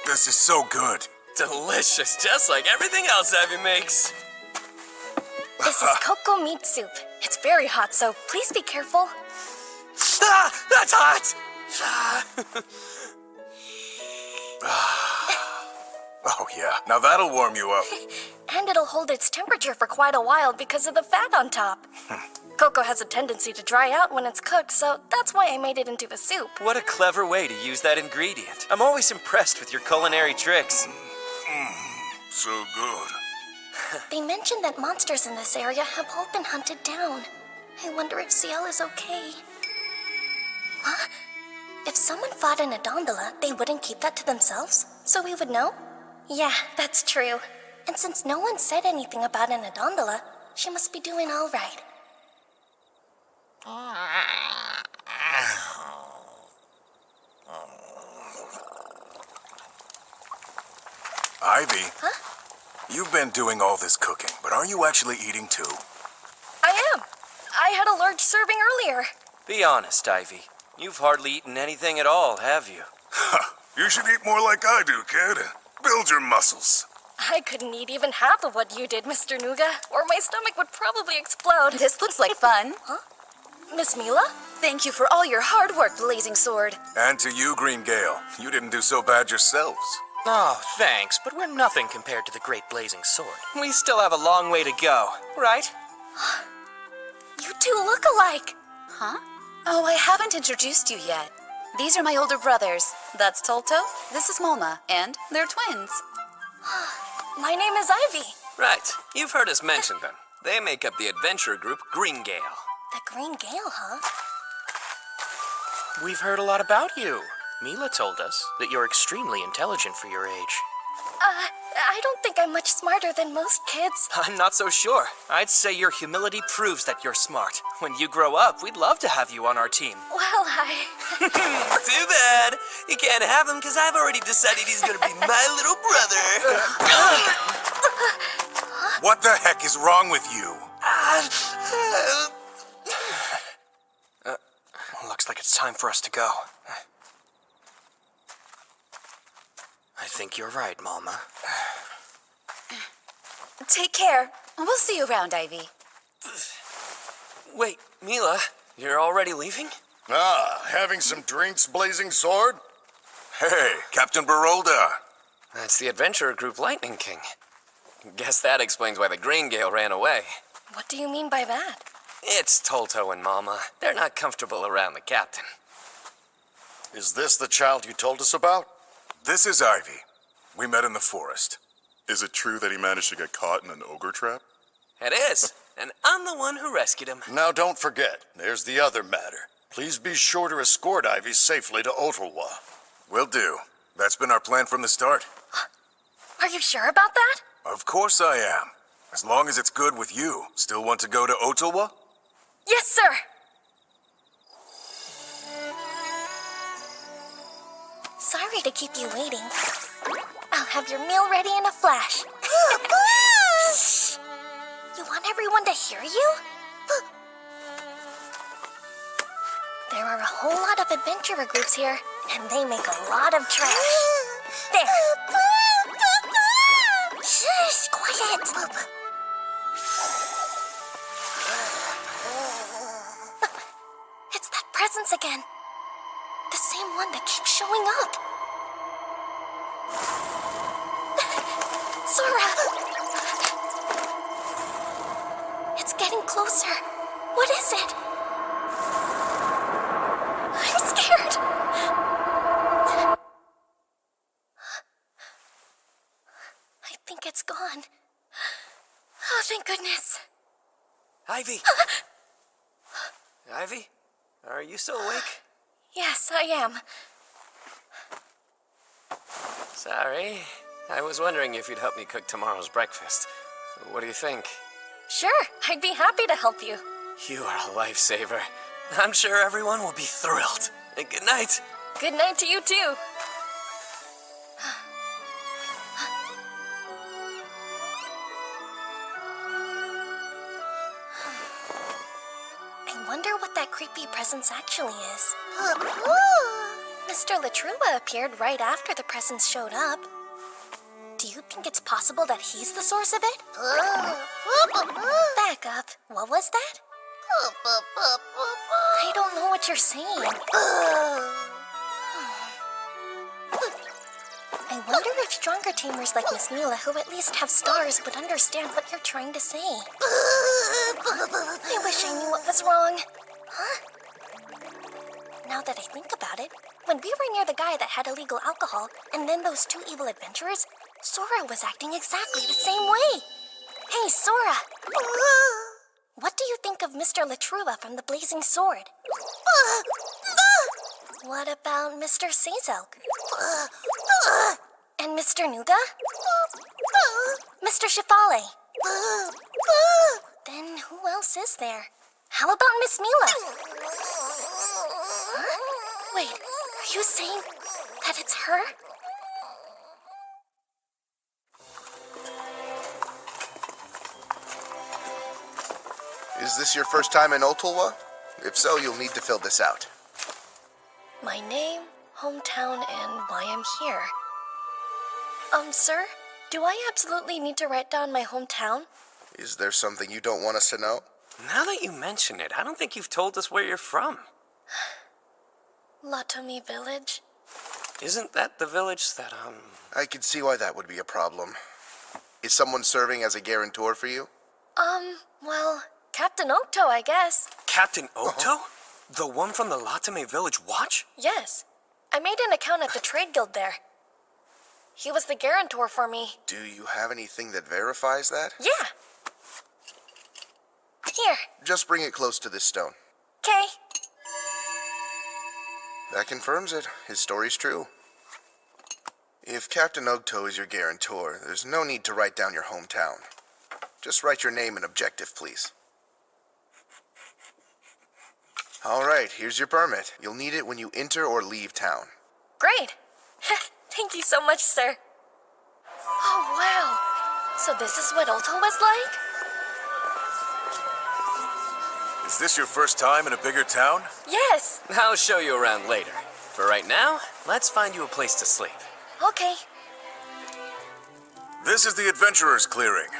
This is so good. Delicious, just like everything else Ivy makes. This is cocoa meat soup. It's very hot, so please be careful. Ah, that's hot! Oh yeah, now that'll warm you up. And it'll hold its temperature for quite a while because of the fat on top. Cocoa has a tendency to dry out when it's cooked, so that's why I made it into a soup. What a clever way to use that ingredient. I'm always impressed with your culinary tricks. So good. They mentioned that monsters in this area have all been hunted down. I wonder if Ciel is okay. Huh? If someone fought in a gondola, they wouldn't keep that to themselves, so we would know? Yeah, that's true. And since no one said anything about an gondola, she must be doing all right. Ivy? Huh? You've been doing all this cooking, but are you actually eating too? I am. I had a large serving earlier. Be honest, Ivy. You've hardly eaten anything at all, have you? You should eat more like I do, kid. Build your muscles. I couldn't eat even half of what you did, Mr. Nuga, or my stomach would probably explode. This looks like fun. Huh? Miss Mila? Thank you for all your hard work, Blazing Sword. And to you, Green Gale. You didn't do so bad yourselves. Oh, thanks, but we're nothing compared to the Great Blazing Sword. We still have a long way to go, right? You two look alike. Huh? Oh, I haven't introduced you yet. These are my older brothers. That's Tolto, this is Molma, and they're twins. My name is Ivy. Right, you've heard us mention them. They make up the adventure group Green Gale. The Green Gale, huh? We've heard a lot about you. Mila told us that you're extremely intelligent for your age. I don't think I'm much smarter than most kids. I'm not so sure. I'd say your humility proves that you're smart. When you grow up, we'd love to have you on our team. Well, Too bad. You can't have him because I've already decided he's gonna be my little brother. What the heck is wrong with you? Looks like it's time for us to go. I think you're right, Malma. Take care. We'll see you around, Ivy. Wait, Mila, you're already leaving? Having some drinks, Blazing Sword? Hey, Captain Barolda. That's the adventurer group Lightning King. Guess that explains why the Green Gale ran away. what do you mean by that? It's Tolto and Mama. They're not comfortable around the captain. Is this the child you told us about? This is Ivy. We met in the forest. Is it true that he managed to get caught in an ogre trap? It is, and I'm the one who rescued him. Now don't forget, there's the other matter. Please be sure to escort Ivy safely to Ottawa. Will do. That's been our plan from the start. Are you sure about that? Of course I am. As long as it's good with you. Still want to go to Ottawa? Yes, sir. Sorry to keep you waiting. I'll have your meal ready in a flash. Shh. You want everyone to hear you? There are a whole lot of adventurer groups here, and they make a lot of trash. There. Shh, quiet. It's that presence again. The same one that keeps showing up. Sora! It's getting closer. What is it? I'm scared. I think it's gone. Oh, thank goodness. Ivy! Ivy? Are you still awake? Yes, I am. Sorry. I was wondering if you'd help me cook tomorrow's breakfast. What do you think? Sure, I'd be happy to help you. You are a lifesaver. I'm sure everyone will be thrilled. Good night. Good night to you, too. I wonder what that creepy presence actually is. Mr. Latrua appeared right after the presence showed up. Do you think it's possible that he's the source of it? Back up. What was that? I don't know what you're saying. I wonder if stronger tamers like Miss Mila, who at least have stars, would understand what you're trying to say. I wish I knew what was wrong. Huh? Now that I think about it, when we were near the guy that had illegal alcohol, and then those two evil adventurers, Sora was acting exactly the same way. Hey, Sora! What do you think of Mr. Latrua from the Blazing Sword? What about Mr. Sazelk? And Mr. Nuga? Mr. Shifale? Then who else is there? How about Miss Mila? Huh? Wait, are you saying that it's her? Is this your first time in Otulwa? If so, you'll need to fill this out. My name, hometown, and why I'm here. Sir, do I absolutely need to write down my hometown? Is there something you don't want us to know? Now that you mention it, I don't think you've told us where you're from. Latomi Village. Isn't that the village that, I could see why that would be a problem. Is someone serving as a guarantor for you? Well, Captain Okto, I guess. Captain Okto? The one from the Latame Village Watch? Yes. I made an account at the trade guild there. He was the guarantor for me. Do you have anything that verifies that? Yeah. Here. Just bring it close to this stone. 'Kay. That confirms it. His story's true. If Captain Okto is your guarantor, there's no need to write down your hometown. Just write your name and objective, please. All right, here's your permit. You'll need it when you enter or leave town. Great. Thank you so much, sir. Oh, wow. So this is what Otto was like? Is this your first time in a bigger town? Yes. I'll show you around later. For right now, let's find you a place to sleep. Okay. This is the Adventurer's Clearing.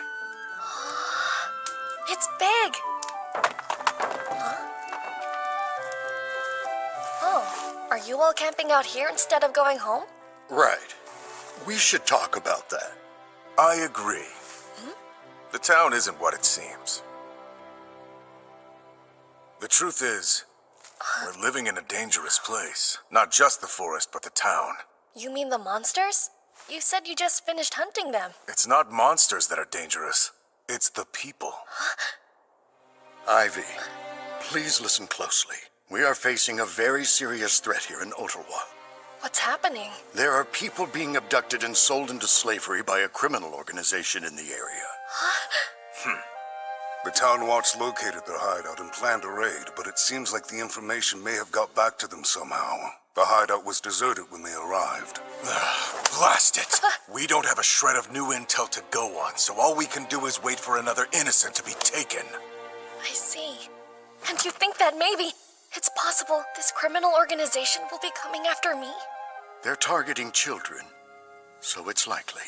It's big. Huh? Oh, are you all camping out here instead of going home? Right. We should talk about that. I agree. The town isn't what it seems. The truth is, we're living in a dangerous place. Not just the forest, but the town. You mean the monsters? You said you just finished hunting them. It's not monsters that are dangerous. It's the people. Ivy, please listen closely. We are facing a very serious threat here in Otulwa. What's happening? There are people being abducted and sold into slavery by a criminal organization in the area. The Town Watch located their hideout and planned a raid, but it seems like the information may have got back to them somehow. The hideout was deserted when they arrived. Blast it! We don't have a shred of new intel to go on, so all we can do is wait for another innocent to be taken. I see. And you think that maybe it's possible this criminal organization will be coming after me? They're targeting children, so it's likely.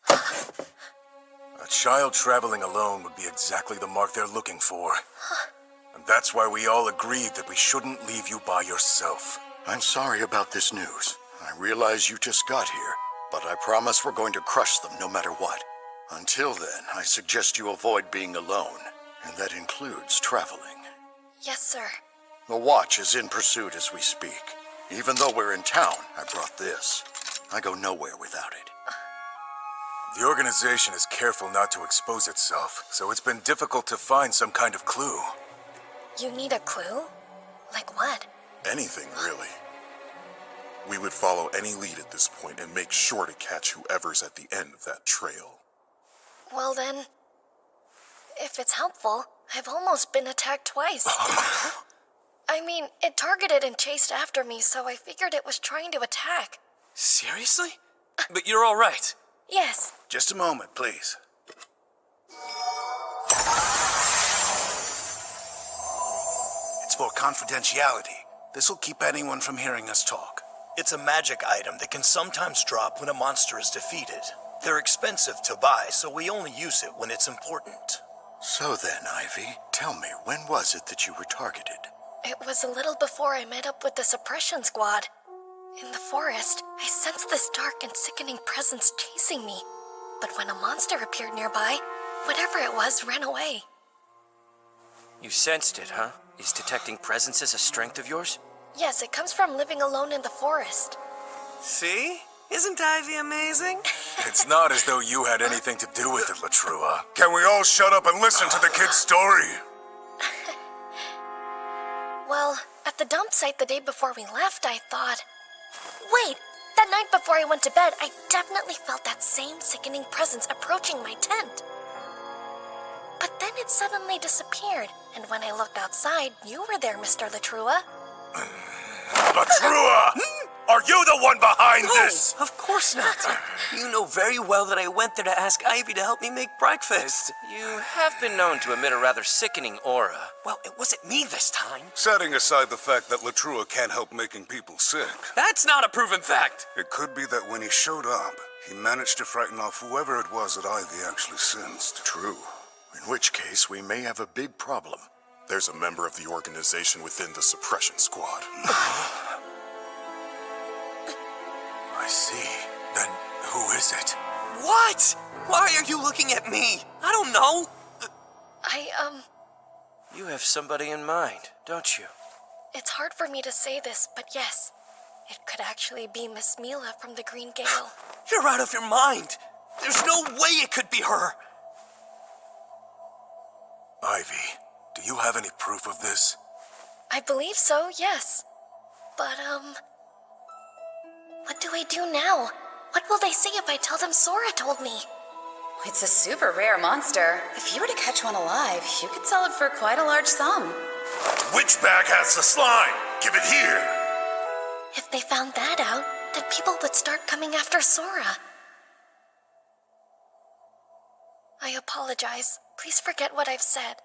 A child traveling alone would be exactly the mark they're looking for. And that's why we all agreed that we shouldn't leave you by yourself. I'm sorry about this news. I realize you just got here, but I promise we're going to crush them no matter what. Until then, I suggest you avoid being alone, and that includes traveling. Yes, sir. The watch is in pursuit as we speak. Even though we're in town, I brought this. I go nowhere without it. The organization is careful not to expose itself, so it's been difficult to find some kind of clue. You need a clue? Like what? Anything, really. We would follow any lead at this point and make sure to catch whoever's at the end of that trail. Well then, if it's helpful, I've almost been attacked twice. I mean, it targeted and chased after me, so I figured it was trying to attack. Seriously? But you're all right. Yes. Just a moment, please. It's for confidentiality. This'll keep anyone from hearing us talk. It's a magic item that can sometimes drop when a monster is defeated. They're expensive to buy, so we only use it when it's important. So then, Ivy, tell me, when was it that you were targeted? It was a little before I met up with the suppression squad. In the forest, I sensed this dark and sickening presence chasing me. But when a monster appeared nearby, whatever it was ran away. You sensed it, huh? Is detecting presences a strength of yours? Yes, it comes from living alone in the forest. See? Isn't Ivy amazing? It's not as though you had anything to do with it, Latrua. Can we all shut up and listen to the kid's story? Well, at the dump site the day before we left, I thought... Wait! That night before I went to bed, I definitely felt that same sickening presence approaching my tent. But then it suddenly disappeared, and when I looked outside, you were there, Mr. Latrua. Latrua! Are you the one behind this? Of course not. You know very well that I went there to ask Ivy to help me make breakfast. You have been known to emit a rather sickening aura. Well, it wasn't me this time. Setting aside the fact that Latrua can't help making people sick. That's not a proven fact. It could be that when he showed up, he managed to frighten off whoever it was that Ivy actually sensed. True. In which case, we may have a big problem. There's a member of the organization within the suppression squad. I see. Then who is it? What? Why are you looking at me? I don't know. You have somebody in mind, don't you? It's hard for me to say this, but yes. It could actually be Miss Mila from the Green Gale. You're out of your mind. There's no way it could be her. Ivy, do you have any proof of this? I believe so, yes. But, what do I do now? What will they say if I tell them Sora told me? It's a super rare monster. If you were to catch one alive, you could sell it for quite a large sum. Which bag has the slime? Give it here. If they found that out, then people would start coming after Sora. I apologize. Please forget what I've said.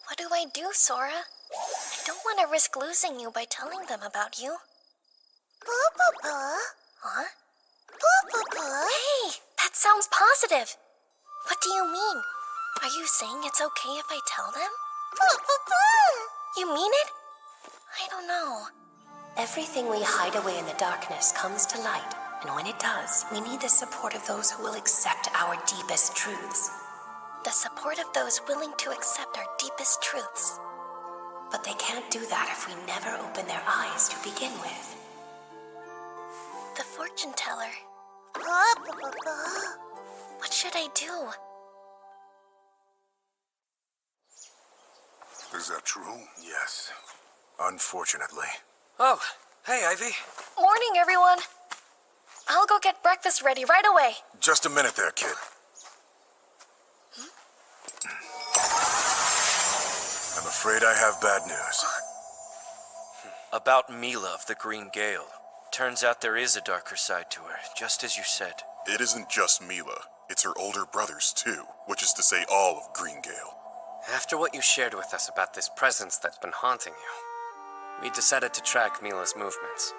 What do I do, Sora? I don't want to risk losing you by telling them about you. Huh? Hey, that sounds positive. What do you mean? Are you saying it's okay if I tell them? You mean it? I don't know. Everything we hide away in the darkness comes to light, and when it does, we need the support of those who will accept our deepest truths. The support of those willing to accept our deepest truths. But they can't do that if we never open their eyes to begin with. The fortune teller. What should I do? Is that true? Yes. Unfortunately. Oh, hey, Ivy. Morning, everyone. I'll go get breakfast ready right away. Just a minute there, kid. I'm afraid I have bad news. About Mila of the Green Gale. Turns out there is a darker side to her, just as you said. It isn't just Mila. It's her older brothers, too, which is to say all of Green Gale. After what you shared with us about this presence that's been haunting you, we decided to track Mila's movements.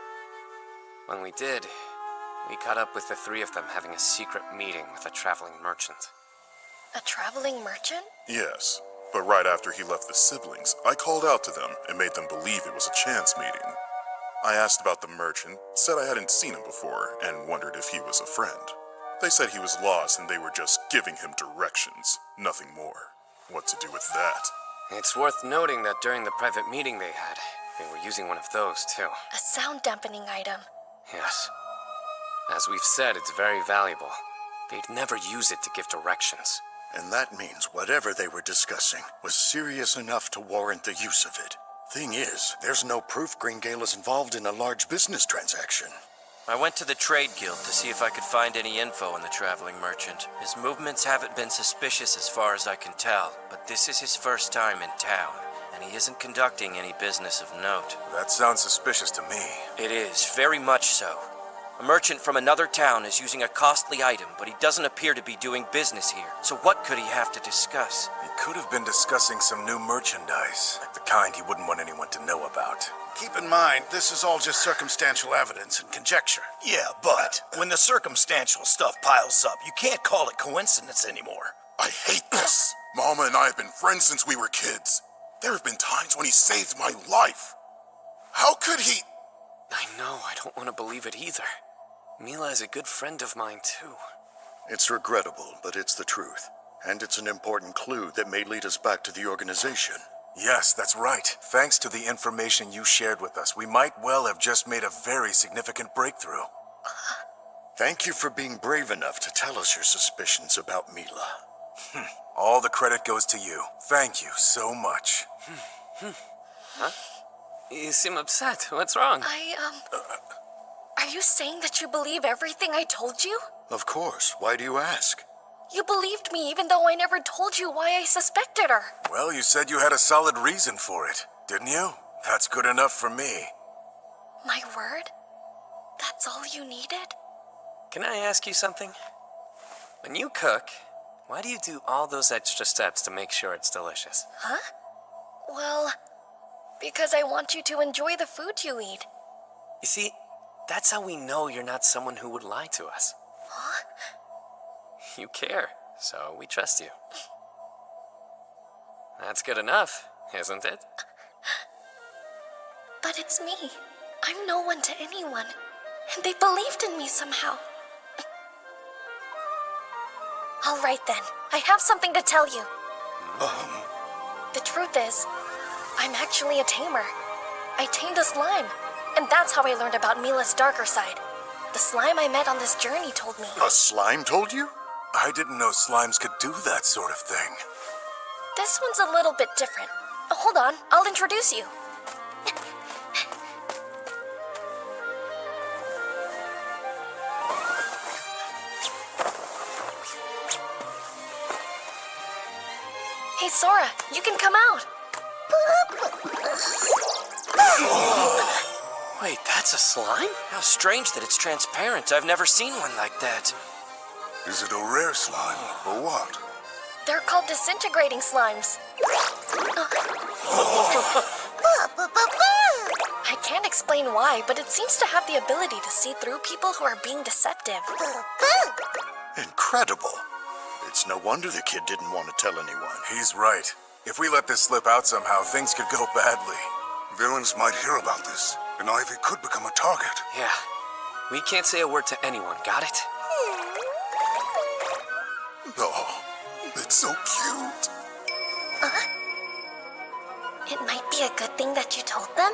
When we did, we caught up with the three of them having a secret meeting with a traveling merchant. A traveling merchant? Yes, but right after he left the siblings, I called out to them and made them believe it was a chance meeting. I asked about the merchant, said I hadn't seen him before, and wondered if he was a friend. They said he was lost and they were just giving him directions, nothing more. What to do with that? It's worth noting that during the private meeting they had, they were using one of those, too. A sound dampening item. Yes. As we've said, it's very valuable. They'd never use it to give directions. And that means whatever they were discussing was serious enough to warrant the use of it. Thing is, there's no proof Greengale is involved in a large business transaction. I went to the trade guild to see if I could find any info on the traveling merchant. His movements haven't been suspicious as far as I can tell, but this is his first time in town, and he isn't conducting any business of note. That sounds suspicious to me. It is, very much so. A merchant from another town is using a costly item, but he doesn't appear to be doing business here. So what could he have to discuss? He could have been discussing some new merchandise, the kind he wouldn't want anyone to know about. Keep in mind, this is all just circumstantial evidence and conjecture. Yeah, but when the circumstantial stuff piles up, you can't call it coincidence anymore. I hate this. Mama and I have been friends since we were kids. There have been times when he saved my life. How could he? I know, I don't want to believe it either. Mila is a good friend of mine, too. It's regrettable, but it's the truth. And it's an important clue that may lead us back to the organization. Yes, that's right. Thanks to the information you shared with us, we might well have just made a very significant breakthrough. Thank you for being brave enough to tell us your suspicions about Mila. All the credit goes to you. Thank you so much. Huh? You seem upset. What's wrong? Are you saying that you believe everything I told you? Of course. Why do you ask? You believed me even though I never told you why I suspected her. Well, you said you had a solid reason for it, didn't you? That's good enough for me. My word? That's all you needed? Can I ask you something? When you cook, why do you do all those extra steps to make sure it's delicious? Huh? Well, because I want you to enjoy the food you eat. You see, that's how we know you're not someone who would lie to us. Huh? You care, so we trust you. That's good enough, isn't it? But it's me. I'm no one to anyone. And they believed in me somehow. All right then. I have something to tell you. The truth is, I'm actually a tamer. I tamed a slime. And that's how I learned about Mila's darker side. The slime I met on this journey told me. A slime told you? I didn't know slimes could do that sort of thing. This one's a little bit different. Hold on, I'll introduce you. Hey, Sora, you can come out. Wait, that's a slime? How strange that it's transparent. I've never seen one like that. Is it a rare slime, or what? They're called disintegrating slimes. I can't explain why, but it seems to have the ability to see through people who are being deceptive. Incredible. It's no wonder the kid didn't want to tell anyone. He's right. If we let this slip out somehow, things could go badly. Villains might hear about this, and Ivy could become a target. Yeah. We can't say a word to anyone, got it? Oh, it's so cute. It might be a good thing that you told them.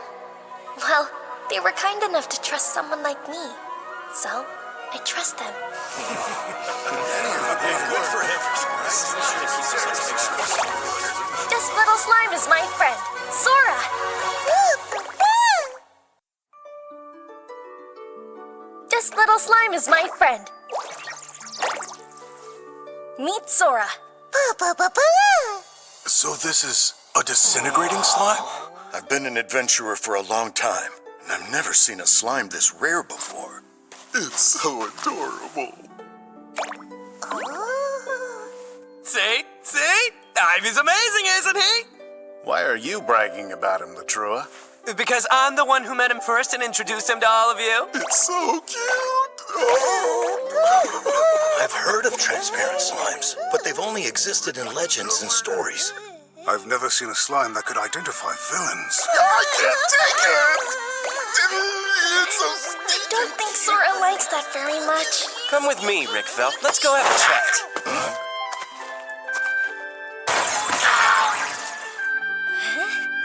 Well, they were kind enough to trust someone like me. So, I trust them. This little slime is my friend, Sora. This little slime is my friend. Meet Sora. So this is a disintegrating slime? I've been an adventurer for a long time, and I've never seen a slime this rare before. It's so adorable. See? Ivy's amazing, isn't he? Why are you bragging about him, Latrua? Because I'm the one who met him first and introduced him to all of you. It's so cute. I've heard of transparent slimes, but they've only existed in legends and stories. I've never seen a slime that could identify villains. I can't take it! It's so I don't think Sora likes that very much. Come with me, Rickfell. Let's go have a chat.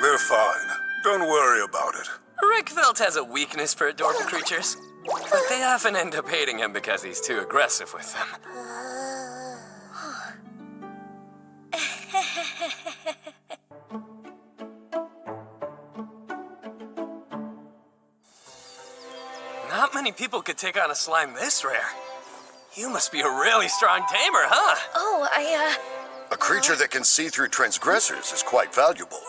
They're fine. Don't worry about it. Rickfelt has a weakness for adorable creatures. But they often end up hating him because he's too aggressive with them. Not many people could take on a slime this rare. You must be a really strong tamer, huh? Oh, A creature that can see through transgressors is quite valuable.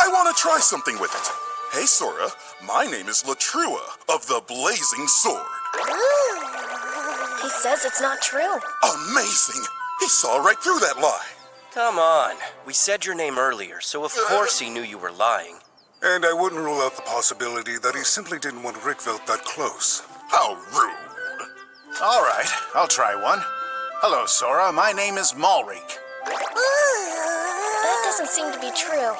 I want to try something with it. Hey, Sora, my name is Latrua of the Blazing Sword. He says it's not true. Amazing! He saw right through that lie. Come on. We said your name earlier, so of course he knew you were lying. And I wouldn't rule out the possibility that he simply didn't want Rickvelt that close. How rude. All right, I'll try one. Hello, Sora. My name is Malrink. That doesn't seem to be true.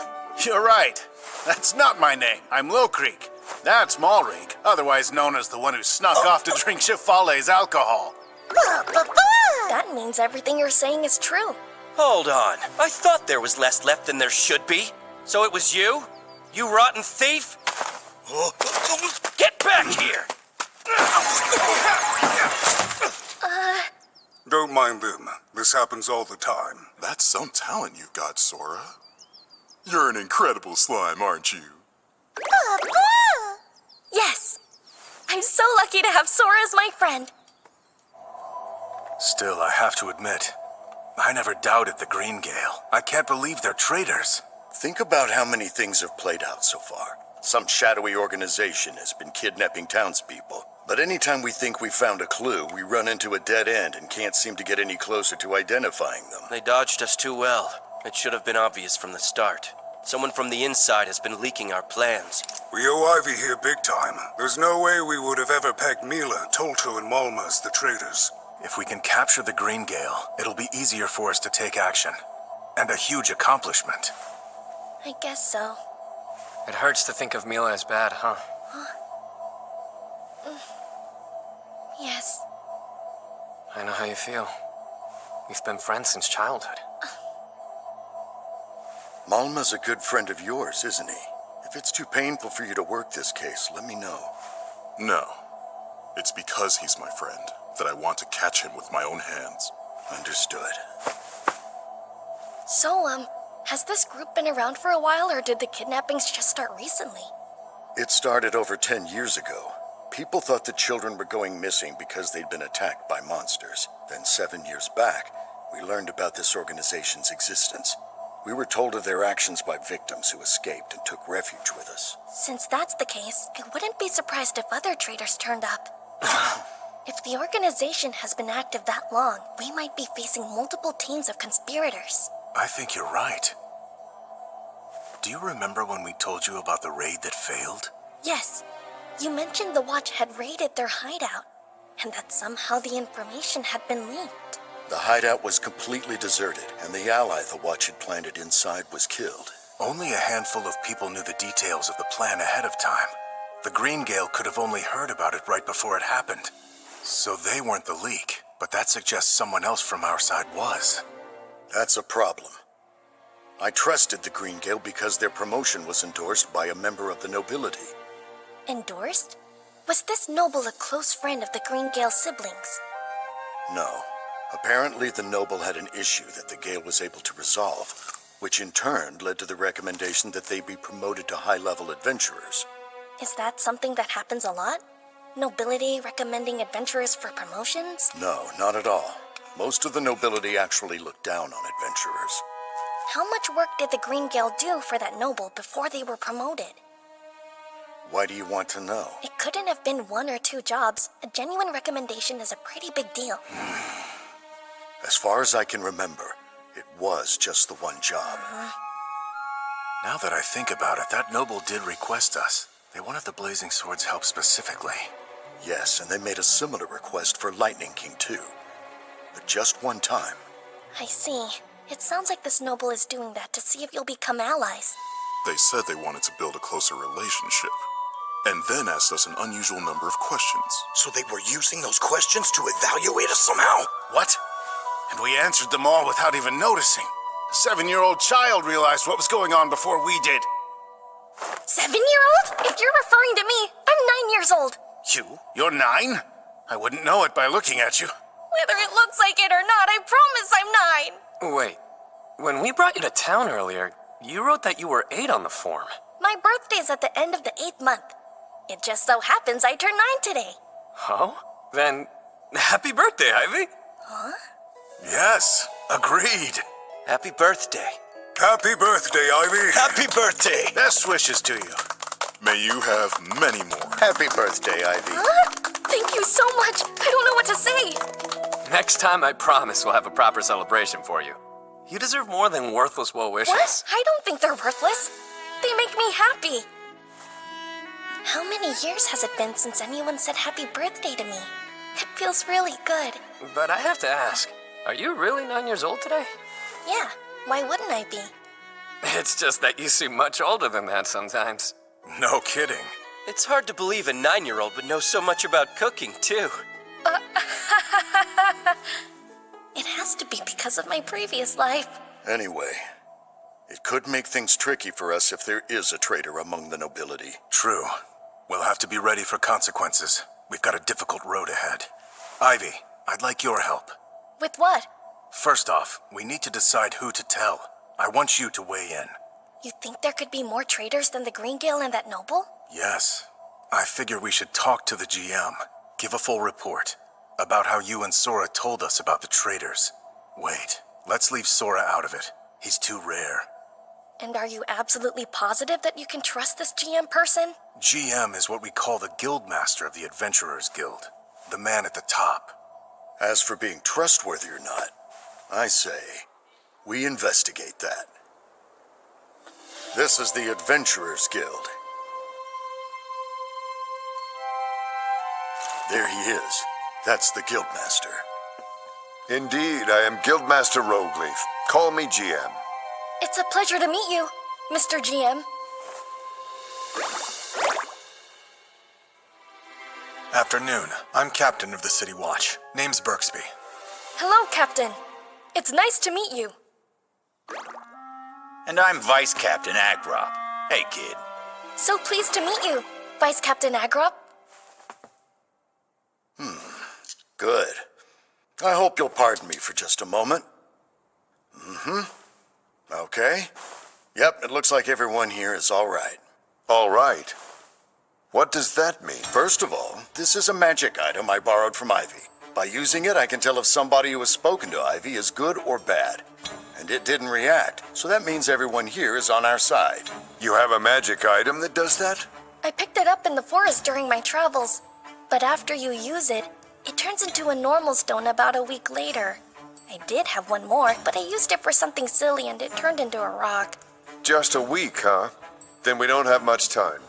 You're right. That's not my name. I'm Low Creek. That's Malrink, otherwise known as the one who snuck off to drink Chifale's alcohol. That means everything you're saying is true. Hold on. I thought there was less left than there should be. So it was you? You rotten thief? Get back here! Don't mind them. This happens all the time. That's some talent you've got, Sora. You're an incredible slime, aren't you? Yes. I'm so lucky to have Sora as my friend. Still, I have to admit, I never doubted the Green Gale. I can't believe they're traitors. Think about how many things have played out so far. Some shadowy organization has been kidnapping townspeople. But anytime we think we've found a clue, we run into a dead end and can't seem to get any closer to identifying them. They dodged us too well. It should have been obvious from the start. Someone from the inside has been leaking our plans. We owe Ivy here big time. There's no way we would have ever pegged Mila, Tolto, and Malma as the traitors. If we can capture the Green Gale, it'll be easier for us to take action. And a huge accomplishment. I guess so. It hurts to think of Mila as bad, huh? Yes. I know how you feel. We've been friends since childhood. Malma's a good friend of yours, isn't he? If it's too painful for you to work this case, let me know. No. It's because he's my friend that I want to catch him with my own hands. Understood. So, has this group been around for a while, or did the kidnappings just start recently? It started over 10 years ago. People thought the children were going missing because they'd been attacked by monsters. Then 7 years back, we learned about this organization's existence. We were told of their actions by victims who escaped and took refuge with us. Since that's the case, I wouldn't be surprised if other traitors turned up. If the organization has been active that long, we might be facing multiple teams of conspirators. I think you're right. Do you remember when we told you about the raid that failed? Yes. You mentioned the Watch had raided their hideout, and that somehow the information had been leaked. The hideout was completely deserted, and the ally the Watch had planted inside was killed. Only a handful of people knew the details of the plan ahead of time. The Green Gale could have only heard about it right before it happened. So they weren't the leak, but that suggests someone else from our side was. That's a problem. I trusted the Green Gale because their promotion was endorsed by a member of the nobility. Endorsed? Was this noble a close friend of the Green Gale siblings? No. Apparently the noble had an issue that the Gale was able to resolve, which in turn led to the recommendation that they be promoted to high-level adventurers. Is that something that happens a lot? Nobility recommending adventurers for promotions? No, not at all. Most of the nobility actually look down on adventurers. How much work did the Green Gale do for that noble before they were promoted? Why do you want to know? It couldn't have been 1 or 2 jobs. A genuine recommendation is a pretty big deal. As far as I can remember, it was just the one job. Now that I think about it, that noble did request us. They wanted the Blazing Sword's help specifically. Yes, and they made a similar request for Lightning King too. But just one time. I see. It sounds like this noble is doing that to see if you'll become allies. They said they wanted to build a closer relationship, and then asked us an unusual number of questions. So they were using those questions to evaluate us somehow? What? And we answered them all without even noticing. A 7-year-old child realized what was going on before we did. 7-year-old? If you're referring to me, I'm 9 years old. You? You're 9? I wouldn't know it by looking at you. Whether it looks like it or not, I promise I'm 9. Wait, when we brought you to town earlier, you wrote that you were 8 on the form. My birthday's at the end of the 8th month. It just so happens I turned 9 today. Oh? Then, happy birthday, Ivy. Huh? Yes, agreed. Happy birthday. Happy birthday, Ivy. Happy birthday. Best wishes to you. May you have many more. Happy birthday, Ivy. Huh? Thank you so much. I don't know what to say. Next time, I promise we'll have a proper celebration for you. You deserve more than worthless well wishes. What? I don't think they're worthless. They make me happy. How many years has it been since anyone said happy birthday to me? It feels really good. But I have to ask, are you really 9 years old today? Yeah, why wouldn't I be? It's just that you seem much older than that sometimes. No kidding. It's hard to believe a 9-year-old would know so much about cooking, too. It has to be because of my previous life. Anyway, it could make things tricky for us if there is a traitor among the nobility. True. We'll have to be ready for consequences. We've got a difficult road ahead. Ivy, I'd like your help. With what? First off, we need to decide who to tell. I want you to weigh in. You think there could be more traitors than the Greengale and that noble? Yes. I figure we should talk to the GM. Give a full report about how you and Sora told us about the traitors. Wait, let's leave Sora out of it. He's too rare. And are you absolutely positive that you can trust this GM person? GM is what we call the Guildmaster of the Adventurers Guild. The man at the top. As for being trustworthy or not, I say, we investigate that. This is the Adventurers Guild. There he is. That's the Guildmaster. Indeed, I am Guildmaster Rogleaf. Call me GM. It's a pleasure to meet you, Mr. GM. Afternoon. I'm captain of the City Watch. Name's Birksby. Hello, Captain. It's nice to meet you. And I'm Vice Captain Agrop. Hey, kid. So pleased to meet you, Vice Captain Agrop. Good. I hope you'll pardon me for just a moment. Okay. Yep, it looks like everyone here is all right. All right. What does that mean? First of all, this is a magic item I borrowed from Ivy. By using it, I can tell if somebody who has spoken to Ivy is good or bad. And it didn't react, so that means everyone here is on our side. You have a magic item that does that? I picked it up in the forest during my travels. But after you use it, it turns into a normal stone about a week later. I did have one more, but I used it for something silly and it turned into a rock. Just a week, huh? Then we don't have much time.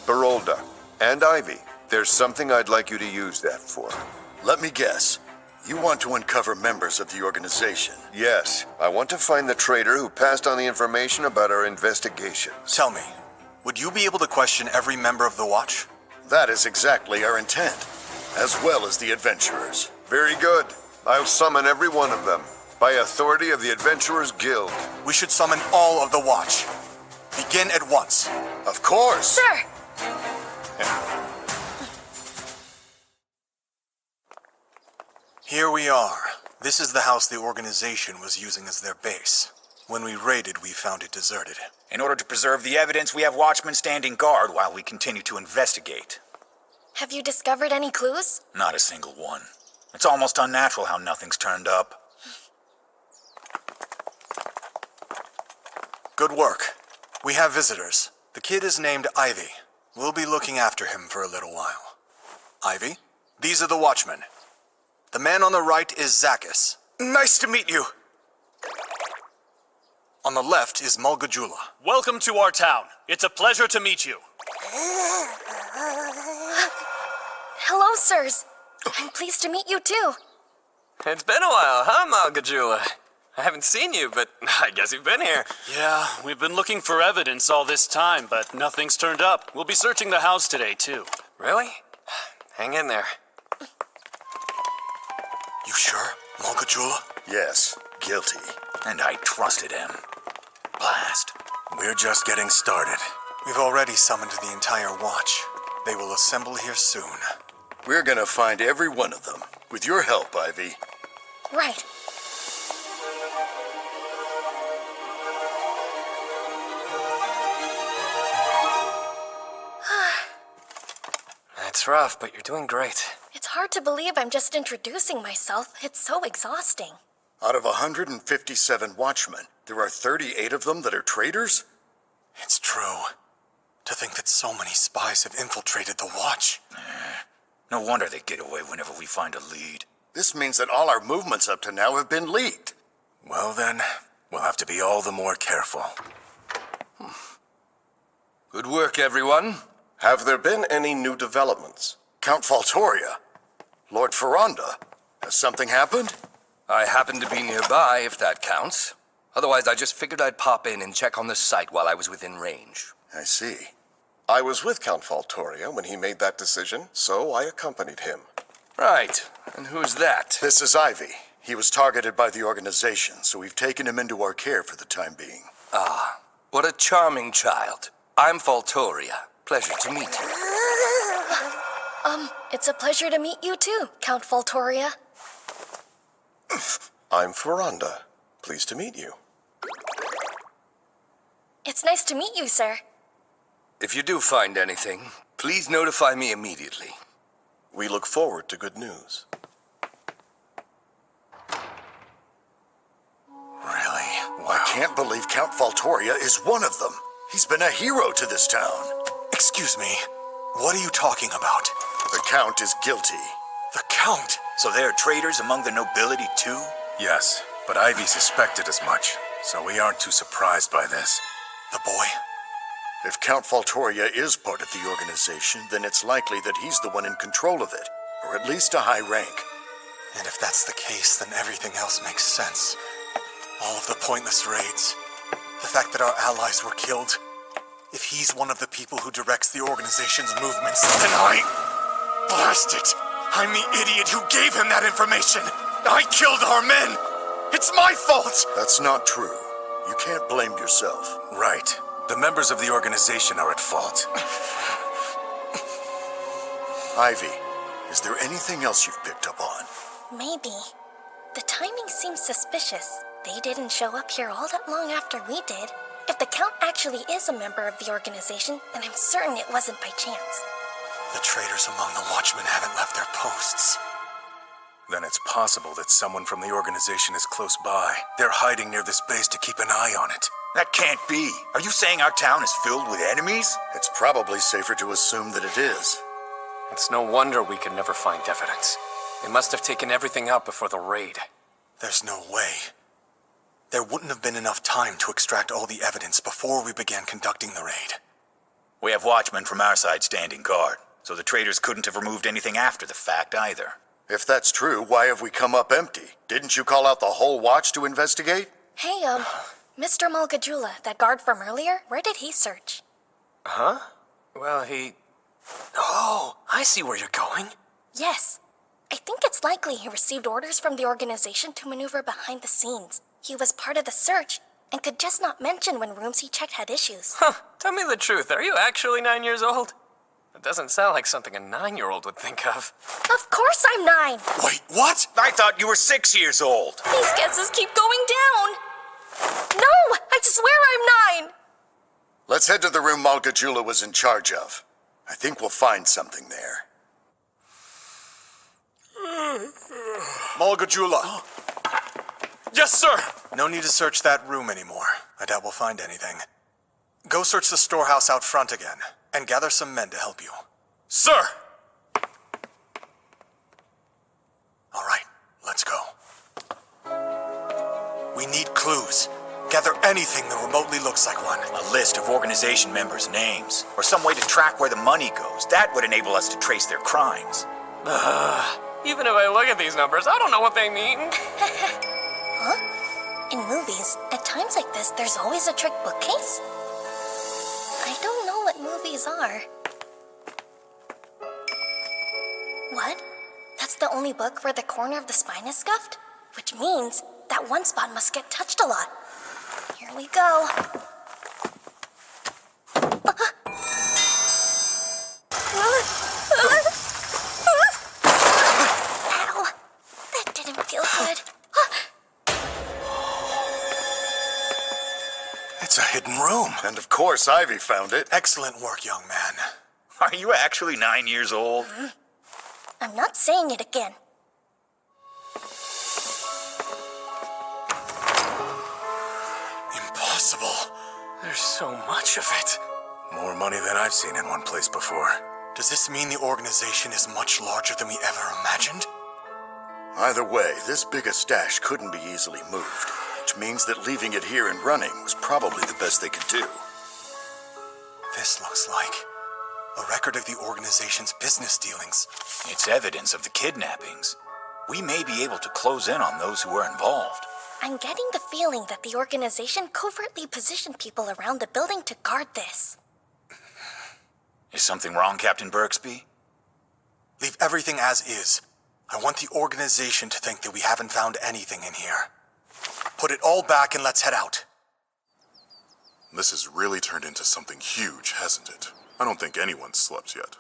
Barolda and Ivy, there's something I'd like you to use that for. Let me guess. You want to uncover members of the organization? Yes, I want to find the traitor who passed on the information about our investigations. Tell me, would you be able to question every member of the Watch? That is exactly our intent, as well as the adventurers. Very good. I'll summon every one of them, by authority of the Adventurers Guild. We should summon all of the Watch. Begin at once. Of course. Sir! Here we are. This is the house the organization was using as their base. When we raided, we found it deserted. In order to preserve the evidence, we have watchmen standing guard while we continue to investigate. Have you discovered any clues? Not a single one. It's almost unnatural how nothing's turned up. Good work. We have visitors. The kid is named Ivy. We'll be looking after him for a little while. Ivy, these are the watchmen. The man on the right is Zakis. Nice to meet you. On the left is Mulgajula. Welcome to our town. It's a pleasure to meet you. Hello, sirs. I'm pleased to meet you too. It's been a while, huh, Malgajula? I haven't seen you, but I guess you've been here. Yeah, we've been looking for evidence all this time, but nothing's turned up. We'll be searching the house today, too. Really? Hang in there. You sure, Mulgajula? Yes, guilty. And I trusted him. Blast. We're just getting started. We've already summoned the entire Watch. They will assemble here soon. We're gonna find every one of them. With your help, Ivy. Right. That's rough, but you're doing great. It's hard to believe I'm just introducing myself. It's so exhausting. Out of 157 watchmen, there are 38 of them that are traitors? It's true. To think that so many spies have infiltrated the Watch. No wonder they get away whenever we find a lead. This means that all our movements up to now have been leaked. Well then, we'll have to be all the more careful. Good work, everyone. Have there been any new developments? Count Faltoria. Lord Ferranda. Has something happened? I happened to be nearby, if that counts. Otherwise, I just figured I'd pop in and check on the site while I was within range. I see. I was with Count Faltoria when he made that decision, so I accompanied him. Right. And who's that? This is Ivy. He was targeted by the organization, so we've taken him into our care for the time being. Ah, what a charming child. I'm Faltoria. Pleasure to meet you. It's a pleasure to meet you too, Count Faltoria. I'm Ferranda. Pleased to meet you. It's nice to meet you, sir. If you do find anything, please notify me immediately. We look forward to good news. Really? Wow. I can't believe Count Faltoria is one of them. He's been a hero to this town. Excuse me. What are you talking about? The Count is guilty. The Count? So there are traitors among the nobility too? Yes, but Ivy suspected as much, so we aren't too surprised by this. The boy? If Count Faltoria is part of the organization, then it's likely that he's the one in control of it, or at least a high rank. And if that's the case, then everything else makes sense. All of the pointless raids, the fact that our allies were killed. If he's one of the people who directs the organization's movements, then blast it! I'm the idiot who gave him that information! I killed our men! It's my fault! That's not true. You can't blame yourself. Right. The members of the organization are at fault. Ivy, is there anything else you've picked up on? Maybe. The timing seems suspicious. They didn't show up here all that long after we did. If the Count actually is a member of the organization, then I'm certain it wasn't by chance. The traitors among the Watchmen haven't left their posts. Then it's possible that someone from the organization is close by. They're hiding near this base to keep an eye on it. That can't be. Are you saying our town is filled with enemies? It's probably safer to assume that it is. It's no wonder we could never find evidence. They must have taken everything out before the raid. There's no way. There wouldn't have been enough time to extract all the evidence before we began conducting the raid. We have watchmen from our side standing guard, so the traitors couldn't have removed anything after the fact either. If that's true, why have we come up empty? Didn't you call out the whole watch to investigate? Hey, Mr. Malgajula, that guard from earlier, where did he search? Huh? Well, he... Oh, I see where you're going. Yes. I think it's likely he received orders from the organization to maneuver behind the scenes. He was part of the search, and could just not mention when rooms he checked had issues. Huh, tell me the truth, are you actually 9 years old? That doesn't sound like something a 9-year-old would think of. Of course I'm 9! Wait, what? I thought you were 6 years old. These guesses keep going down! No! I swear I'm 9! Let's head to the room Malgajula was in charge of. I think we'll find something there. Malgajula! Yes, sir! No need to search that room anymore. I doubt we'll find anything. Go search the storehouse out front again, and gather some men to help you. Sir! All right, let's go. We need clues. Gather anything that remotely looks like one. A list of organization members' names, or some way to track where the money goes. That would enable us to trace their crimes. Even if I look at these numbers, I don't know what they mean. Huh? In movies, at times like this, there's always a trick bookcase? I don't know what movies are. What? That's the only book where the corner of the spine is scuffed? Which means that one spot must get touched a lot. Here we go. Ow! That didn't feel good. It's a hidden room. And of course, Ivy found it. Excellent work, young man. Are you actually 9 years old? I'm not saying it again. Impossible. There's so much of it. More money than I've seen in one place before. Does this mean the organization is much larger than we ever imagined? Either way, this big a stash couldn't be easily moved, which means that leaving it here and running was probably the best they could do. This looks like a record of the organization's business dealings. It's evidence of the kidnappings. We may be able to close in on those who were involved. I'm getting the feeling that the organization covertly positioned people around the building to guard this. Is something wrong, Captain Berksby? Leave everything as is. I want the organization to think that we haven't found anything in here. Put it all back and let's head out. This has really turned into something huge, hasn't it? I don't think anyone's slept yet.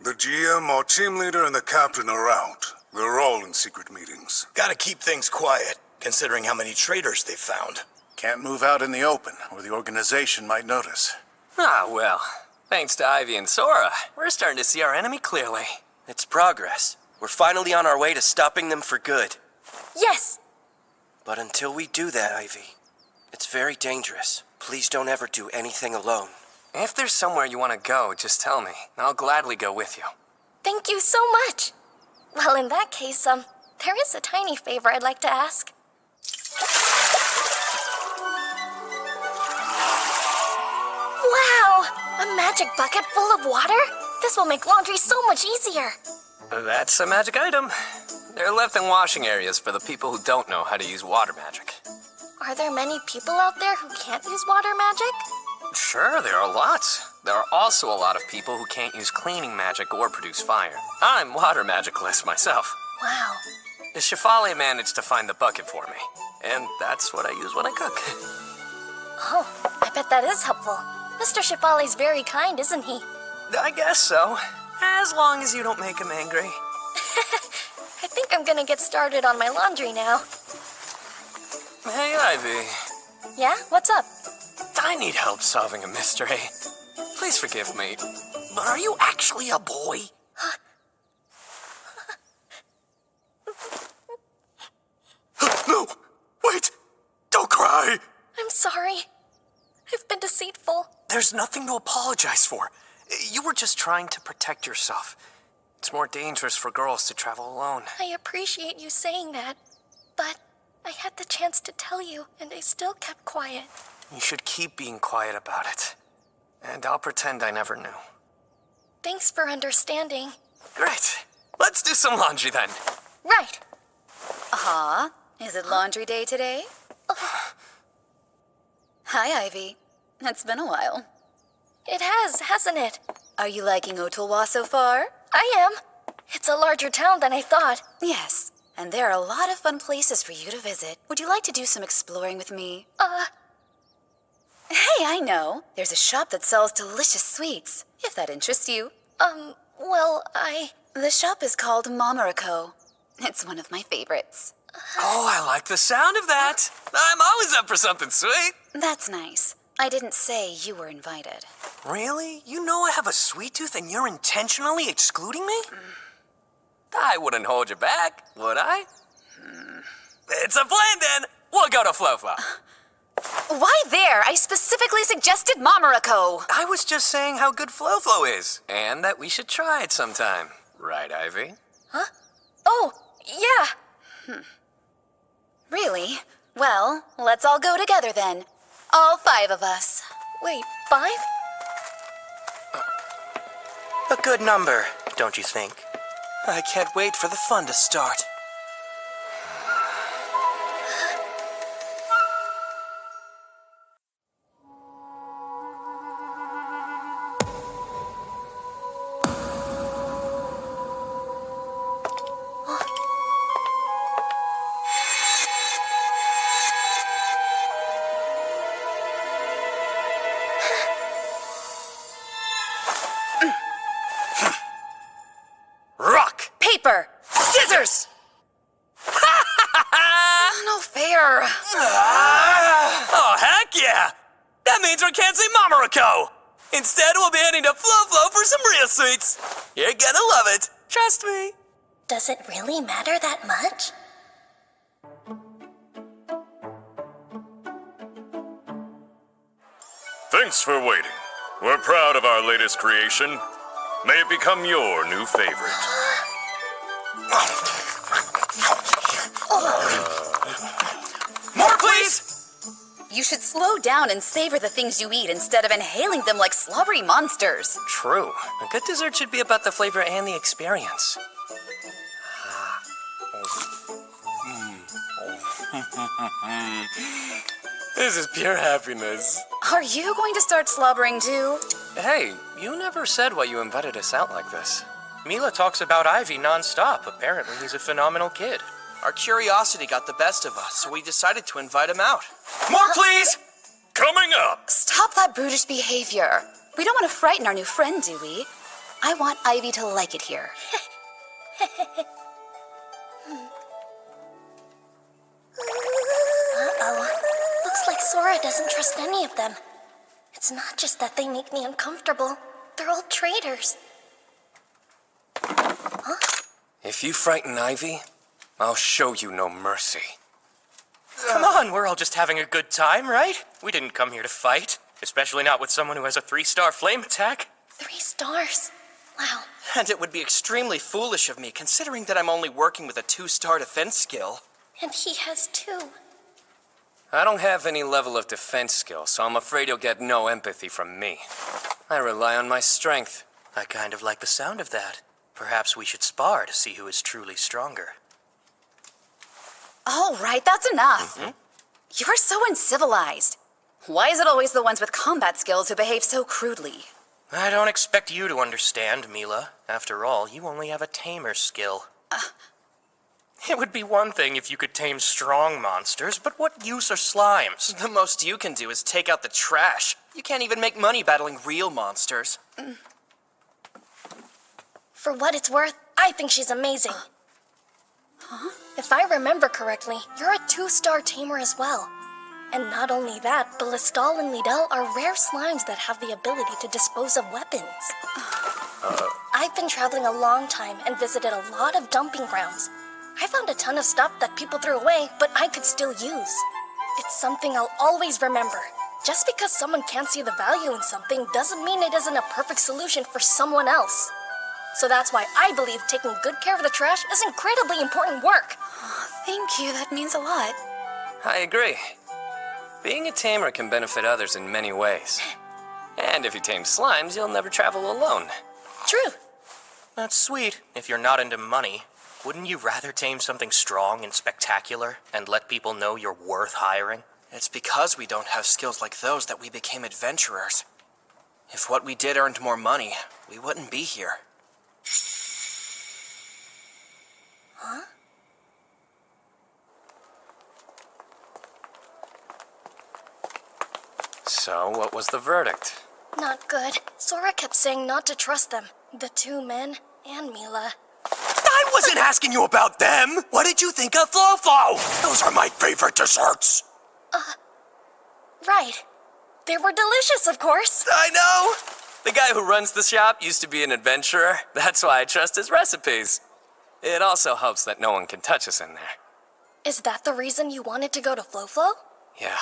The GM, our team leader, and the captain are out. They're all in secret meetings. Gotta keep things quiet, considering how many traitors they've found. Can't move out in the open, or the organization might notice. Ah, well. Thanks to Ivy and Sora, we're starting to see our enemy clearly. It's progress. We're finally on our way to stopping them for good. Yes! But until we do that, Ivy, it's very dangerous. Please don't ever do anything alone. If there's somewhere you want to go, just tell me. I'll gladly go with you. Thank you so much. Well, in that case, there is a tiny favor I'd like to ask. Wow! A magic bucket full of water? This will make laundry so much easier. That's a magic item. They're left in washing areas for the people who don't know how to use water magic. Are there many people out there who can't use water magic? Sure, there are lots. There are also a lot of people who can't use cleaning magic or produce fire. I'm water magicless myself. Wow. The Shifale managed to find the bucket for me, and that's what I use when I cook. Oh, I bet that is helpful. Mr. Shifale's very kind, isn't he? I guess so. As long as you don't make him angry. I think I'm gonna get started on my laundry now. Hey, Ivy. Yeah? What's up? I need help solving a mystery. Please forgive me, but are you actually a boy? No! Wait! Don't cry! I'm sorry. I've been deceitful. There's nothing to apologize for. You were just trying to protect yourself. It's more dangerous for girls to travel alone. I appreciate you saying that, but I had the chance to tell you, and I still kept quiet. You should keep being quiet about it. And I'll pretend I never knew. Thanks for understanding. Great. Let's do some laundry then. Right. Uh-huh. Is it laundry day today? Hi, Ivy. It's been a while. It has, hasn't it? Are you liking Otulwa so far? I am. It's a larger town than I thought. Yes, and there are a lot of fun places for you to visit. Would you like to do some exploring with me? Hey, I know. There's a shop that sells delicious sweets, if that interests you. Well, The shop is called Mamarako. It's one of my favorites. Oh, I like the sound of that. I'm always up for something sweet. That's nice. I didn't say you were invited. Really? You know I have a sweet tooth and you're intentionally excluding me? I wouldn't hold you back, would I? It's a plan then. We'll go to Flo-Flo. Why there? I specifically suggested Mamarako. I was just saying how good Flo-Flo is, and that we should try it sometime. Right, Ivy? Huh? Oh, yeah. Really? Well, let's all go together then. All 5 of us. Wait, 5? A good number, don't you think? I can't wait for the fun to start. means we can't see Mamariko! Instead, we'll be heading to Flo for some real sweets. You're gonna love it. Trust me. Does it really matter that much? Thanks for waiting. We're proud of our latest creation. May it become your new favorite. More, please! You should slow down and savor the things you eat instead of inhaling them like slobbery monsters. True. A good dessert should be about the flavor and the experience. This is pure happiness. Are you going to start slobbering too? Hey, you never said why you invited us out like this. Mila talks about Ivy nonstop. Apparently, he's a phenomenal kid. Our curiosity got the best of us, so we decided to invite him out. More, please! Coming up! Stop that brutish behavior. We don't want to frighten our new friend, do we? I want Ivy to like it here. Uh-oh. Looks like Sora doesn't trust any of them. It's not just that they make me uncomfortable. They're all traitors. If you frighten Ivy, I'll show you no mercy. Come on, we're all just having a good time, right? We didn't come here to fight, especially not with someone who has a 3-star flame attack. 3 stars? Wow. And it would be extremely foolish of me, considering that I'm only working with a 2-star defense skill. And he has 2. I don't have any level of defense skill, so I'm afraid you'll get no empathy from me. I rely on my strength. I kind of like the sound of that. Perhaps we should spar to see who is truly stronger. All right, that's enough. You're so uncivilized. Why is it always the ones with combat skills who behave so crudely? I don't expect you to understand, Mila. After all, you only have a tamer skill. It would be one thing if you could tame strong monsters, but what use are slimes? The most you can do is take out the trash. You can't even make money battling real monsters. For what it's worth, I think she's amazing. If I remember correctly, you're a 2-star tamer as well. And not only that, but Listal and Lidl are rare slimes that have the ability to dispose of weapons. I've been traveling a long time and visited a lot of dumping grounds. I found a ton of stuff that people threw away, but I could still use. It's something I'll always remember. Just because someone can't see the value in something doesn't mean it isn't a perfect solution for someone else. So that's why I believe taking good care of the trash is incredibly important work. Thank you, that means a lot. I agree. Being a tamer can benefit others in many ways. And if you tame slimes, you'll never travel alone. True. That's sweet if you're not into money. Wouldn't you rather tame something strong and spectacular and let people know you're worth hiring? It's because we don't have skills like those that we became adventurers. If what we did earned more money, we wouldn't be here. Huh? So, what was the verdict? Not good. Sora kept saying not to trust them. The 2 men and Mila. I wasn't asking you about them! What did you think of Flo-Flo? Those are my favorite desserts! Right. They were delicious, of course. I know! The guy who runs the shop used to be an adventurer. That's why I trust his recipes. It also helps that no one can touch us in there. Is that the reason you wanted to go to Flo-Flo? Yeah.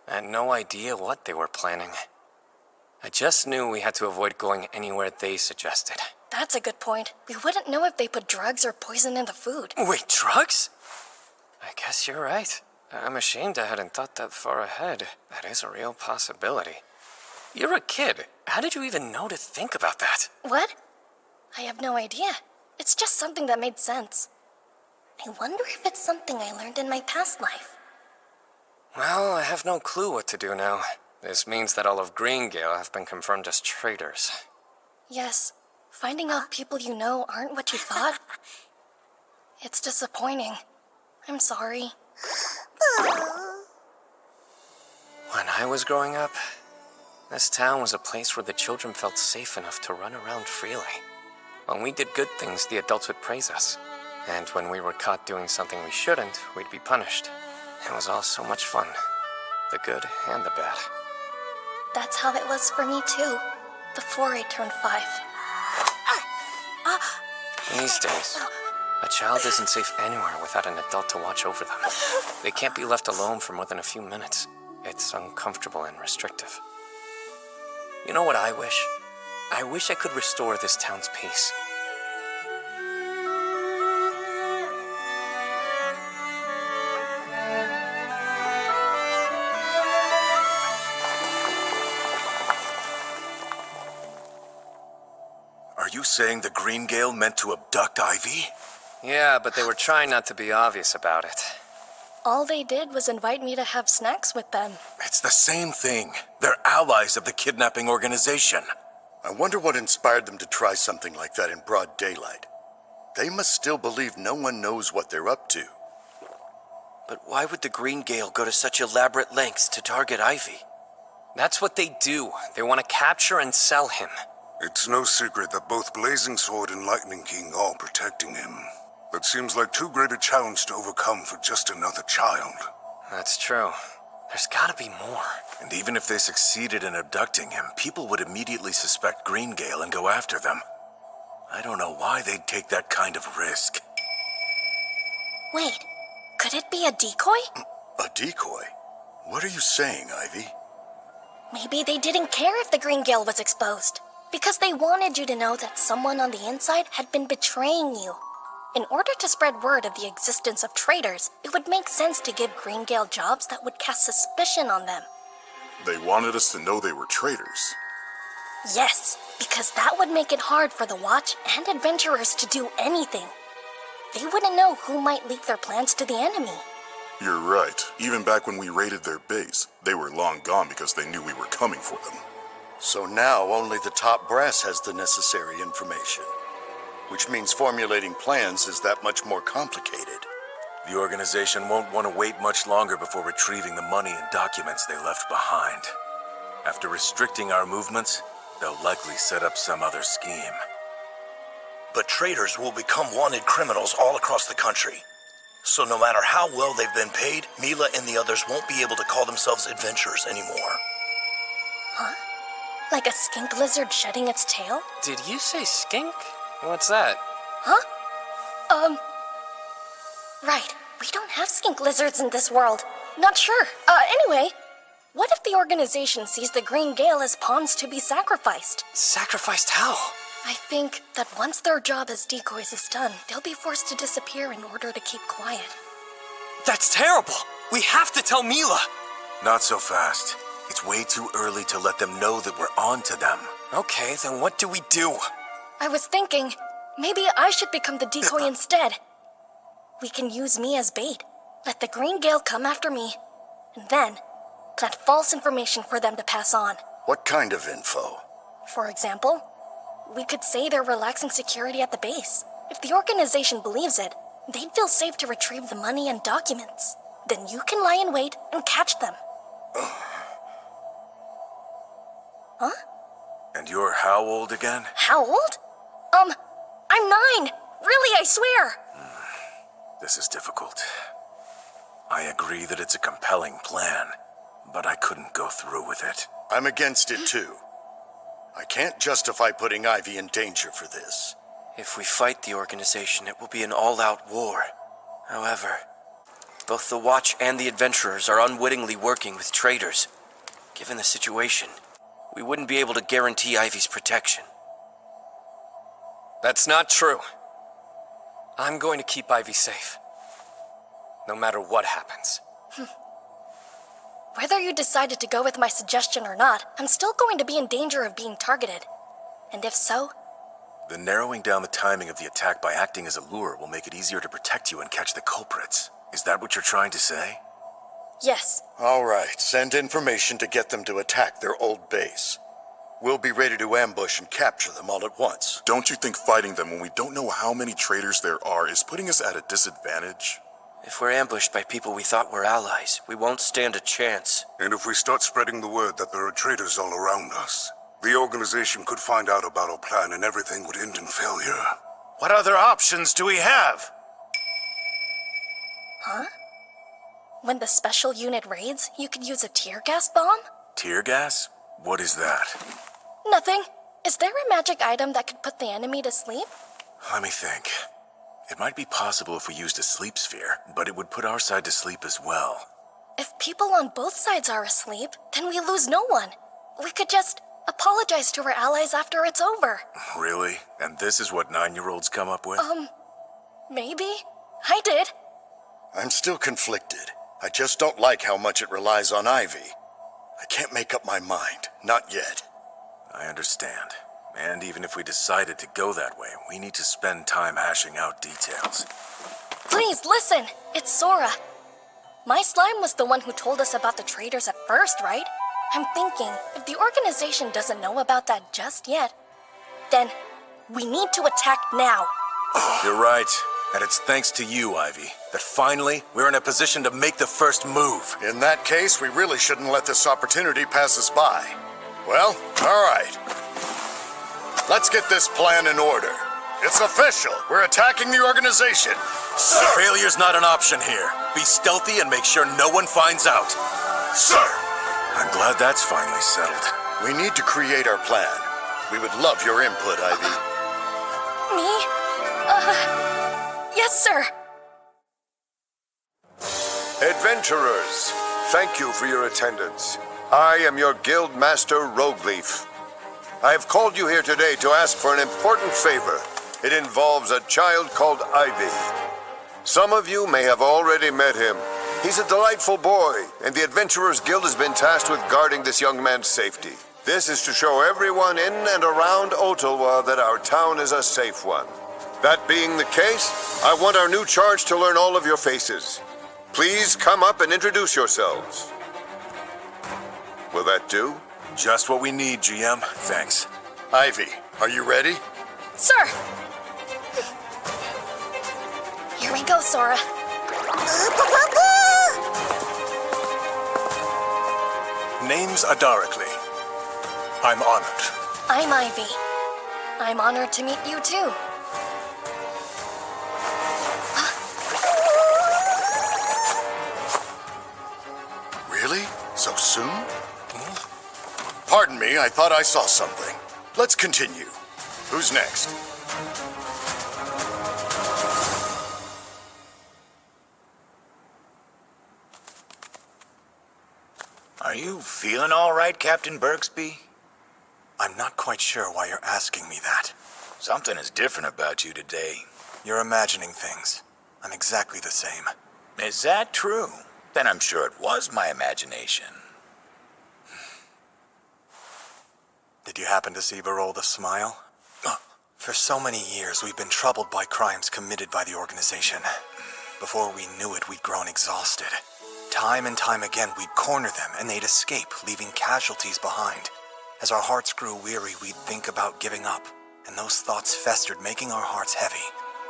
I had no idea what they were planning. I just knew we had to avoid going anywhere they suggested. That's a good point. We wouldn't know if they put drugs or poison in the food. Wait, drugs? I guess you're right. I'm ashamed I hadn't thought that far ahead. That is a real possibility. You're a kid. How did you even know to think about that? What? I have no idea. It's just something that made sense. I wonder if it's something I learned in my past life. Well, I have no clue what to do now. This means that all of Greengale have been confirmed as traitors. Yes, finding out people you know aren't what you thought. It's disappointing. I'm sorry. When I was growing up, this town was a place where the children felt safe enough to run around freely. When we did good things, the adults would praise us. And when we were caught doing something we shouldn't, we'd be punished. It was all so much fun. The good and the bad. that's how it was for me too, before I turned 5. These days, a child isn't safe anywhere without an adult to watch over them. They can't be left alone for more than a few minutes. It's uncomfortable and restrictive. You know what I wish? I wish I could restore this town's peace. Are you saying the Green Gale meant to abduct Ivy? Yeah, but they were trying not to be obvious about it. All they did was invite me to have snacks with them. It's the same thing. They're allies of the kidnapping organization. I wonder what inspired them to try something like that in broad daylight. They must still believe no one knows what they're up to. But why would the Green Gale go to such elaborate lengths to target Ivy? That's what they do. They want to capture and sell him. It's no secret that both Blazing Sword and Lightning King are protecting him. That seems like too great a challenge to overcome for just another child. That's true. There's gotta be more. And even if they succeeded in abducting him, people would immediately suspect Green Gale and go after them. I don't know why they'd take that kind of risk. Wait, could it be a decoy? A decoy? What are you saying, Ivy? Maybe they didn't care if the Green Gale was exposed, because they wanted you to know that someone on the inside had been betraying you. In order to spread word of the existence of traitors, it would make sense to give Green Gale jobs that would cast suspicion on them. They wanted us to know they were traitors. Yes, because that would make it hard for the Watch and adventurers to do anything. They wouldn't know who might leak their plans to the enemy. You're right. Even back when we raided their base, they were long gone because they knew we were coming for them. So now only the top brass has the necessary information. Which means formulating plans is that much more complicated. The organization won't want to wait much longer before retrieving the money and documents they left behind. After restricting our movements, they'll likely set up some other scheme. But traitors will become wanted criminals all across the country. So no matter how well they've been paid, Mila and the others won't be able to call themselves adventurers anymore. Huh? Like a skink lizard shedding its tail? Did you say skink? What's that? Huh? Right. We don't have skink lizards in this world. Not sure. Anyway, what if the organization sees the Green Gale as pawns to be sacrificed? Sacrificed how? I think that once their job as decoys is done, they'll be forced to disappear in order to keep quiet. That's terrible! We have to tell Mila! Not so fast. It's way too early to let them know that we're on to them. Okay, then what do we do? I was thinking, maybe I should become the decoy instead. We can use me as bait, let the Green Gale come after me, and then plant false information for them to pass on. What kind of info? For example, we could say they're relaxing security at the base. If the organization believes it, they'd feel safe to retrieve the money and documents. Then you can lie in wait and catch them. Huh? And you're how old again? How old? I'm 9. Really, I swear. This is difficult. I agree that it's a compelling plan, but I couldn't go through with it. I'm against it too. I can't justify putting Ivy in danger for this. If we fight the organization, it will be an all-out war. However, both the Watch and the Adventurers are unwittingly working with traitors. Given the situation, we wouldn't be able to guarantee Ivy's protection. That's not true. I'm going to keep Ivy safe. No matter what happens. Whether you decided to go with my suggestion or not, I'm still going to be in danger of being targeted. And if so, then narrowing down the timing of the attack by acting as a lure will make it easier to protect you and catch the culprits. Is that what you're trying to say? yes. All right, send information to get them to attack their old base. We'll be ready to ambush and capture them all at once. Don't you think fighting them when we don't know how many traitors there are is putting us at a disadvantage? If we're ambushed by people we thought were allies, we won't stand a chance. And if we start spreading the word that there are traitors all around us, the organization could find out about our plan and everything would end in failure. What other options do we have? Huh? When the special unit raids, you could use a tear gas bomb? Tear gas? What is that? Nothing. Is there a magic item that could put the enemy to sleep? Let me think. It might be possible if we used a sleep sphere, but it would put our side to sleep as well. If people on both sides are asleep, then we lose no one. We could just apologize to our allies after it's over. Really? And this is what 9-year-olds come up with? Maybe. I did. I'm still conflicted. I just don't like how much it relies on Ivy. I can't make up my mind. Not yet. I understand. And even if we decided to go that way, we need to spend time hashing out details. Please, listen. It's Sora. My slime was the one who told us about the traitors at first, right? I'm thinking, if the organization doesn't know about that just yet, then we need to attack now. You're right. And it's thanks to you, Ivy, that finally we're in a position to make the first move. In that case, we really shouldn't let this opportunity pass us by. Well, all right. Let's get this plan in order. It's official. We're attacking the organization. Sir! Failure's not an option here. Be stealthy and make sure no one finds out. Sir! I'm glad that's finally settled. We need to create our plan. We would love your input, Ivy. Me? Yes, sir. Adventurers, thank you for your attendance. I am your guild master, Rogueleaf. I have called you here today to ask for an important favor. It involves a child called Ivy. Some of you may have already met him. He's a delightful boy, and the Adventurers Guild has been tasked with guarding this young man's safety. This is to show everyone in and around Ottawa that our town is a safe one. That being the case, I want our new charge to learn all of your faces. Please come up and introduce yourselves. Will that do? Just what we need, GM. Thanks. Ivy, are you ready? Sir! Here we go, Sora. Name's Adarically. I'm honored. I'm Ivy. I'm honored to meet you, too. Really? So soon? Pardon me, I thought I saw something. Let's continue. Who's next? Are you feeling all right, Captain Berksby? I'm not quite sure why you're asking me that. Something is different about you today. You're imagining things. I'm exactly the same. Is that true? Then I'm sure it was my imagination. Did you happen to see Barolda smile? For so many years, we've been troubled by crimes committed by the organization. Before we knew it, we'd grown exhausted. Time and time again, we'd corner them, and they'd escape, leaving casualties behind. As our hearts grew weary, we'd think about giving up, and those thoughts festered, making our hearts heavy.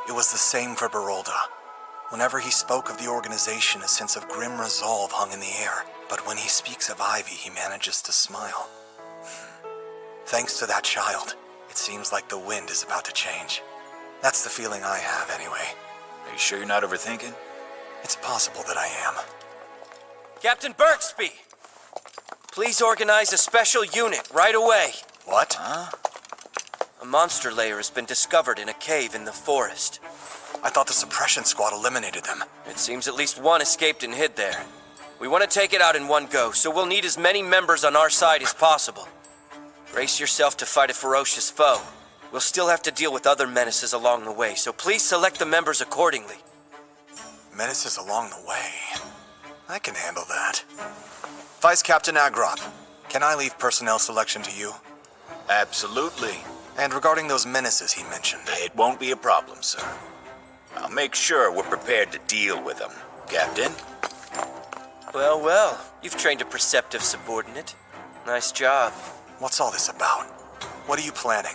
It was the same for Barolda. Whenever he spoke of the organization, a sense of grim resolve hung in the air. But when he speaks of Ivy, he manages to smile. Thanks to that child, it seems like the wind is about to change. That's the feeling I have, anyway. Are you sure you're not overthinking? It's possible that I am. Captain Berksby! Please organize a special unit right away. What? Huh? A monster lair has been discovered in a cave in the forest. I thought the suppression squad eliminated them. It seems at least one escaped and hid there. We want to take it out in one go, so we'll need as many members on our side as possible. Brace yourself to fight a ferocious foe. We'll still have to deal with other menaces along the way, so please select the members accordingly. Menaces along the way? I can handle that. Vice Captain Agrop, can I leave personnel selection to you? Absolutely. And regarding those menaces he mentioned? It won't be a problem, sir. I'll make sure we're prepared to deal with them, Captain. Well, well, you've trained a perceptive subordinate. Nice job. What's all this about? What are you planning?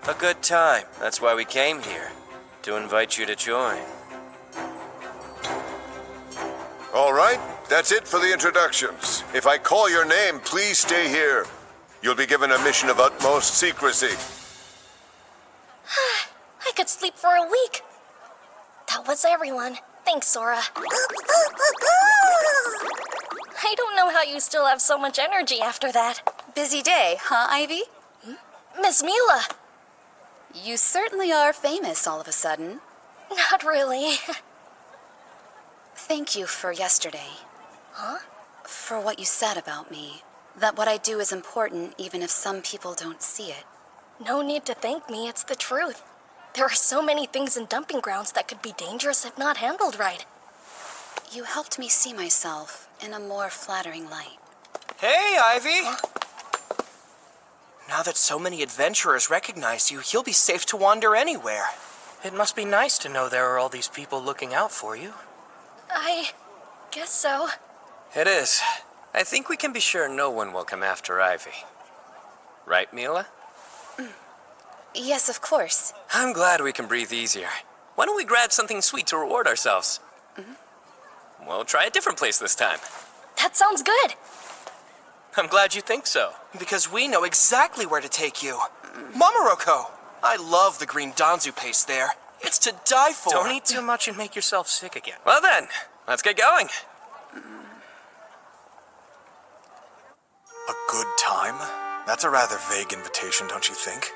A good time. That's why we came here. To invite you to join. All right, that's it for the introductions. If I call your name, please stay here. You'll be given a mission of utmost secrecy. I could sleep for a week. That was everyone. Thanks, Sora. I don't know how you still have so much energy after that. Busy day, huh, Ivy? Miss Mila! You certainly are famous all of a sudden. Not really. Thank you for yesterday. Huh? For what you said about me. That what I do is important even if some people don't see it. No need to thank me, it's the truth. There are so many things in dumping grounds that could be dangerous if not handled right. You helped me see myself in a more flattering light. Hey, Ivy! Huh? Now that so many adventurers recognize you, you'll be safe to wander anywhere. It must be nice to know there are all these people looking out for you. I guess so. It is. I think we can be sure no one will come after Ivy. Right, Mila? Yes, of course. I'm glad we can breathe easier. Why don't we grab something sweet to reward ourselves? We'll try a different place this time. That sounds good. I'm glad you think so. Because we know exactly where to take you. Mamaroko! I love the green danzu paste there. It's to die for. Don't eat too much and make yourself sick again. Well then, let's get going. A good time? That's a rather vague invitation, don't you think?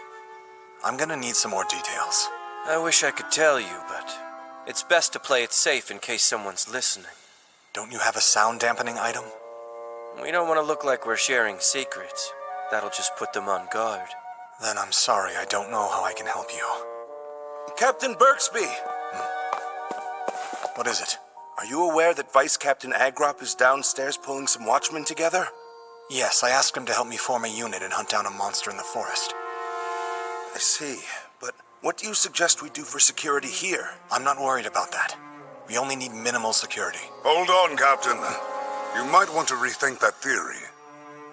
I'm gonna need some more details. I wish I could tell you, but it's best to play it safe in case someone's listening. Don't you have a sound dampening item? We don't want to look like we're sharing secrets. That'll just put them on guard. Then I'm sorry, I don't know how I can help you. Captain Birksby! What is it? Are you aware that Vice Captain Agrop is downstairs pulling some watchmen together? Yes, I asked him to help me form a unit and hunt down a monster in the forest. I see, but what do you suggest we do for security here? I'm not worried about that. We only need minimal security. Hold on, Captain. You might want to rethink that theory.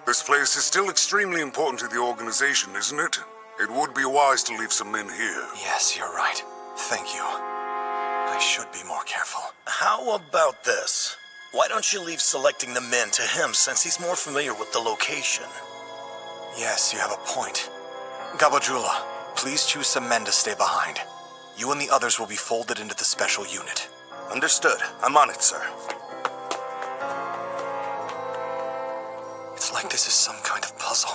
This place is still extremely important to the organization, isn't it? It would be wise to leave some men here. Yes, you're right. Thank you. I should be more careful. How about this? Why don't you leave selecting the men to him since he's more familiar with the location? Yes, you have a point. Gabajula, please choose some men to stay behind. You and the others will be folded into the special unit. Understood. I'm on it, sir. It's like this is some kind of puzzle,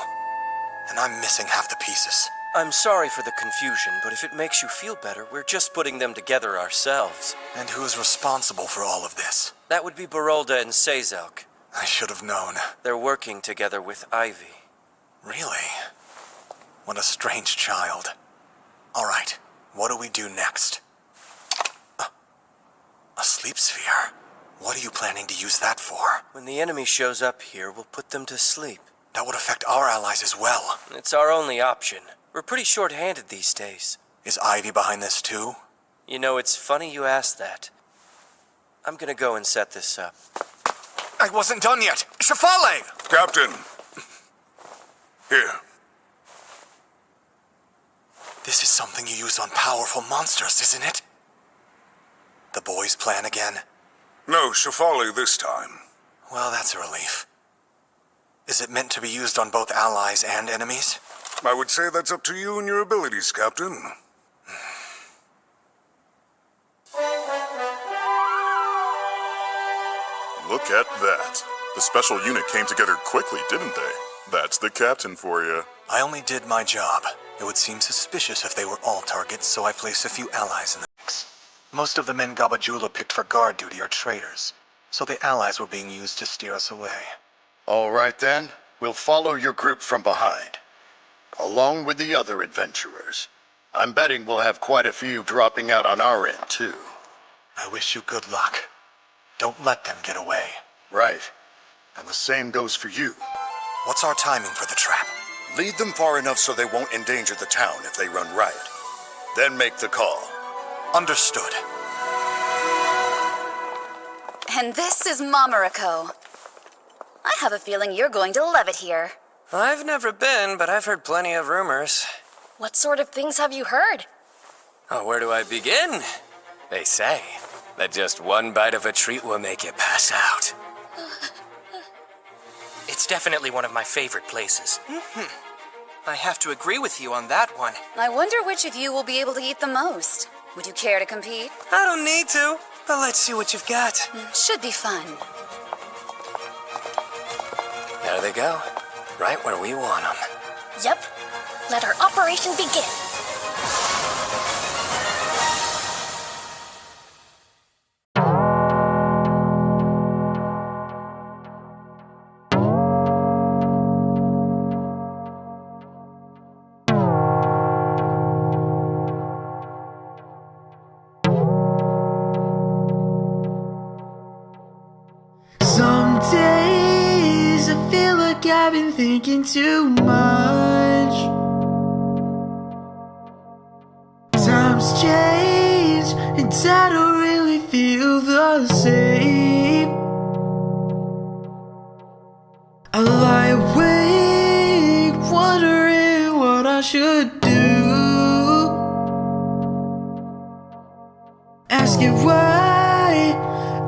and I'm missing half the pieces. I'm sorry for the confusion, but if it makes you feel better, we're just putting them together ourselves. And who is responsible for all of this? That would be Barolda and Sazok. I should have known. They're working together with Ivy. Really? What a strange child. All right, what do we do next? A sleep sphere? What are you planning to use that for? When the enemy shows up here, we'll put them to sleep. That would affect our allies as well. It's our only option. We're pretty short-handed these days. Is Ivy behind this too? You know, it's funny you asked that. I'm gonna go and set this up. I wasn't done yet! Shafale! Captain! Here. This is something you use on powerful monsters, isn't it? The boys' plan again? No, Shafali this time. Well, that's a relief. Is it meant to be used on both allies and enemies? I would say that's up to you and your abilities, Captain. Look at that. The special unit came together quickly, didn't they? That's the captain for you. I only did my job. It would seem suspicious if they were all targets, so I placed a few allies in the mix. Most of the men Gabajula picked for guard duty are traitors, so the allies were being used to steer us away. All right then, we'll follow your group from behind, along with the other adventurers. I'm betting we'll have quite a few dropping out on our end, too. I wish you good luck. Don't let them get away. Right. And the same goes for you. What's our timing for the trap? Lead them far enough so they won't endanger the town if they run riot. Then make the call. Understood. And this is Mamaroko. I have a feeling you're going to love it here. I've never been, but I've heard plenty of rumors. What sort of things have you heard? Oh, where do I begin? They say that just one bite of a treat will make you pass out. It's definitely one of my favorite places. I have to agree with you on that one. I wonder which of you will be able to eat the most. Would you care to compete? I don't need to, but let's see what you've got. Should be fun. There they go. Right where we want them. Yep. Let our operation begin. Some days I feel like I've been thinking too much. Times change and I don't really feel the same. I lie awake wondering what I should do, asking why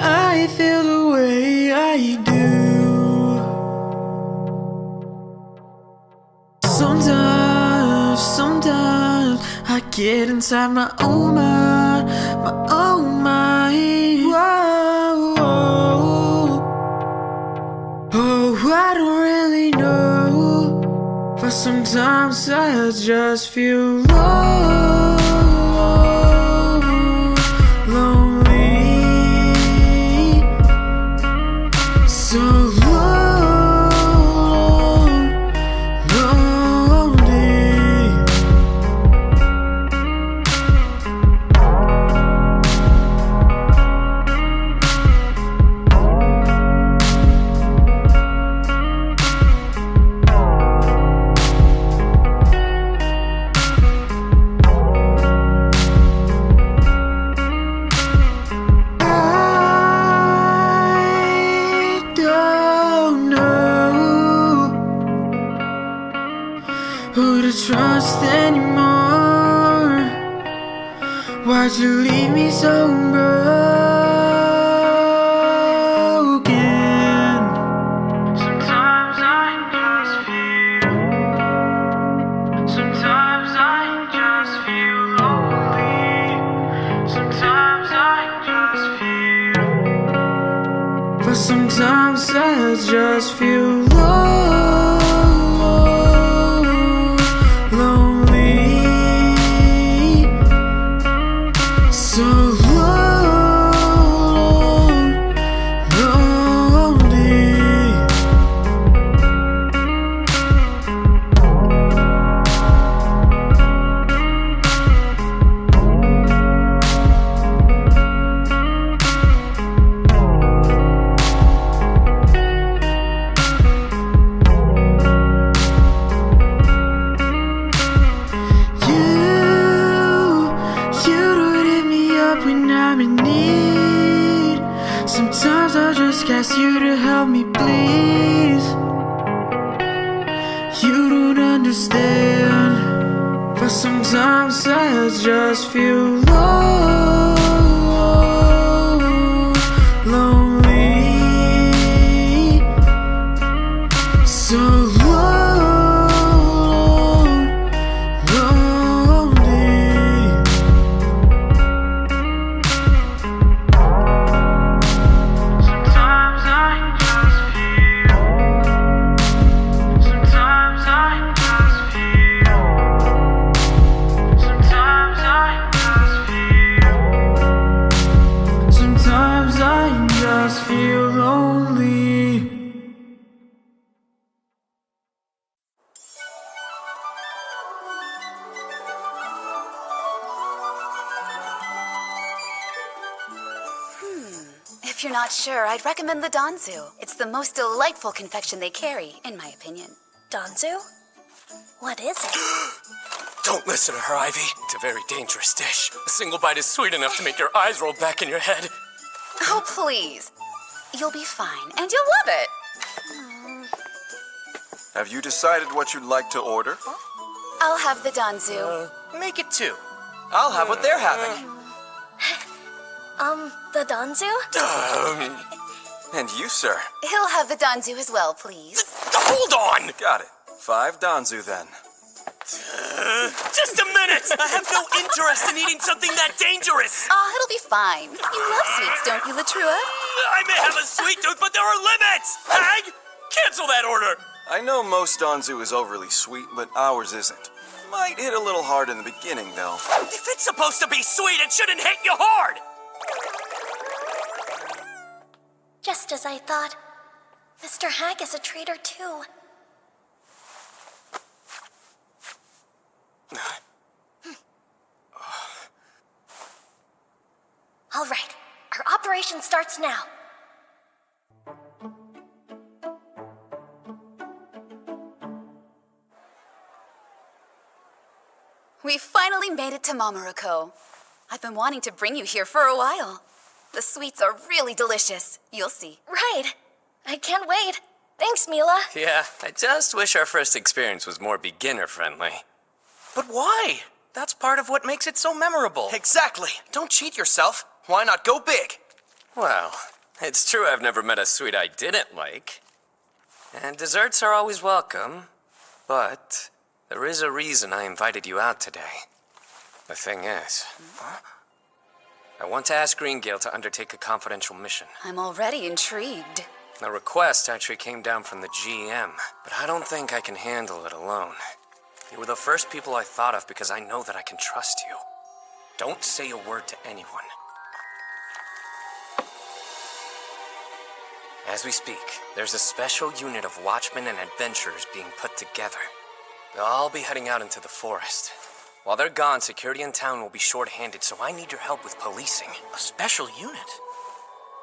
I feel the way I do. Sometimes I get inside my own mind, my own mind. Whoa, whoa. Oh, I don't really know, but sometimes I just feel lonely, so lonely. Who to trust anymore? Why'd you leave me so broken? Sometimes I just feel, sometimes I just feel lonely. Sometimes I just feel, but sometimes I just feel lonely, so sometimes I just ask you to help me, please. You don't understand, but sometimes I just feel lonely, so lonely. Sometimes I just feel lonely. If you're not sure, I'd recommend the Danzu. It's the most delightful confection they carry, in my opinion. Danzu? What is it? Don't listen to her, Ivy. It's a very dangerous dish. A single bite is sweet enough to make your eyes roll back in your head. Oh, please. You'll be fine, and you'll love it. Have you decided what you'd like to order? I'll have the Danzu. Make it two. I'll have what they're having. The Danzu? And you, sir? He'll have the Danzu as well, please. Hold on! Got it. 5 Danzu, then. Just a minute! I have no interest in eating something that dangerous! It'll be fine. You love sweets, don't you, Latrua? I may have a sweet tooth, but there are limits! Hag, cancel that order! I know most Danzu is overly sweet, but ours isn't. Might hit a little hard in the beginning, though. If it's supposed to be sweet, it shouldn't hit you hard! Just as I thought. Mr. Hack is a traitor too. All right, our operation starts now. We finally made it to Mamarako. I've been wanting to bring you here for a while. The sweets are really delicious. You'll see. Right. I can't wait. Thanks, Mila. Yeah, I just wish our first experience was more beginner-friendly. But why? That's part of what makes it so memorable. Exactly. Don't cheat yourself. Why not go big? Well, it's true I've never met a sweet I didn't like. And desserts are always welcome. But there is a reason I invited you out today. The thing is, I want to ask Greengale to undertake a confidential mission. I'm already intrigued. The request actually came down from the GM, but I don't think I can handle it alone. You were the first people I thought of because I know that I can trust you. Don't say a word to anyone. As we speak, there's a special unit of watchmen and adventurers being put together. They'll all be heading out into the forest. While they're gone, security in town will be short-handed, so I need your help with policing. A special unit?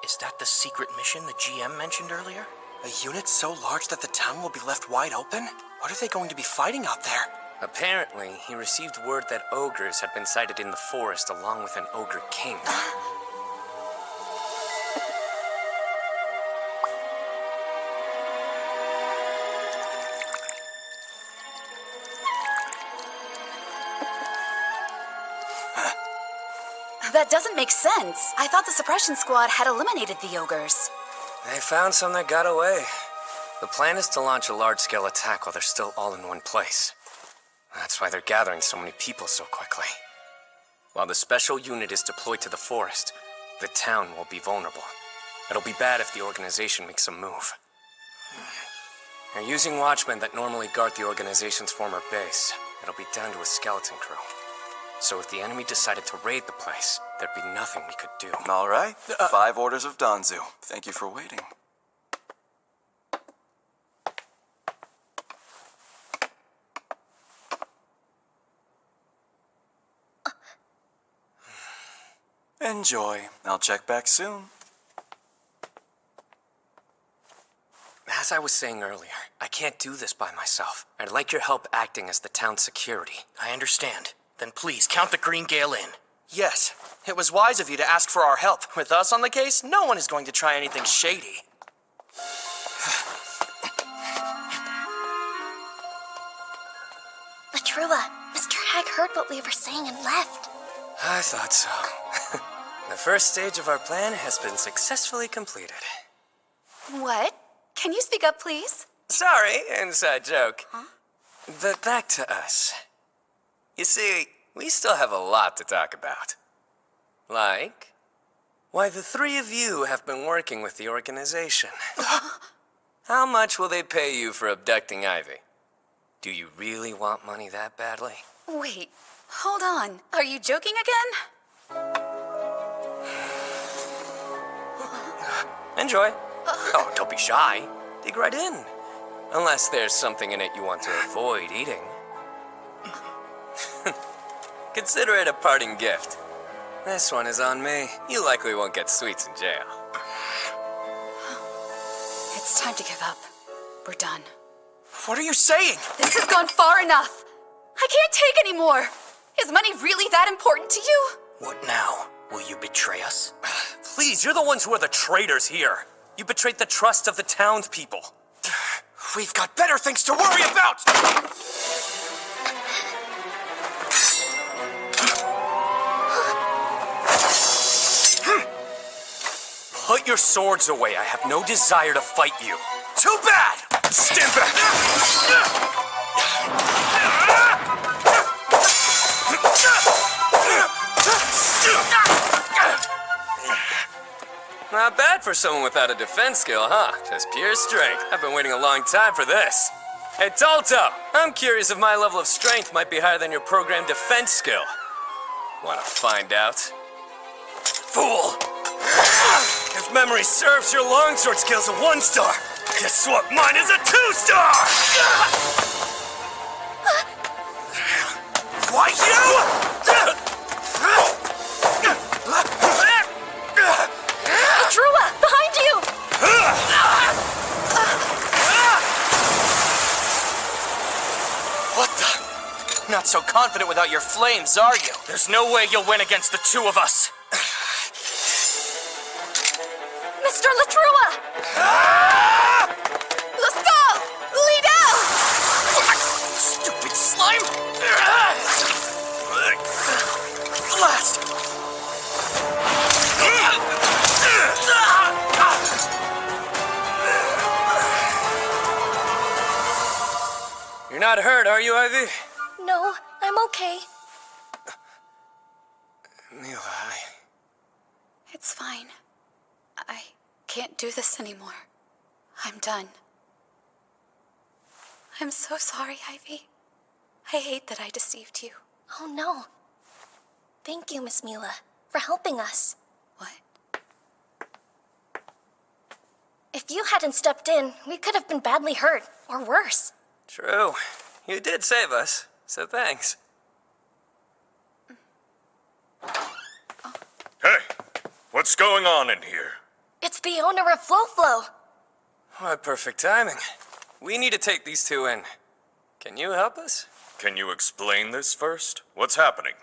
Is that the secret mission the GM mentioned earlier? A unit so large that the town will be left wide open? What are they going to be fighting out there? Apparently, he received word that ogres had been sighted in the forest along with an ogre king. That doesn't make sense. I thought the suppression squad had eliminated the ogres. They found some that got away. The plan is to launch a large-scale attack while they're still all in one place. That's why they're gathering so many people so quickly. While the special unit is deployed to the forest, the town will be vulnerable. It'll be bad if the organization makes a move. They're using watchmen that normally guard the organization's former base. It'll be down to a skeleton crew. So if the enemy decided to raid the place, there'd be nothing we could do. All right. 5 orders of Danzu. Thank you for waiting. Enjoy. I'll check back soon. As I was saying earlier, I can't do this by myself. I'd like your help acting as the town's security. I understand. Then please count the Greengale in. Yes, it was wise of you to ask for our help. With us on the case, no one is going to try anything shady. Latrua, Mr. Hack heard what we were saying and left. I thought so. The first stage of our plan has been successfully completed. What? Can you speak up, please? Sorry, inside joke. Huh? But back to us. You see, we still have a lot to talk about. Like, why the 3 of you have been working with the organization. How much will they pay you for abducting Ivy? Do you really want money that badly? Wait, hold on. Are you joking again? Enjoy. Oh, don't be shy. Dig right in. Unless there's something in it you want to avoid eating. Consider it a parting gift. This one is on me. You likely won't get sweets in jail. It's time to give up. We're done. What are you saying? This has gone far enough. I can't take any more. Is money really that important to you? What now? Will you betray us? Please, you're the ones who are the traitors here. You betrayed the trust of the townspeople. We've got better things to worry about! Put your swords away. I have no desire to fight you. Too bad! Stand back! Not bad for someone without a defense skill, huh? Just pure strength. I've been waiting a long time for this. Hey, Talto, I'm curious if my level of strength might be higher than your programmed defense skill. Wanna find out? Fool! If memory serves, your longsword skill's a 1-star. Guess what? Mine is a 2-star! Why you? Trua, behind you! What the? Not so confident without your flames, are you? There's no way you'll win against the two of us. Mr. Latrua! Let's go! Lead out! Stupid slime! Blast! You're not hurt, are you, Ivy? No, I'm okay. Mila, It's fine. I can't do this anymore. I'm done. I'm so sorry, Ivy. I hate that I deceived you. Oh no. Thank you, Miss Mila, for helping us. What? If you hadn't stepped in, we could have been badly hurt, or worse. True. You did save us, so thanks. Hey, what's going on in here? It's the owner of Flo. What perfect timing. We need to take these two in. Can you help us? Can you explain this first? What's happening?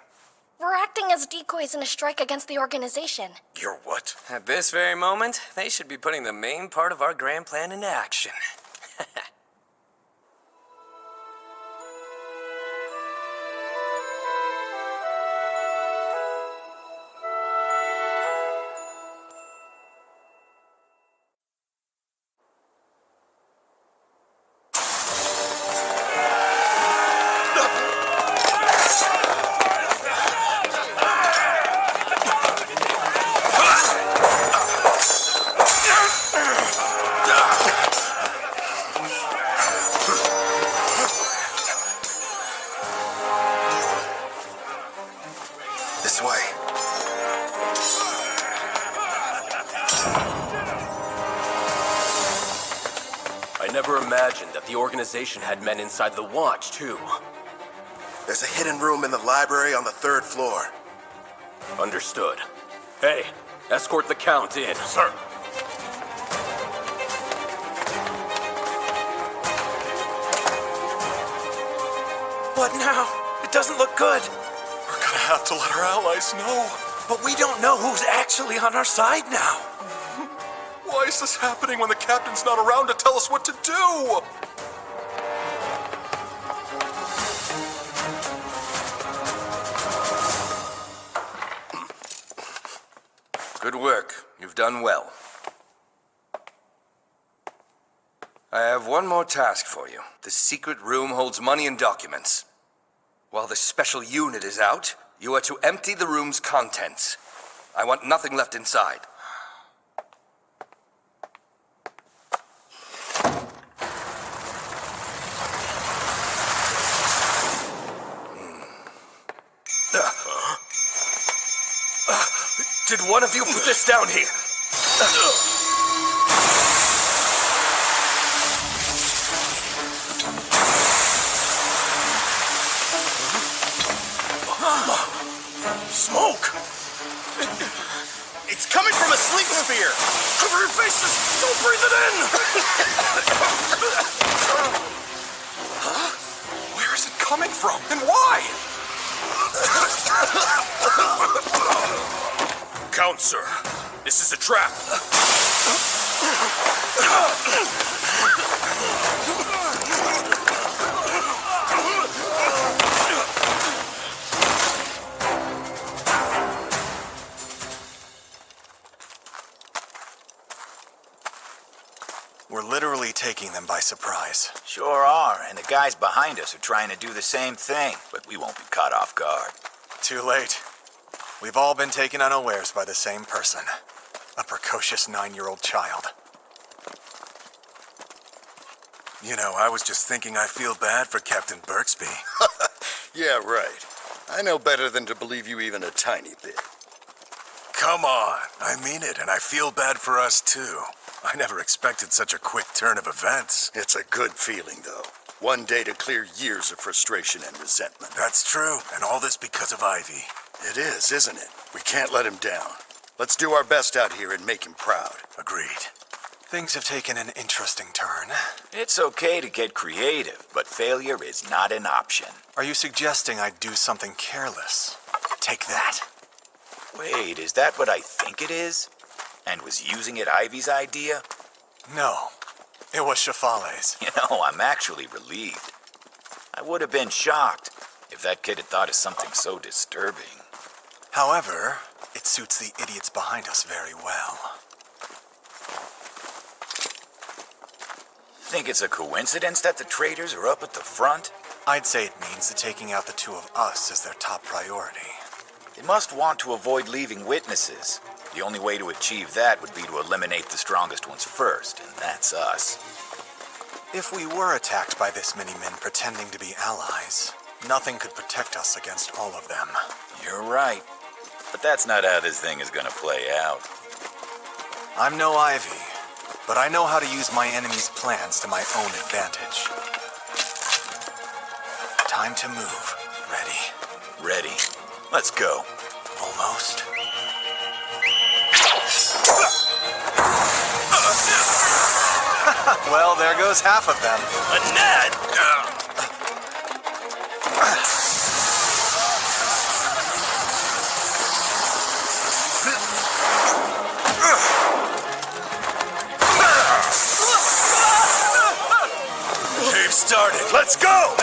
We're acting as decoys in a strike against the organization. You're what? At this very moment, they should be putting the main part of our grand plan into action. This way. I never imagined that the organization had men inside the Watch, too. There's a hidden room in the library on the 3rd floor. Understood. Hey, escort the Count in. Sir. What now? It doesn't look good. We're gonna have to let our allies know. But we don't know who's actually on our side now. Why is this happening when the captain's not around to tell us what to do? Good work. You've done well. I have one more task for you. The secret room holds money and documents. While the special unit is out, you are to empty the room's contents. I want nothing left inside. Did one of you put this down here? Smoke! It's coming from a sleep sphere! Cover your faces! Don't breathe it in! Huh? Where is it coming from, and why? Count, sir. This is a trap. We're literally taking them by surprise. Sure are, and the guys behind us are trying to do the same thing, but we won't be caught off guard. Too late. We've all been taken unawares by the same person. A precocious 9-year-old child. You know, I was just thinking I feel bad for Captain Birksby. Yeah, right. I know better than to believe you even a tiny bit. Come on, I mean it, and I feel bad for us too. I never expected such a quick turn of events. It's a good feeling, though. One day to clear years of frustration and resentment. That's true, and all this because of Ivy. It is, isn't it? We can't let him down. Let's do our best out here and make him proud. Agreed. Things have taken an interesting turn. It's okay to get creative, but failure is not an option. Are you suggesting I do something careless? Take that. Wait, is that what I think it is? And was using it Ivy's idea? No, it was Shafale's. You know, I'm actually relieved. I would have been shocked if that kid had thought of something so disturbing. However, it suits the idiots behind us very well. Think it's a coincidence that the traitors are up at the front? I'd say it means that taking out the two of us is their top priority. They must want to avoid leaving witnesses. The only way to achieve that would be to eliminate the strongest ones first, and that's us. If we were attacked by this many men pretending to be allies, nothing could protect us against all of them. You're right. But that's not how this thing is gonna play out. I'm no Ivy, but I know how to use my enemy's plans to my own advantage. Time to move. Ready? Ready. Let's go. Almost. Well, there goes half of them. Annette! They've started. Let's go!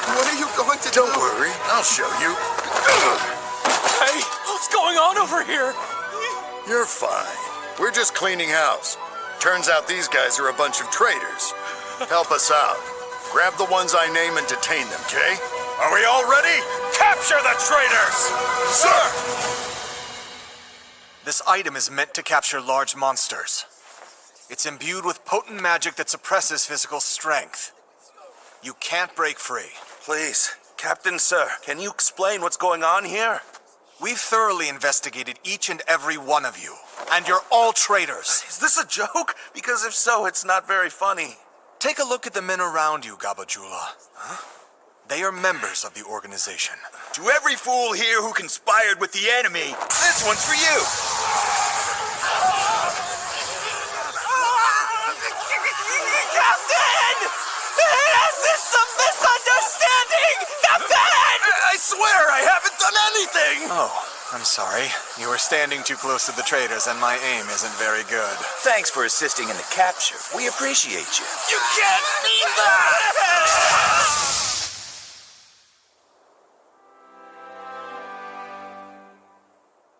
What are you going to do? Don't worry, I'll show you. Hey, what's going on over here? You're fine. We're just cleaning house. Turns out these guys are a bunch of traitors. Help us out. Grab the ones I name and detain them, okay? Are we all ready? Capture the traitors! Sir! This item is meant to capture large monsters. It's imbued with potent magic that suppresses physical strength. You can't break free. Please, Captain, sir, can you explain what's going on here? We've thoroughly investigated each and every one of you, and you're all traitors. Is this a joke? Because if so, it's not very funny. Take a look at the men around you, Gabajula. Huh? They are members of the organization. To every fool here who conspired with the enemy, this one's for you! Captain! Is this some misunderstanding? Captain! I swear I haven't done anything! Oh, I'm sorry. You were standing too close to the traitors and my aim isn't very good. Thanks for assisting in the capture. We appreciate you. You can't mean that!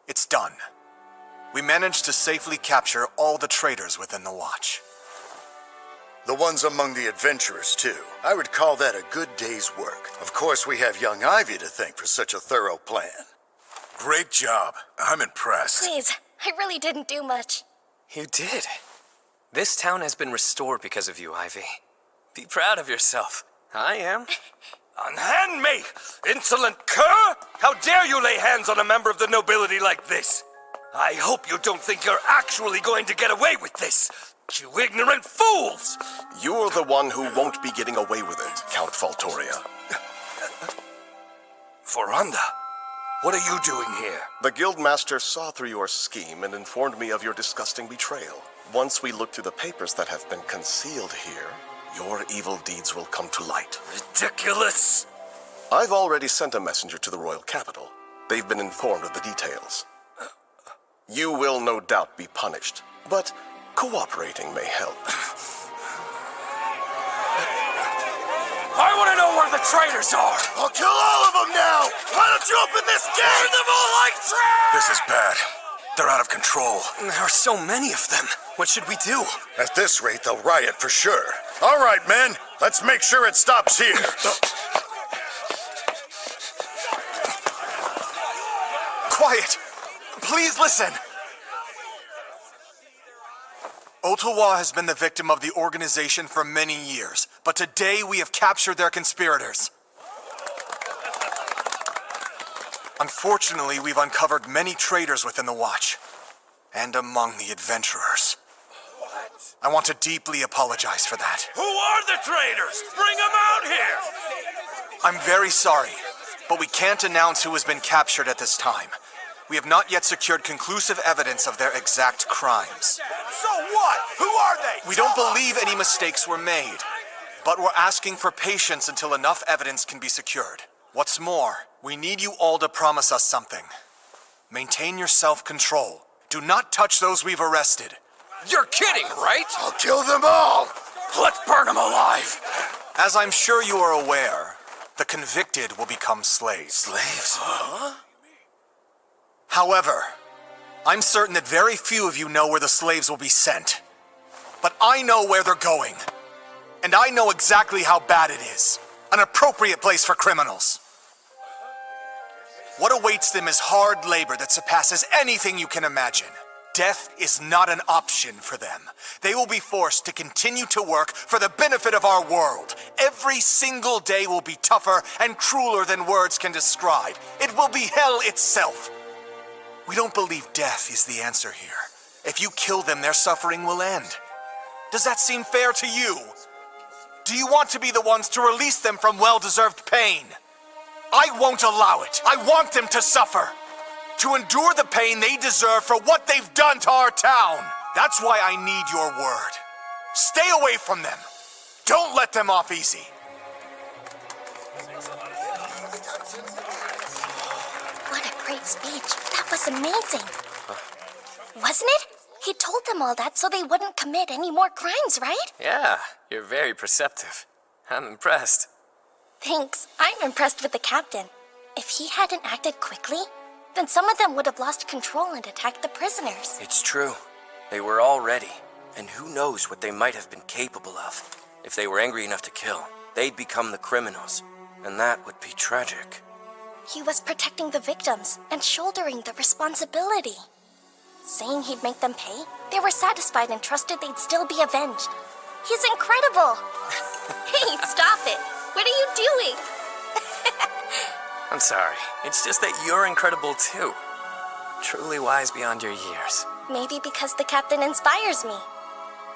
It's done. We managed to safely capture all the traitors within the Watch. The ones among the adventurers, too. I would call that a good day's work. Of course, we have young Ivy to thank for such a thorough plan. Great job. I'm impressed. Please, I really didn't do much. You did. This town has been restored because of you, Ivy. Be proud of yourself. I am. Unhand me, insolent cur! How dare you lay hands on a member of the nobility like this? I hope you don't think you're actually going to get away with this, you ignorant fools! You're the one who won't be getting away with it, Count Faltoria. Voranda, what are you doing here? The Guildmaster saw through your scheme and informed me of your disgusting betrayal. Once we look through the papers that have been concealed here, your evil deeds will come to light. Ridiculous! I've already sent a messenger to the royal capital. They've been informed of the details. You will no doubt be punished, but cooperating may help. I want to know where the traitors are! I'll kill all of them now! Why don't you open this gate? Burn them all like trash! This is bad. They're out of control. There are so many of them. What should we do? At this rate, they'll riot for sure. All right, men. Let's make sure it stops here. Quiet! Please listen! Ottawa has been the victim of the organization for many years, but today we have captured their conspirators. Unfortunately, we've uncovered many traitors within the Watch, and among the adventurers. What? I want to deeply apologize for that. Who are the traitors? Bring them out here! I'm very sorry, but we can't announce who has been captured at this time. We have not yet secured conclusive evidence of their exact crimes. So what? Who are they? We don't believe any mistakes were made, but we're asking for patience until enough evidence can be secured. What's more, we need you all to promise us something. Maintain your self-control. Do not touch those we've arrested. You're kidding, right? I'll kill them all! Let's burn them alive! As I'm sure you are aware, the convicted will become slaves. Slaves? Huh? However, I'm certain that very few of you know where the slaves will be sent. But I know where they're going. And I know exactly how bad it is. An appropriate place for criminals. What awaits them is hard labor that surpasses anything you can imagine. Death is not an option for them. They will be forced to continue to work for the benefit of our world. Every single day will be tougher and crueler than words can describe. It will be hell itself. We don't believe death is the answer here. If you kill them, their suffering will end. Does that seem fair to you? Do you want to be the ones to release them from well-deserved pain? I won't allow it. I want them to suffer. To endure the pain they deserve for what they've done to our town. That's why I need your word. Stay away from them. Don't let them off easy. What a great speech. That was amazing. Wasn't it? He told them all that so they wouldn't commit any more crimes, right? Yeah, you're very perceptive. I'm impressed. Thanks. I'm impressed with the captain. If he hadn't acted quickly, then some of them would have lost control and attacked the prisoners. It's true. They were all ready, and who knows what they might have been capable of. If they were angry enough to kill, they'd become the criminals, and that would be tragic. He was protecting the victims and shouldering the responsibility. Saying he'd make them pay, they were satisfied and trusted they'd still be avenged. He's incredible! Hey, stop it! What are you doing? I'm sorry. It's just that you're incredible too. Truly wise beyond your years. Maybe because the captain inspires me.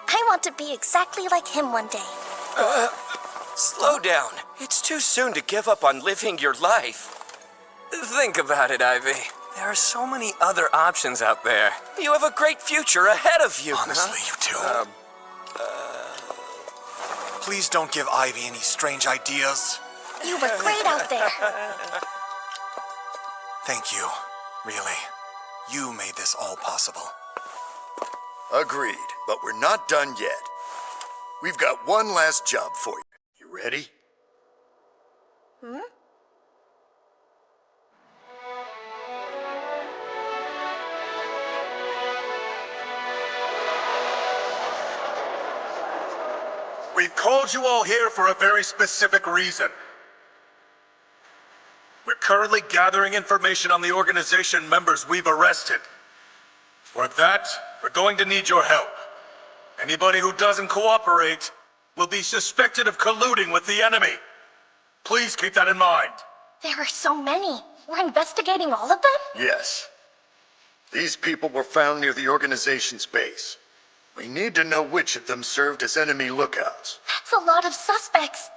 I want to be exactly like him one day. Slow down. It's too soon to give up on living your life. Think about it, Ivy. There are so many other options out there. You have a great future ahead of you. Honestly, you two. Please don't give Ivy any strange ideas. You were great out there. Thank you. Really. You made this all possible. Agreed, but we're not done yet. We've got one last job for you. You ready? Hmm? We've called you all here for a very specific reason. We're currently gathering information on the organization members we've arrested. For that, we're going to need your help. Anybody who doesn't cooperate will be suspected of colluding with the enemy. Please keep that in mind. There are so many. We're investigating all of them? Yes. These people were found near the organization's base. We need to know which of them served as enemy lookouts. That's a lot of suspects.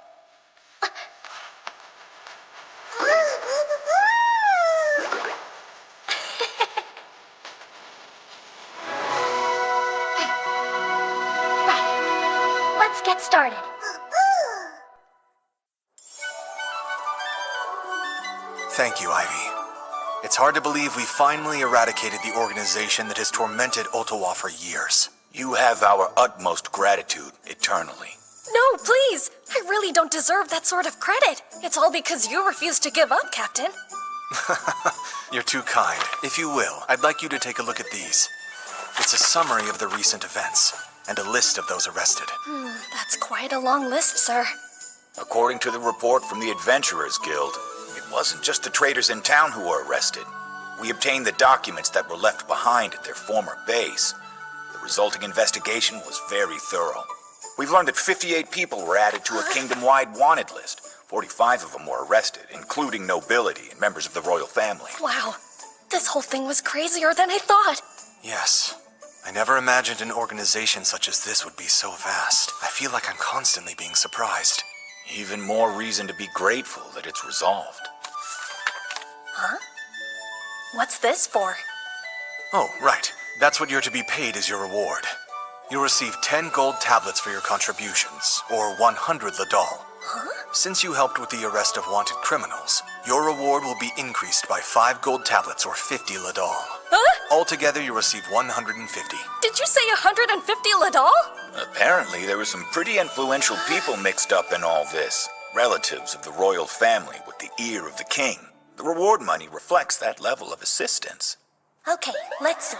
Right. Let's get started. Thank you, Ivy. It's hard to believe we finally eradicated the organization that has tormented Ottawa for years. You have our utmost gratitude eternally. No, please! I really don't deserve that sort of credit. It's all because you refused to give up, Captain. You're too kind. If you will, I'd like you to take a look at these. It's a summary of the recent events, and a list of those arrested. That's quite a long list, sir. According to the report from the Adventurers Guild, it wasn't just the traders in town who were arrested. We obtained the documents that were left behind at their former base. The resulting investigation was very thorough. We've learned that 58 people were added to a kingdom-wide wanted list. 45 of them were arrested, including nobility and members of the royal family. Wow, this whole thing was crazier than I thought. Yes. I never imagined an organization such as this would be so vast. I feel like I'm constantly being surprised. Even more reason to be grateful that it's resolved. Huh? What's this for? Oh, right. That's what you're to be paid as your reward. You'll receive 10 gold tablets for your contributions, or 100 ladal. Huh? Since you helped with the arrest of wanted criminals, your reward will be increased by 5 gold tablets or 50 ladal. Huh? Altogether, you'll receive 150. Did you say 150 ladal? Apparently, there were some pretty influential people mixed up in all this. Relatives of the royal family with the ear of the king. The reward money reflects that level of assistance. Okay, let's see.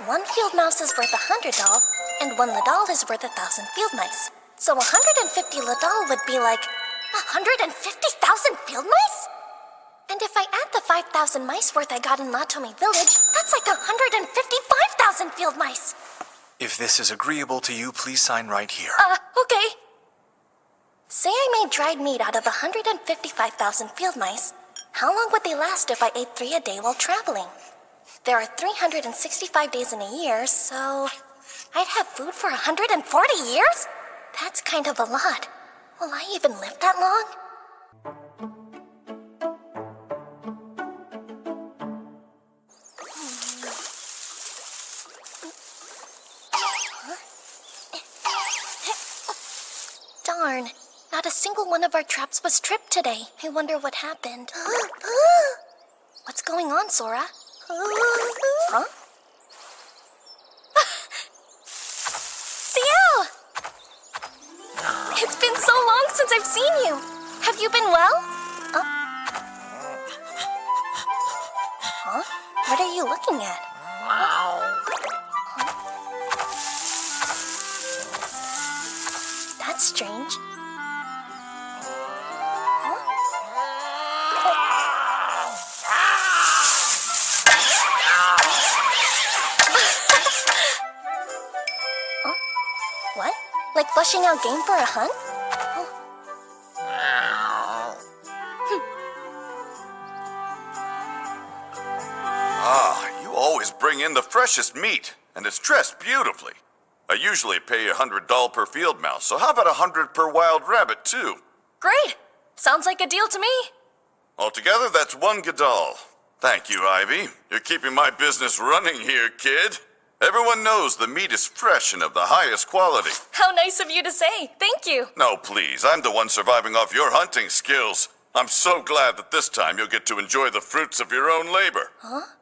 1 field mouse is worth 100 doll, and 1 ladal is worth 1,000 field mice. So 150 ladal would be like 150,000 field mice? And if I add the 5,000 mice worth I got in Latomi village, that's like 155,000 field mice. If this is agreeable to you, please sign right here. Okay. Say I made dried meat out of 155,000 field mice. How long would they last if I ate 3 a day while traveling? There are 365 days in a year, so I'd have food for 140 years? That's kind of a lot. Will I even live that long? Darn, not a single one of our traps was tripped today. I wonder what happened. What's going on, Sora? Huh? Ciel! It's been so long since I've seen you. Have you been well? Huh? What are you looking at? That's strange. What? Like flushing out game for a hunt? You always bring in the freshest meat, and it's dressed beautifully. I usually pay $100 per field mouse, so how about 100 per wild rabbit, too? Great! Sounds like a deal to me. Altogether, that's 1 gadol. Thank you, Ivy. You're keeping my business running here, kid. Everyone knows the meat is fresh and of the highest quality. How nice of you to say. Thank you. No, please. I'm the one surviving off your hunting skills. I'm so glad that this time you'll get to enjoy the fruits of your own labor. Huh?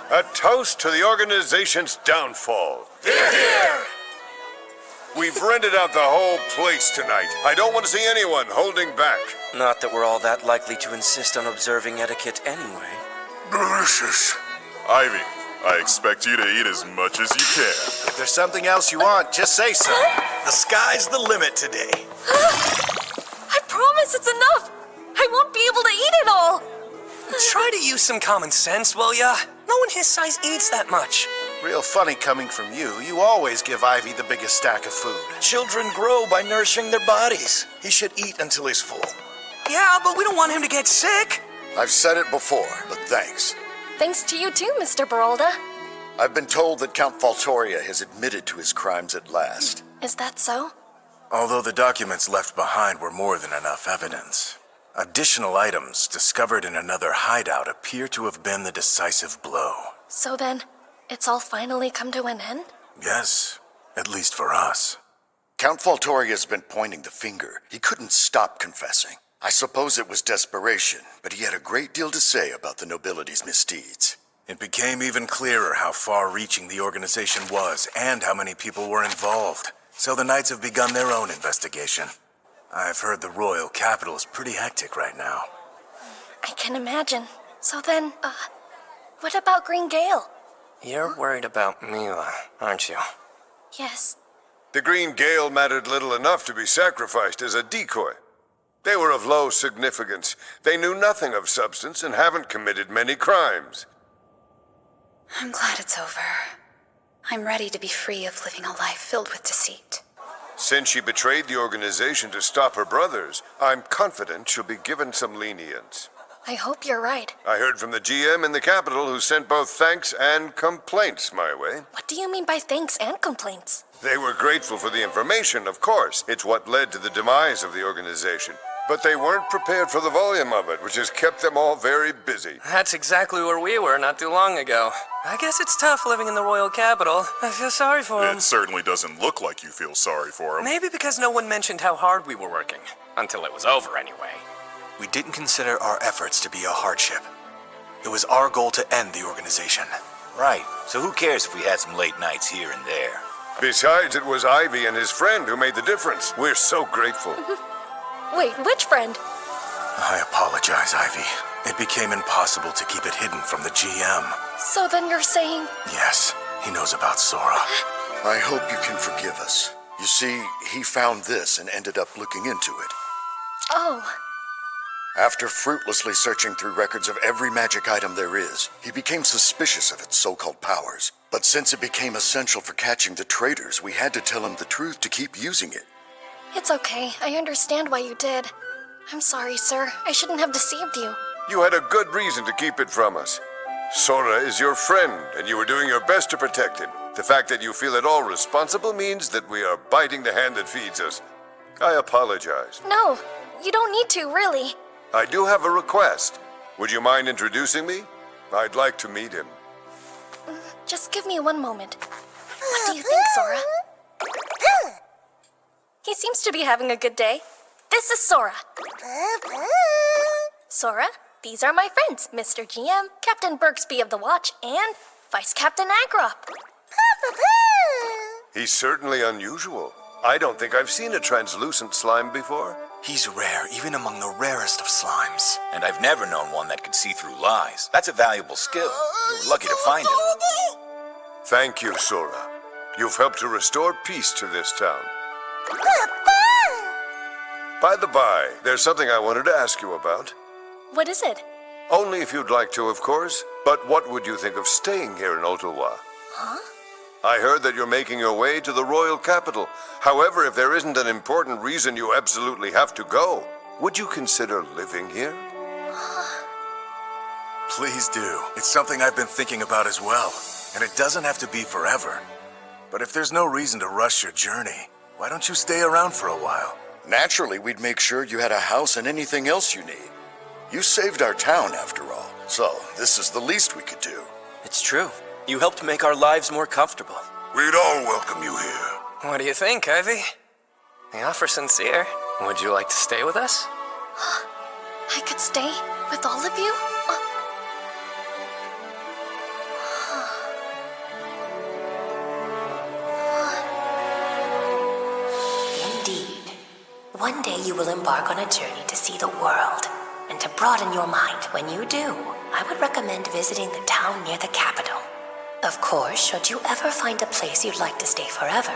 A toast to the organization's downfall. Hear, hear! We've rented out the whole place tonight. I don't want to see anyone holding back. Not that we're all that likely to insist on observing etiquette anyway. Delicious. Ivy, I expect you to eat as much as you can. If there's something else you want, just say so. The sky's the limit today. I promise it's enough. I won't be able to eat it all. Try to use some common sense, will ya? No one his size eats that much. Real funny coming from you. You always give Ivy the biggest stack of food. Children grow by nourishing their bodies. He should eat until he's full. Yeah, but we don't want him to get sick. I've said it before, but thanks. Thanks to you too, Mr. Barolda. I've been told that Count Faltoria has admitted to his crimes at last. Is that so? Although the documents left behind were more than enough evidence, additional items discovered in another hideout appear to have been the decisive blow. So then, it's all finally come to an end? Yes. At least for us. Count Valtoria's been pointing the finger. He couldn't stop confessing. I suppose it was desperation, but he had a great deal to say about the nobility's misdeeds. It became even clearer how far-reaching the organization was and how many people were involved. So the Knights have begun their own investigation. I've heard the royal capital is pretty hectic right now. I can imagine. So then, what about Green Gale? You're worried about Mila, aren't you? Yes. The Green Gale mattered little enough to be sacrificed as a decoy. They were of low significance. They knew nothing of substance and haven't committed many crimes. I'm glad it's over. I'm ready to be free of living a life filled with deceit. Since she betrayed the organization to stop her brothers, I'm confident she'll be given some lenience. I hope you're right. I heard from the GM in the capital who sent both thanks and complaints my way. What do you mean by thanks and complaints? They were grateful for the information, of course. It's what led to the demise of the organization. But they weren't prepared for the volume of it, which has kept them all very busy. That's exactly where we were not too long ago. I guess it's tough living in the royal capital. I feel sorry for him. It certainly doesn't look like you feel sorry for him. Maybe because no one mentioned how hard we were working. Until it was over, anyway. We didn't consider our efforts to be a hardship. It was our goal to end the organization. Right. So who cares if we had some late nights here and there? Besides, it was Ivy and his friend who made the difference. We're so grateful. Wait, which friend? I apologize, Ivy. It became impossible to keep it hidden from the GM. So then you're saying... Yes, he knows about Sora. I hope you can forgive us. You see, he found this and ended up looking into it. Oh. After fruitlessly searching through records of every magic item there is, he became suspicious of its so-called powers. But since it became essential for catching the traitors, we had to tell him the truth to keep using it. It's okay. I understand why you did. I'm sorry, sir. I shouldn't have deceived you. You had a good reason to keep it from us. Sora is your friend, and you were doing your best to protect him. The fact that you feel at all responsible means that we are biting the hand that feeds us. I apologize. No, you don't need to, really. I do have a request. Would you mind introducing me? I'd like to meet him. Just give me one moment. What do you think, Sora? He seems to be having a good day. This is Sora. Sora, these are my friends, Mr. GM, Captain Berksby of the Watch, and Vice Captain Agrop. He's certainly unusual. I don't think I've seen a translucent slime before. He's rare, even among the rarest of slimes. And I've never known one that could see through lies. That's a valuable skill. You were lucky to find him. Thank you, Sora. You've helped to restore peace to this town. By the by, there's something I wanted to ask you about. What is it? Only if you'd like to, of course. But what would you think of staying here in Ottawa? Huh? I heard that you're making your way to the royal capital. However, if there isn't an important reason you absolutely have to go, would you consider living here? Please do. It's something I've been thinking about as well. And it doesn't have to be forever. But if there's no reason to rush your journey, why don't you stay around for a while? Naturally, we'd make sure you had a house and anything else you need. You saved our town, after all. So, this is the least we could do. It's true. You helped make our lives more comfortable. We'd all welcome you here. What do you think, Ivy? The offer's sincere. Would you like to stay with us? I could stay with all of you? Indeed. One day you will embark on a journey to see the world. And to broaden your mind when you do, I would recommend visiting the town near the capital. Of course, should you ever find a place you'd like to stay forever,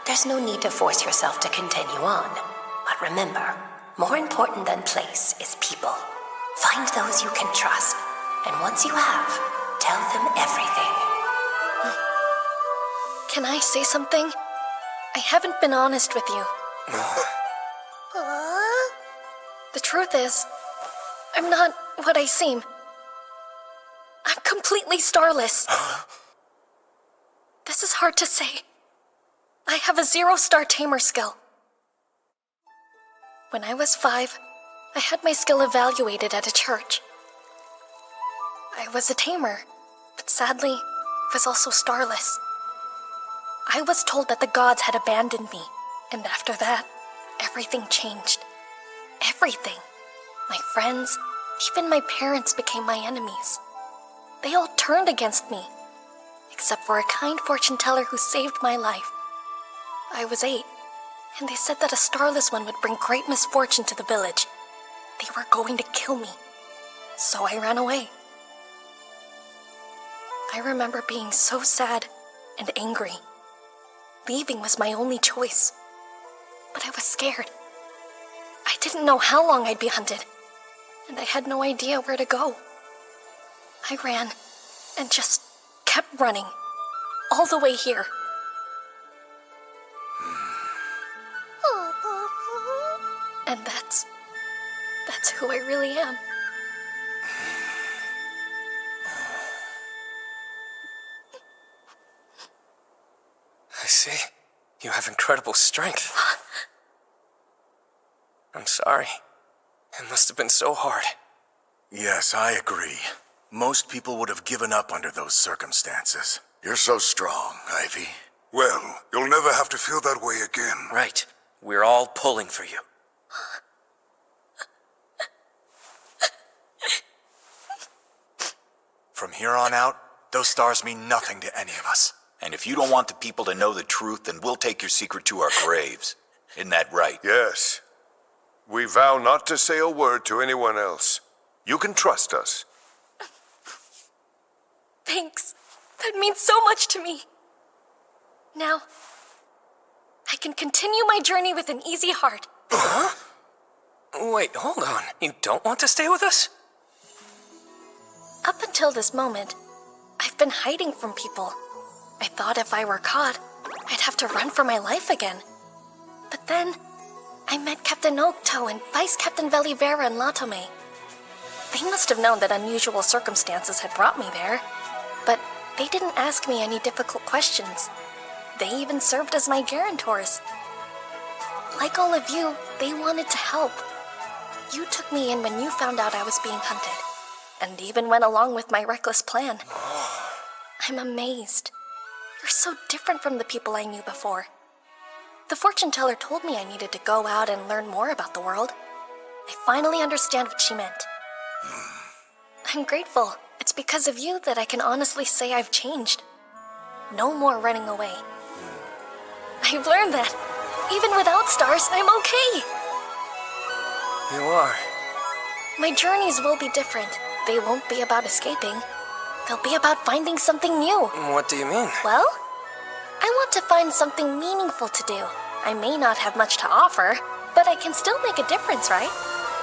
there's no need to force yourself to continue on. But remember, more important than place is people. Find those you can trust, and once you have, tell them everything. Can I say something? I haven't been honest with you. The truth is, I'm not what I seem. I'm completely starless. This is hard to say. I have a 0-star tamer skill. When I was 5, I had my skill evaluated at a church. I was a tamer, but sadly, was also starless. I was told that the gods had abandoned me, and after that, everything changed. Everything. My friends, even my parents became my enemies. They all turned against me, except for a kind fortune teller who saved my life. I was 8, and they said that a starless one would bring great misfortune to the village. They were going to kill me, so I ran away. I remember being so sad and angry. Leaving was my only choice, but I was scared. I didn't know how long I'd be hunted, and I had no idea where to go. I ran and just kept running, all the way here. And that's who I really am. I see. You have incredible strength. I'm sorry. It must have been so hard. Yes, I agree. Most people would have given up under those circumstances. You're so strong, Ivy. Well, you'll never have to feel that way again. Right. We're all pulling for you. From here on out, those stars mean nothing to any of us. And if you don't want the people to know the truth, then we'll take your secret to our graves. Isn't that right? Yes. We vow not to say a word to anyone else. You can trust us. Thanks. That means so much to me. Now, I can continue my journey with an easy heart. Huh? Wait, hold on. You don't want to stay with us? Up until this moment, I've been hiding from people. I thought if I were caught, I'd have to run for my life again. But then, I met Captain Oaktoe and Vice Captain Velivera and Latome. They must have known that unusual circumstances had brought me there, but they didn't ask me any difficult questions. They even served as my guarantors. Like all of you, they wanted to help. You took me in when you found out I was being hunted, and even went along with my reckless plan. I'm amazed. You're so different from the people I knew before. The fortune teller told me I needed to go out and learn more about the world. I finally understand what she meant. I'm grateful. It's because of you that I can honestly say I've changed. No more running away. I've learned that, even without stars, I'm okay. You are. My journeys will be different. They won't be about escaping. They'll be about finding something new. What do you mean? Well, I want to find something meaningful to do. I may not have much to offer, but I can still make a difference, right?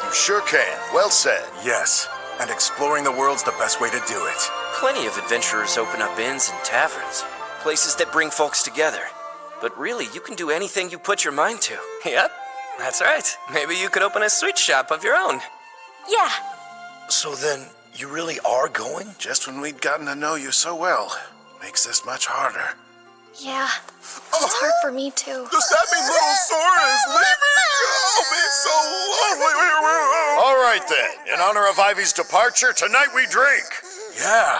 You sure can. Well said. Yes, and exploring the world's the best way to do it. Plenty of adventurers open up inns and taverns, places that bring folks together. But really, you can do anything you put your mind to. Yep, that's right. Maybe you could open a sweet shop of your own. Yeah. So then, you really are going? Just when we'd gotten to know you so well. Makes this much harder. Yeah, it's hard for me too. Does that mean little Sora is leaving? Oh, it's so lovely. All right then. In honor of Ivy's departure, tonight we drink. Yeah.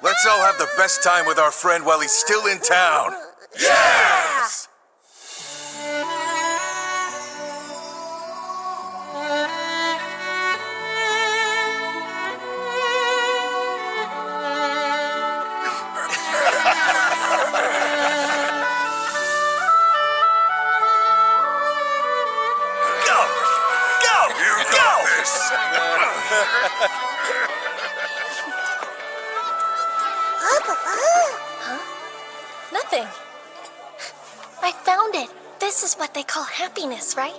Let's all have the best time with our friend while he's still in town. Yes! Huh? Nothing. I found it. This is what they call happiness, right?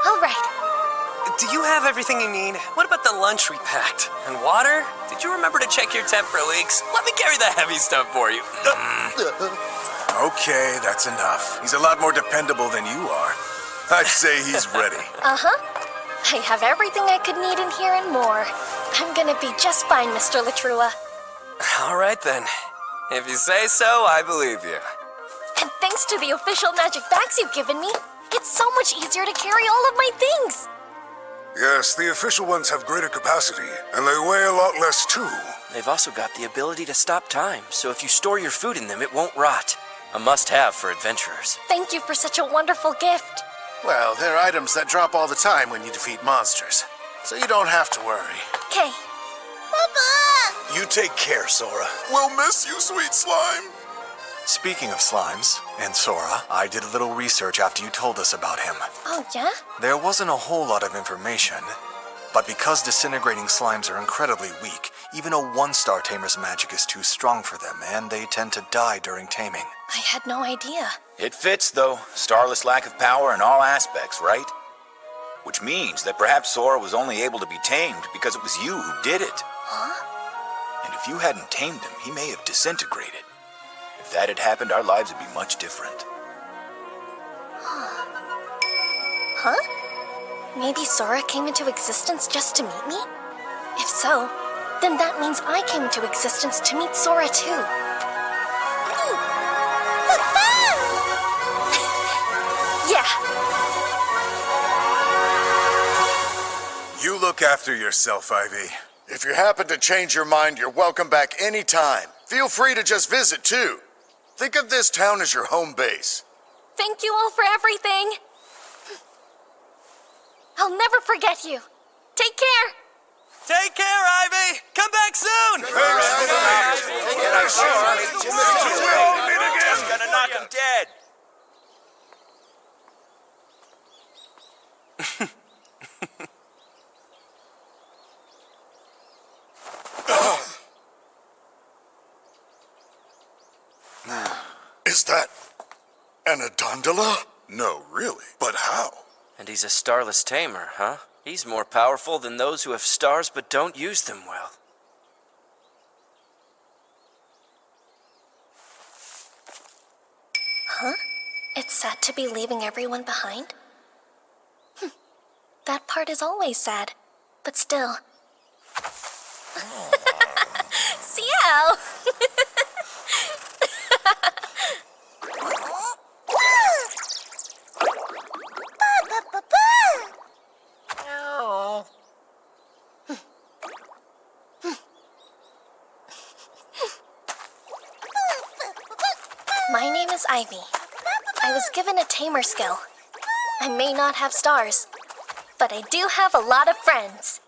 All right. Do you have everything you need? What about the lunch we packed? And water? Did you remember to check your tent for leaks? Let me carry the heavy stuff for you. Okay, that's enough. He's a lot more dependable than you are. I'd say he's ready. I have everything I could need in here and more. I'm gonna be just fine, Mr. Latrua. All right then. If you say so, I believe you. And thanks to the official magic bags you've given me, it's so much easier to carry all of my things. Yes, the official ones have greater capacity, and they weigh a lot less too. They've also got the ability to stop time, so if you store your food in them, it won't rot. A must-have for adventurers. Thank you for such a wonderful gift. Well, they're items that drop all the time when you defeat monsters, so you don't have to worry. Okay. Papa! You take care, Sora. We'll miss you, sweet slime. Speaking of slimes, and Sora, I did a little research after you told us about him. Oh, yeah? There wasn't a whole lot of information, but because disintegrating slimes are incredibly weak, even a one-star tamer's magic is too strong for them, and they tend to die during taming. I had no idea. It fits, though. Starless lack of power in all aspects, right? Which means that perhaps Sora was only able to be tamed because it was you who did it. Huh? And if you hadn't tamed him, he may have disintegrated. If that had happened, our lives would be much different. Huh? Maybe Sora came into existence just to meet me? If so, then that means I came into existence to meet Sora too. Yeah. You look after yourself, Ivy. If you happen to change your mind, you're welcome back anytime. Feel free to just visit, too. Think of this town as your home base. Thank you all for everything. I'll never forget you. Take care. Take care, Ivy! Come back soon! Just gonna knock him dead. Is that an Adondola? No, really. But how? And he's a starless tamer, huh? He's more powerful than those who have stars but don't use them well. Huh? It's sad to be leaving everyone behind? That part is always sad, but still. Ciao! My name is Ivy. I was given a tamer skill. I may not have stars, but I do have a lot of friends.